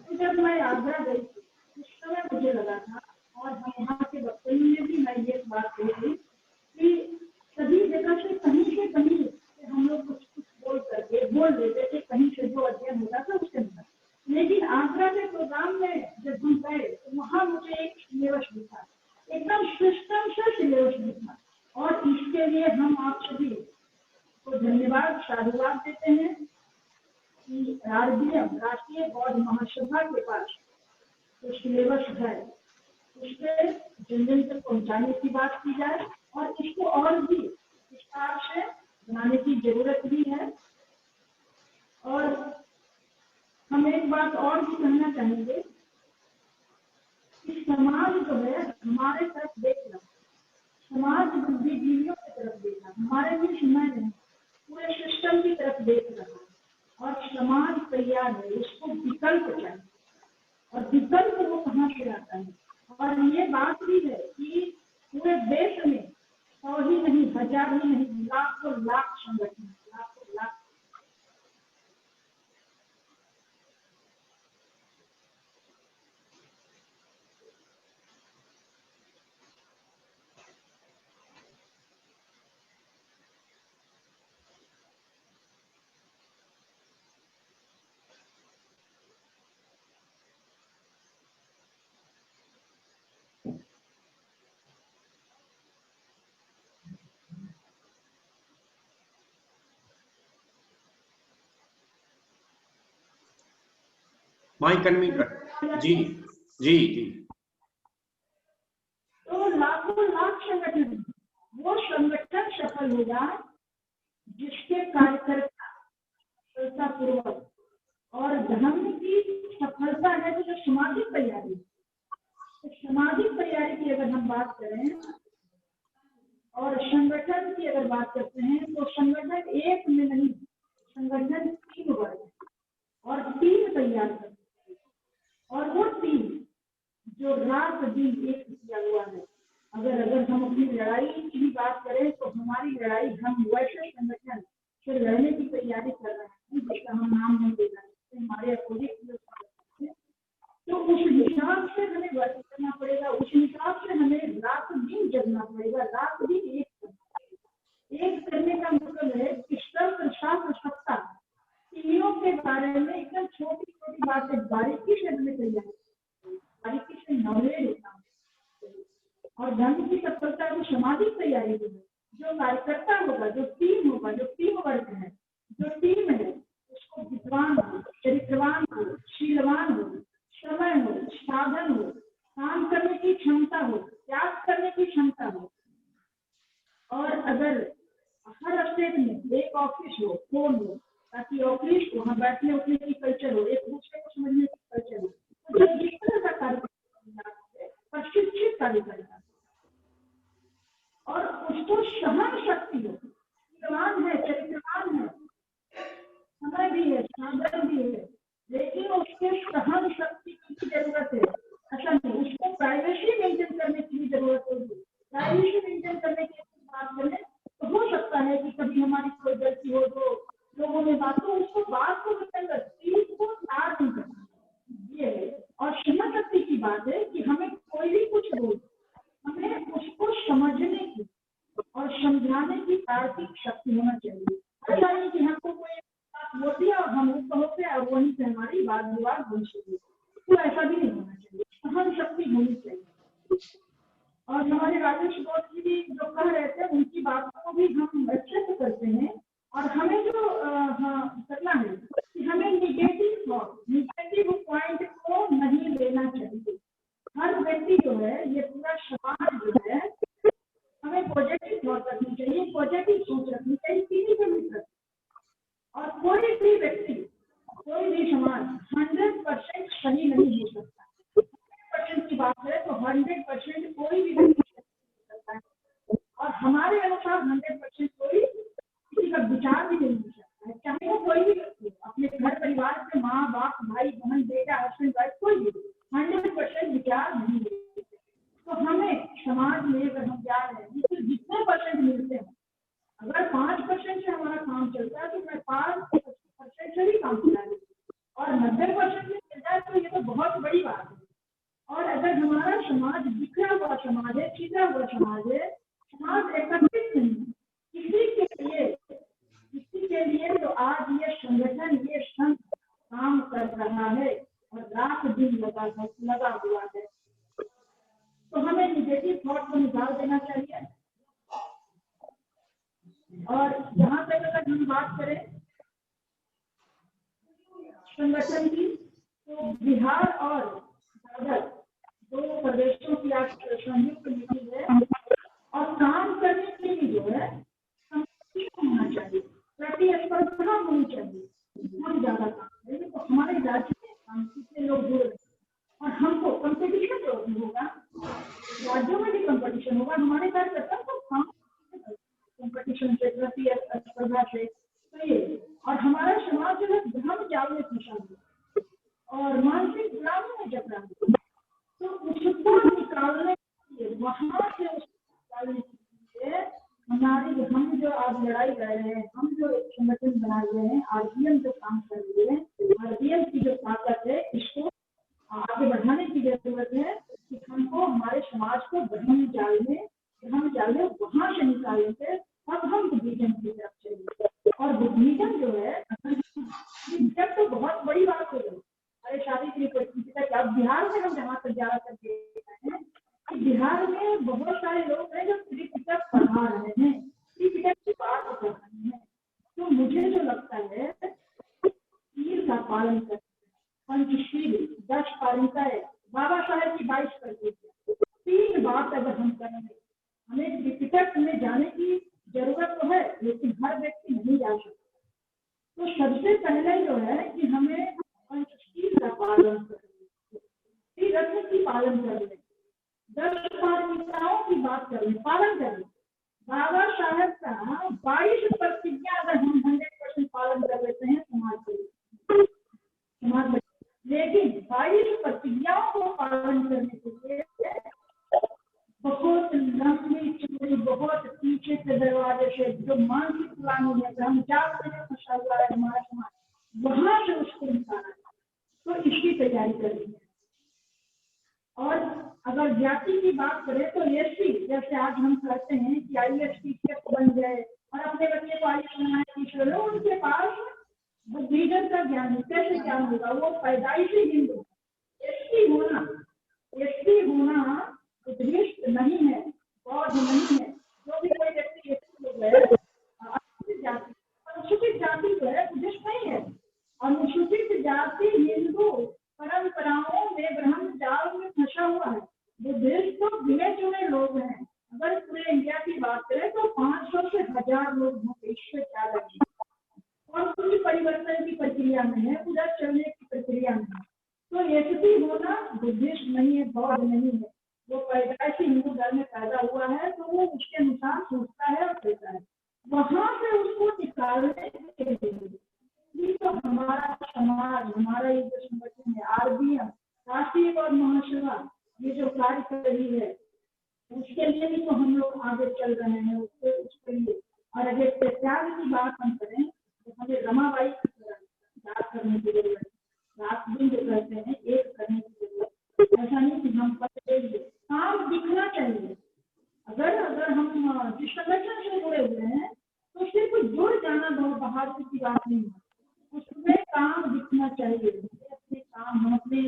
तो जब मैं आगरा गई थी उस समय मुझे लगा था, और हम वहाँ के वक्तव्य में भी मैं ये बात कही थी कि सभी जगह से कहीं हम लोग कुछ बोल देते थे, कहीं से जो अध्ययन होता था उसके अंदर। लेकिन आगरा के प्रोग्राम में जब हम गए तो वहाँ मुझे एक सिलेबस दिखा, एकदम सिस्टम से सिलेबस दिखा, और इसके लिए हम आप सभी को धन्यवाद साधुवाद देते हैं कि राष्ट्रीय बौद्ध महासभा के पास जो सिलेबस है उससे जन जन तक पहुँचाने की बात की जाए और इसको और भी विस्तार से बनाने की जरूरत भी है। और हम एक बात और भी कहना चाहेंगे कि समाज जो है हमारे तरफ देख रहा, समाज बुद्धिजीवियों की तरफ देख रहा, हमारे भी समय नहीं, पूरे सिस्टम की तरफ देख रहा, और समाज तैयार है, उसको विकल्प चाहिए, और विकल्प वो कहाँ से आता है। और ये बात भी है कि पूरे देश में 100 ही नहीं, 1000 ही नहीं, लाखों लाख संगठन, लाखों लाख। माइक अनम्यूट कर। जी जी जी। तो लाखों लाख संगठन, वो संगठन सफल होगा जिसके कार्यकर्ता सफलतापूर्वक, और धर्म की सफलता है तो जो सामाजिक तैयारी, तो सामाजिक तैयारी की अगर हम बात करें और संगठन की अगर बात करते हैं तो संगठन एक में नहीं, संगठन 3 वर्ग और 3 तैयार करते हैं, और वो 3 जो रात दिन एक किया हुआ है। अगर हम अपनी लड़ाई की बात करें तो हमारी लड़ाई हम वैसे संगठन से लड़ने की तैयारी कर रहे हैं जिसका हम नाम नहीं देना चाहते, हमारे अपोजिट, तो उस हिसाब से हमें वर्क करना पड़ेगा, उस हिसाब से हमें रात दिन जगना पड़ेगा, रात दिन एक करने का मतलब है कि शस्त्र शास्त्र सत्ता तीनों के बारे में एकदम छोटी छोटी बातें बारीकी से हमें तैयारी, बारीकी से नॉलेज होता है। और धर्म की सफलता की सामाजिक तैयारी जो है, जो कार्यकर्ता होगा, जो टीम होगा, जो टीम वर्क है, जो टीम है, उसको विद्वान हो, चरित्रवान हो, शीलवान हो, समय हो, साधन हो, काम करने की क्षमता हो, त्याग करने की क्षमता हो। और अगर हर स्टेट में एक ऑफिस हो, फोन हो, ताकि ऑफिस वहाँ बैठने उठने की कल्चर हो, एक दूसरे को समझने की कल्चर हो। तो जब इस तरह का कार्यक्रम प्रशिक्षित कार्यक्रम और उसको सहन शक्ति हो, ईमान है, चरित्रवान है, समय भी है, साधन भी है, लेकिन उसके सहन शक्ति की जरूरत है। अच्छा नहीं, उसको प्राइवेसी मेंटेन करने की जरूरत होगी। प्राइवेसी मेंटेन करने की बात करें तो हो सकता है कि कभी हमारी कोई गलती हो तो लोगों में बात हो, उसको बात को चीज को तार नहीं करना ये है। और सहन शक्ति की बात है कि हमें कोई भी कुछ बोल, हमें उसको समझने की और समझाने की तार्किक शक्ति होना चाहिए। ऐसा नहीं कि हमको कोई बात बोल दिया और हम उसको होते और वहीं से हमारी बात विवाद बन सकती, तो ऐसा भी नहीं होना चाहिए। सहन शक्ति होनी चाहिए। और हमारे राजेश गौर जी भी जो कह रहे थे उनकी बातों को भी हम अच्छे से करते हैं। और हमें जो करना है कि हमें निगेटिव पॉइंट को नहीं लेना चाहिए। हर व्यक्ति जो है, ये पूरा समाज जो है, हमें पॉजिटिव थॉट रखनी चाहिए, पॉजिटिव सोच रखनी चाहिए, किसी को भी रखनी। और कोई भी व्यक्ति, कोई भी समाज 100% सही नहीं हो सकता। 100% की बात है तो 100% कोई भी व्यक्ति सही हो सकता है। और हमारे अनुसार 100% कोई किसी का विचार भी नहीं हो सकता है, चाहे वो कोई भी व्यक्ति हो, अपने घर परिवार के माँ बाप भाई बहन बेटा हस्बैंड वाइफ कोई भी 100% विचार नहीं है। तो हमें समाज में अगर हम जा रहे हैं तो जितने परसेंट मिलते हैं, अगर 5% से हमारा काम चलता है तो मैं 5% से भी काम चला लूँ और 90% में मिल जाए तो ये तो बहुत बड़ी बात है। और अगर हमारा समाज बिखरा हुआ समाज है, छिपा हुआ समाज है, समाज एकत्रित नहीं किसी के लिए तो आज ये संगठन, ये संघ काम कर रहा है और रात दिन लगा हुआ है। तो हमें निगेटिव थॉट को निकाल देना चाहिए। और यहाँ तक अगर हम बात करें संगठन की, तो बिहार और झारखंड 2 प्रदेशों की आज संयुक्त मीटिंग है और काम करने के लिए जो है होना चाहिए, प्रतिस्पर्धा होनी चाहिए। बहुत ज्यादा काम करेंगे तो हमारे राज्य में कितने लोग जुड़ रहे हैं और हमको कंपटीशन जो होगा, राज्यों में भी कंपटीशन होगा, हमारे कार्यकर्ता तो कंपटीशन से, प्रतिस्पर्धा से। तो ये और हमारा समाज जो है भ्रम जाल में फंसा हुआ और मानसिक गुलामी में जकड़ा हुआ, तो उसको निकालने के लिए, वहां से उसको निकालने के लिए हमारी, हम जो आज लड़ाई लड़ रहे हैं, हम जो एक संगठन बना रहे हैं, आरबीएम जो काम कर रहे हैं, आरबीएम की जो ताकत है, इसको आगे बढ़ाने की जरूरत है कि हमको हमारे समाज को भ्रम जाल में वहां से निकालेंगे, तब हम बुद्धिज्म की तरफ चलेंगे। और बुद्धिज्म जो है तो बहुत बड़ी बात हो गई। अरे शारीरिक परिस्थिति, अब बिहार में हम जहाँ तक ज्यादातर देखते हैं कि बिहार में बहुत सारे लोग हैं जो त्रिपिटक पढ़ा रहे हैं, त्रिपिटक की बात कर रहे हैं। तो मुझे जो लगता है तीर का पालन करते हैं, पंचशील 10 पालिकाएं, बाबा साहेब की 22 कर दी, 3 बात अगर हम करेंगे, हमें त्रिपिटक में जाने की जरूरत तो है, लेकिन हर व्यक्ति नहीं जा सकता। तो सबसे पहले जो है कि हमें पंचशील का पालन करना, त्रिरत्न की पालन करना, 10 पालिकाओं की बात करें, पालन करें। बाबा साहब का 22 प्रतिज्ञा अगर हम 100% पालन कर लेते हैं समाज में, लेकिन 22 प्रतिज्ञाओं को पालन करने के लिए बहुत लंबी चौड़ी, बहुत पीछे के दरवाजे से, जो मानसिक गुलामी है, हम जाल में फंसा हुआ है हमारा समाज, वहां से उसको निकालना है। तो इसकी तैयारी करनी है। और अगर जाति की बात करें तो एससी, जैसे आज हम कहते हैं कि IAS टीचर बन गए और अपने बच्चे को IAS बनाए टीचर, उनके पास बुद्धिज्म का ज्ञान कैसे ज्ञान होगा? वो पैदाइशी हिंदू। एससी होना बुद्धिस्ट नहीं है, बौद्ध नहीं है। जो भी कोई व्यक्ति अनुसूचित जाति जो है बुद्धिस्ट नहीं है। अनुसूचित जाति हिंदू परंपराओं में ब्रह्म जाल में फंसा हुआ है। बुद्धिस्ट तो गिने चुने लोग हैं। अगर पूरे इंडिया की बात करें तो 500 से 1000 लोग होंगे, इससे ज्यादा। और कुछ परिवर्तन की प्रक्रिया में है, उधर चलने की प्रक्रिया में है। तो एसपी होना बुद्धिस्ट नहीं है, बौद्ध नहीं है, वो पैदाइशी हिंदू धर्म में पैदा हुआ है, तो वो उसके अनुसार सोचता है और चलता है। वहां से उसको निकालने के लिए तो हमारा समाज, हमारा ये जो संगठन है आरबीएम, राष्ट्रीय और महासभा, ये जो कार्य कर रही है, उसके लिए भी तो हम लोग आगे चल रहे हैं उसके लिए। और अगर त्याग की बात हम करें तो हमें रमाबाई की तरह याद करने की जरूरत है। रात दिन जो कहते हैं एक करने की जरूरत, ऐसा नहीं कि हम पढ़ेंगे, काम दिखना चाहिए। अगर हम जिस संगठन से जुड़े हुए हैं तो सिर्फ जुड़ जाना बहुत बहादुरी की बात नहीं है, उसमें काम दिखना चाहिए। अपने काम, हम अपने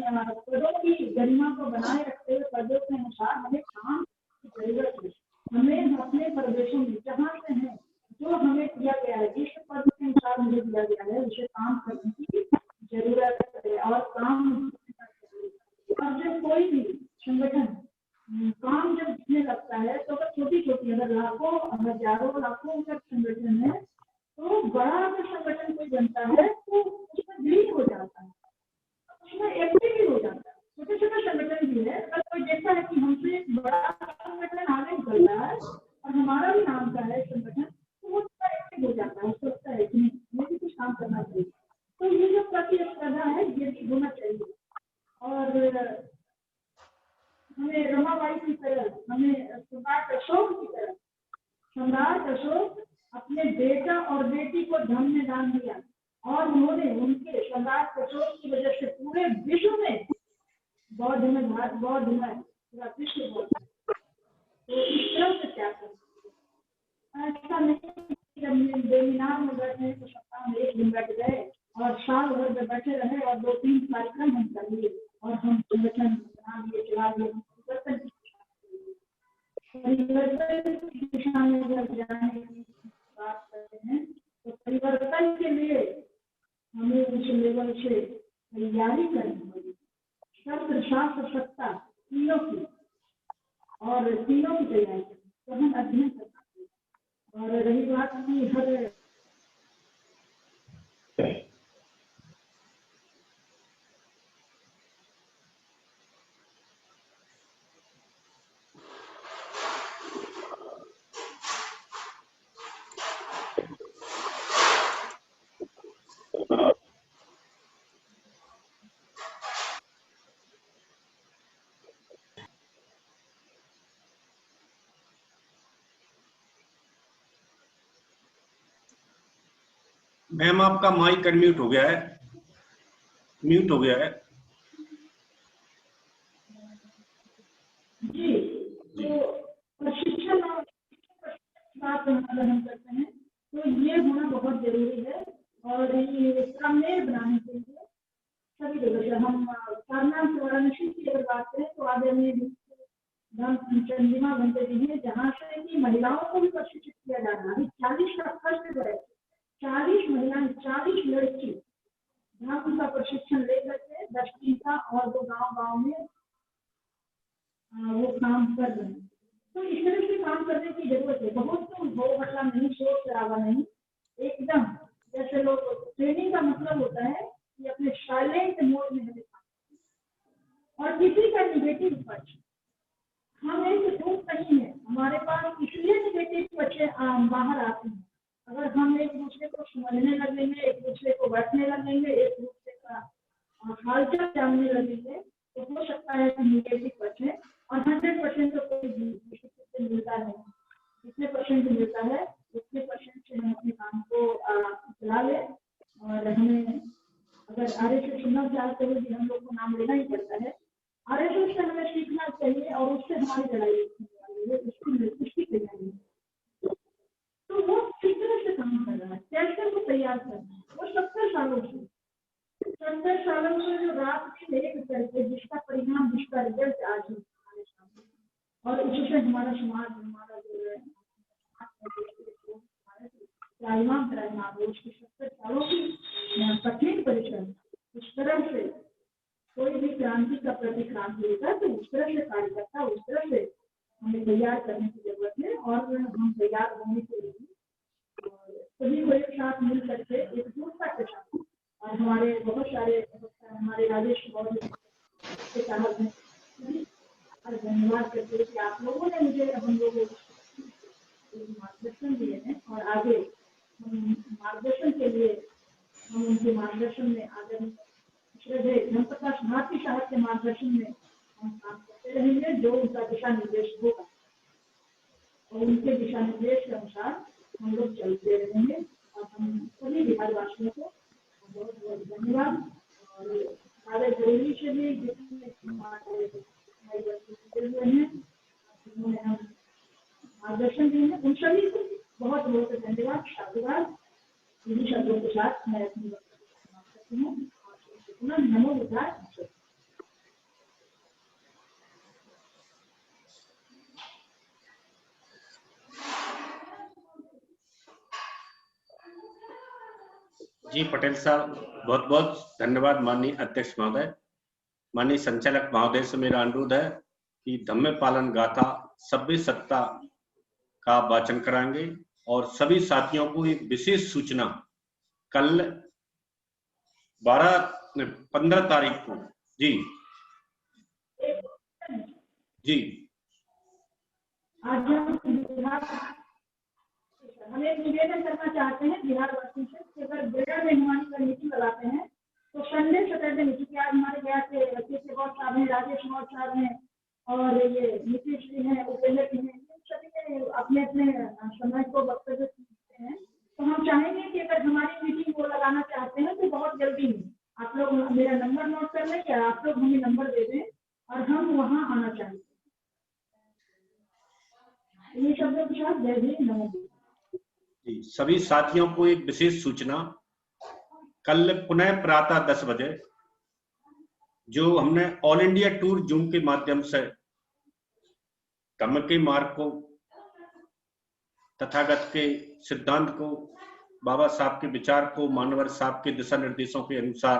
पदों की गरिमा को बनाए रखते हुए पदों के अनुसार हमें काम की जरूरत है। हमें अपने प्रदेशों में जहाँ से है, जो हमें दिया गया है, जिस पद के अनुसार मुझे दिया गया है, उसे काम करने की जरूरत है। और काम, और जब कोई भी संगठन काम जब दिखने लगता है तो अगर छोटी छोटी, अगर लाखों हजारों लाखों का संगठन है तो बड़ा अगर संगठन कोई बनता है तो उसमें विलीन हो जाता है, उसमें एक्टिव भी हो जाता है। छोटे छोटे संगठन भी है, अगर कोई देखता है कि हमसे बड़ा संगठन आगे निकल रहा है और हमारा भी नाम का है संगठन, तो वो एक्टिव हो जाता है, सोचता है कि मुझे भी कुछ काम करना चाहिए। तो ये जो प्रतिस्पर्धा है ये भी होना चाहिए। और हमें रमाबाई की तरह, हमें सम्राट अशोक की तरह, सम्राट अशोक अपने बेटा और बेटी को धर्म में दान दिया और उन्होंने, उनके सम्राट अशोक की वजह से पूरे विश्व में बौद्ध में पूरा विश्व बौद्ध। तो इस तरह से क्या करें? ऐसा नहीं जब बेमिनार में बैठे तो सप्ताह में एक दिन बैठ गए और साल भर में बैठे रहे और 2-3 कार्यक्रम हम कर लिए और हम संगठन बना लिए, चला लिए। परिवर्तन की दिशा में जब जाने की बात करते हैं तो परिवर्तन के लिए हमें उस लेवल से तैयारी करनी होगी। शस्त्र, शास्त्र, सत्ता, तीनों की, और तीनों की तैयारी तो हम अध्ययन करना चाहिए। और रही बात की हर मैम आपका माइक अनम्यूट हो गया है, म्यूट हो गया है। जी, तो प्रशिक्षण बात अगर हम करते हैं तो ये होना बहुत जरूरी है। और ये तालमेल बनाने के लिए सभी जगह से हम सारनाथ वाराणसी की अगर बात करें तो आदरणीय चंद्रिमा बनते जी हैं, जहाँ से कि महिलाओं को भी प्रशिक्षित किया जा रहा है। 40 का फर्स्ट है, 40 महिलाएं, 40 लड़की धर्म का प्रशिक्षण लेकर के 10 दिन का और वो गांव में वो काम कर रहे हैं। तो इस तरह से काम करने की जरूरत है। बहुत तो हो हल्ला नहीं, शोर शराबा नहीं, एकदम जैसे लोग, ट्रेनिंग का मतलब होता है कि अपने साइलेंट मोड में हमें काम, और किसी का निगेटिव पक्ष हम एक ग्रुप नहीं है हमारे पास, इसलिए निगेटिव पक्ष बाहर आते हैं। अगर हम एक दूसरे को समझने लगेंगे, एक दूसरे को बैठने लगेंगे, एक दूसरे का हालचाल जानने लगेंगे तो हो सकता है कि निगेटिव पक्ष है। और 100% तो कोई से मिलता नहीं, जितने परसेंट मिलता है उतने परसेंट से हम अपने काम को चला ले। और हमें अगर RSS सुनना चाहते हुए भी हम लोग को नाम लेना ही पड़ता है। RSS से हमें सीखना चाहिए और उससे हमारी लड़ाई उसकी तैयारी है। तो वो किस तरह से काम कर रहा है, कैसे वो तैयार कर रहा है, वो 70 सालों से जो रात दिन एक करके जिसका परिणाम, जिसका रिजल्ट आज है हमारे सामने, और उससे हमारा समाज, हमारा जो है उसकी 70 सालों की कठिन परिश्रम, उस तरह से कोई भी क्रांति का प्रतिक्रांति होता है तो उस तरह से कार्य करता है, उस तरह से हमें तैयार करने की जरूरत है। और हम तैयार होने के लिए सभी को एक साथ मिल करके एकजुटता के हमारे बहुत सारे हमारे राजेश बहुत के साहब हैं, और धन्यवाद करते हैं कि आप लोगों ने मुझे हम लोगों को मार्गदर्शन दिए हैं, और आगे मार्गदर्शन के लिए हम उनके मार्गदर्शन में आगे श्रद्धेय धर्मप्रकाश भारती साहब के मार्गदर्शन में हम काम करते रहेंगे, जो उनका दिशा निर्देश होगा, और उनके दिशा निर्देश के अनुसार हम लोग चलते रहेंगे। और हम सभी बिहारवासियों को बहुत बहुत धन्यवाद, और हमारे जरूरी से भी जितने हमारे हुए हैं, जिन्होंने हम मार्गदर्शन दिए हैं, उन सभी को बहुत बहुत धन्यवाद, साधुवाद। इन्हीं शब्दों के साथ मैं अपनी वक्तव्य समाप्त करती हूँ। नमो बुद्धाय। जी पटेल साहब, बहुत बहुत धन्यवाद माननीय अध्यक्ष महोदय। माननीय संचालक महोदय से मेरा अनुरोध है कि धम्म पालन गाथा सभ्य सत्ता का वाचन कराएंगे, और सभी साथियों को एक विशेष सूचना कल 15 तारीख को। जी जी आज हम एक निवेदन करना चाहते हैं बिहार वासियों से कि अगर बेड़ा में हमारी का मीटिंग लगाते हैं तो संडे सैटरडे मीटिंग के। आज हमारे गया से बहुत साहब हैं, राजेश मौर्य साहब हैं, और ये नीतीश जी हैं, उपेंद्र जी हैं, सभी अपने अपने समय को वक्तव्य देते हैं। तो हम चाहेंगे कि अगर हमारी मीटिंग वो लगाना चाहते हैं तो बहुत जल्दी में आप लोग मेरा नंबर नोट कर लें, या आप लोग हमें नंबर दे दें और हम वहाँ आना चाहेंगे। ये शब्दों के साथ जय हिंद, नमो। सभी साथियों को एक विशेष सूचना, कल पुनः प्रातः 10 बजे जो हमने ऑल इंडिया टूर जूम के माध्यम से धम्म के मार्ग को, तथागत के सिद्धांत को, बाबा साहब के विचार को, मानवर साहब के दिशा निर्देशों के अनुसार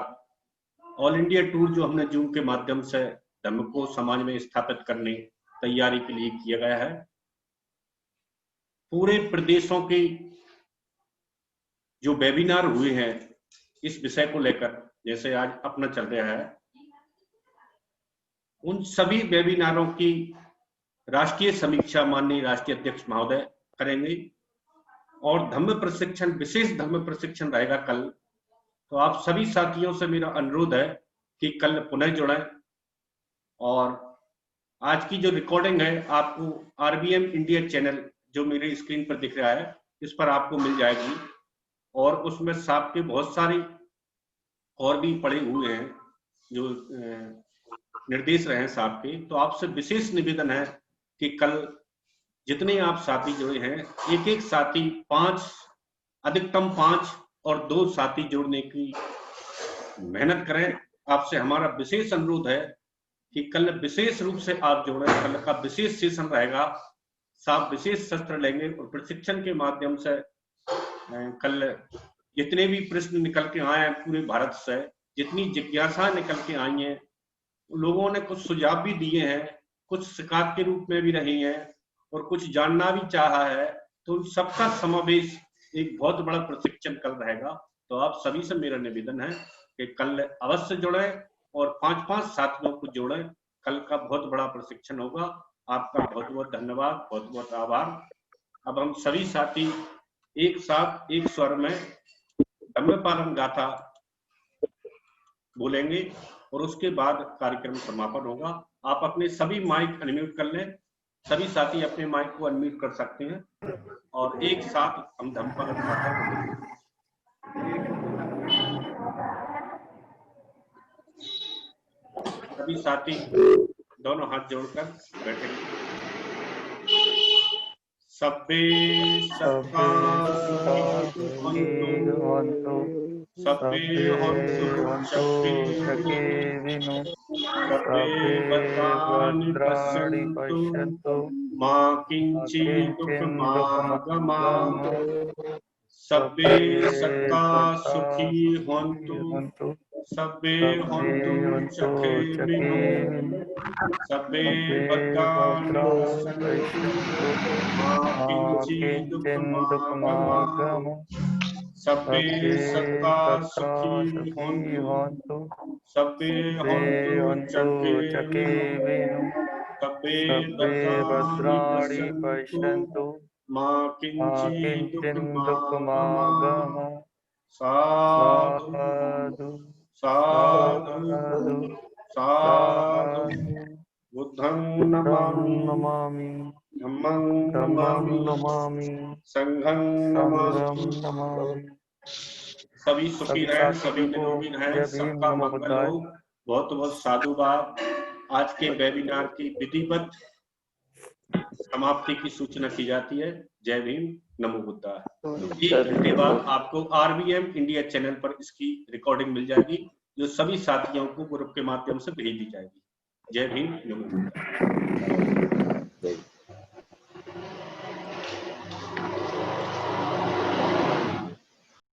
ऑल इंडिया टूर जो हमने जूम के माध्यम से धम्म को समाज में स्थापित करने तैयारी के लिए किया गया है। पूरे प्रदेशों के जो वेबिनार हुए हैं इस विषय को लेकर, जैसे आज अपना चल रहा है, उन सभी वेबिनारों की राष्ट्रीय समीक्षा माननीय राष्ट्रीय अध्यक्ष महोदय करेंगे, और धम्म प्रशिक्षण, विशेष धम्म प्रशिक्षण रहेगा कल। तो आप सभी साथियों से मेरा अनुरोध है कि कल पुनः जुड़ें, और आज की जो रिकॉर्डिंग है आपको RBM इंडिया चैनल जो मेरे स्क्रीन पर दिख रहा है इस पर आपको मिल जाएगी, और उसमें साहब के बहुत सारी और भी पड़े हुए हैं जो निर्देश रहे हैं साहब के। तो आपसे विशेष निवेदन है कि कल जितने आप साथी जुड़े हैं, एक एक साथी 5, अधिकतम 5 और 2 साथी जोड़ने की मेहनत करें। आपसे हमारा विशेष अनुरोध है कि कल विशेष रूप से आप जोड़ें। कल का विशेष सेशन रहेगा, साहब विशेष सत्र लेंगे, और प्रशिक्षण के माध्यम से कल जितने भी प्रश्न निकल के आए हैं पूरे भारत से, जितनी जिज्ञासा निकल के आई हैं, लोगों ने कुछ सुझाव भी दिए हैं, कुछ शिकायत के रूप में भी रही हैं, और कुछ जानना भी चाहा है, तो उन सबका समावेश एक बहुत बड़ा प्रशिक्षण कल रहेगा। तो आप सभी से मेरा निवेदन है कि कल अवश्य जुड़ें और 5-5 साथियों को जोड़ें। कल का बहुत बड़ा प्रशिक्षण होगा। आपका बहुत बहुत धन्यवाद, बहुत बहुत आभार। अब हम सभी साथी एक साथ एक स्वर में धम्म पालन गाथा बोलेंगे, और उसके बाद कार्यक्रम समापन होगा। आप अपने सभी माइक अनम्यूट कर लें, सभी साथी अपने माइक को अनम्यूट कर सकते हैं, और एक साथ हम धम्म पालन गाथा बोलेंगे। सभी साथी दोनों हाथ जोड़कर बैठेंगे। सभ्ये सत्ता सुखिनो सभ्ये हन्तु शक्तिनो सभ्ये भद्राणि पश्यन्तु मा किञ्चित् दुःखमागमात्। सभ्ये सत्ता सुखी हन्तु सभ्ये हन्तु शक्तिनो सभ्ये भद्राणि पश्यन्तु मा किञ्चित् दुःखमागमात्। सब्बे सत्ता सुखी होन्तु सब्बे होन्तु चके सब्बे भद्राणि पश्यन्तु मा किंचित् दुःखमागम साधु साधु साधु बुद्धं नमामि धम्मं नमामि संघं नमामि। सभी सुखी रहें, सभी निरोगी रहें, सबका मंगल हो। बहुत बहुत साधुवाद। आज के वेबिनार की विधिवत समाप्ति की सूचना की जाती है। जय भीम, नमो बुद्धा। 1 घंटे बाद आपको RVM इंडिया चैनल पर इसकी रिकॉर्डिंग मिल जाएगी, जो सभी साथियों को ग्रुप के माध्यम से भेज दी जाएगी। जय भीम, नमो बुद्धा।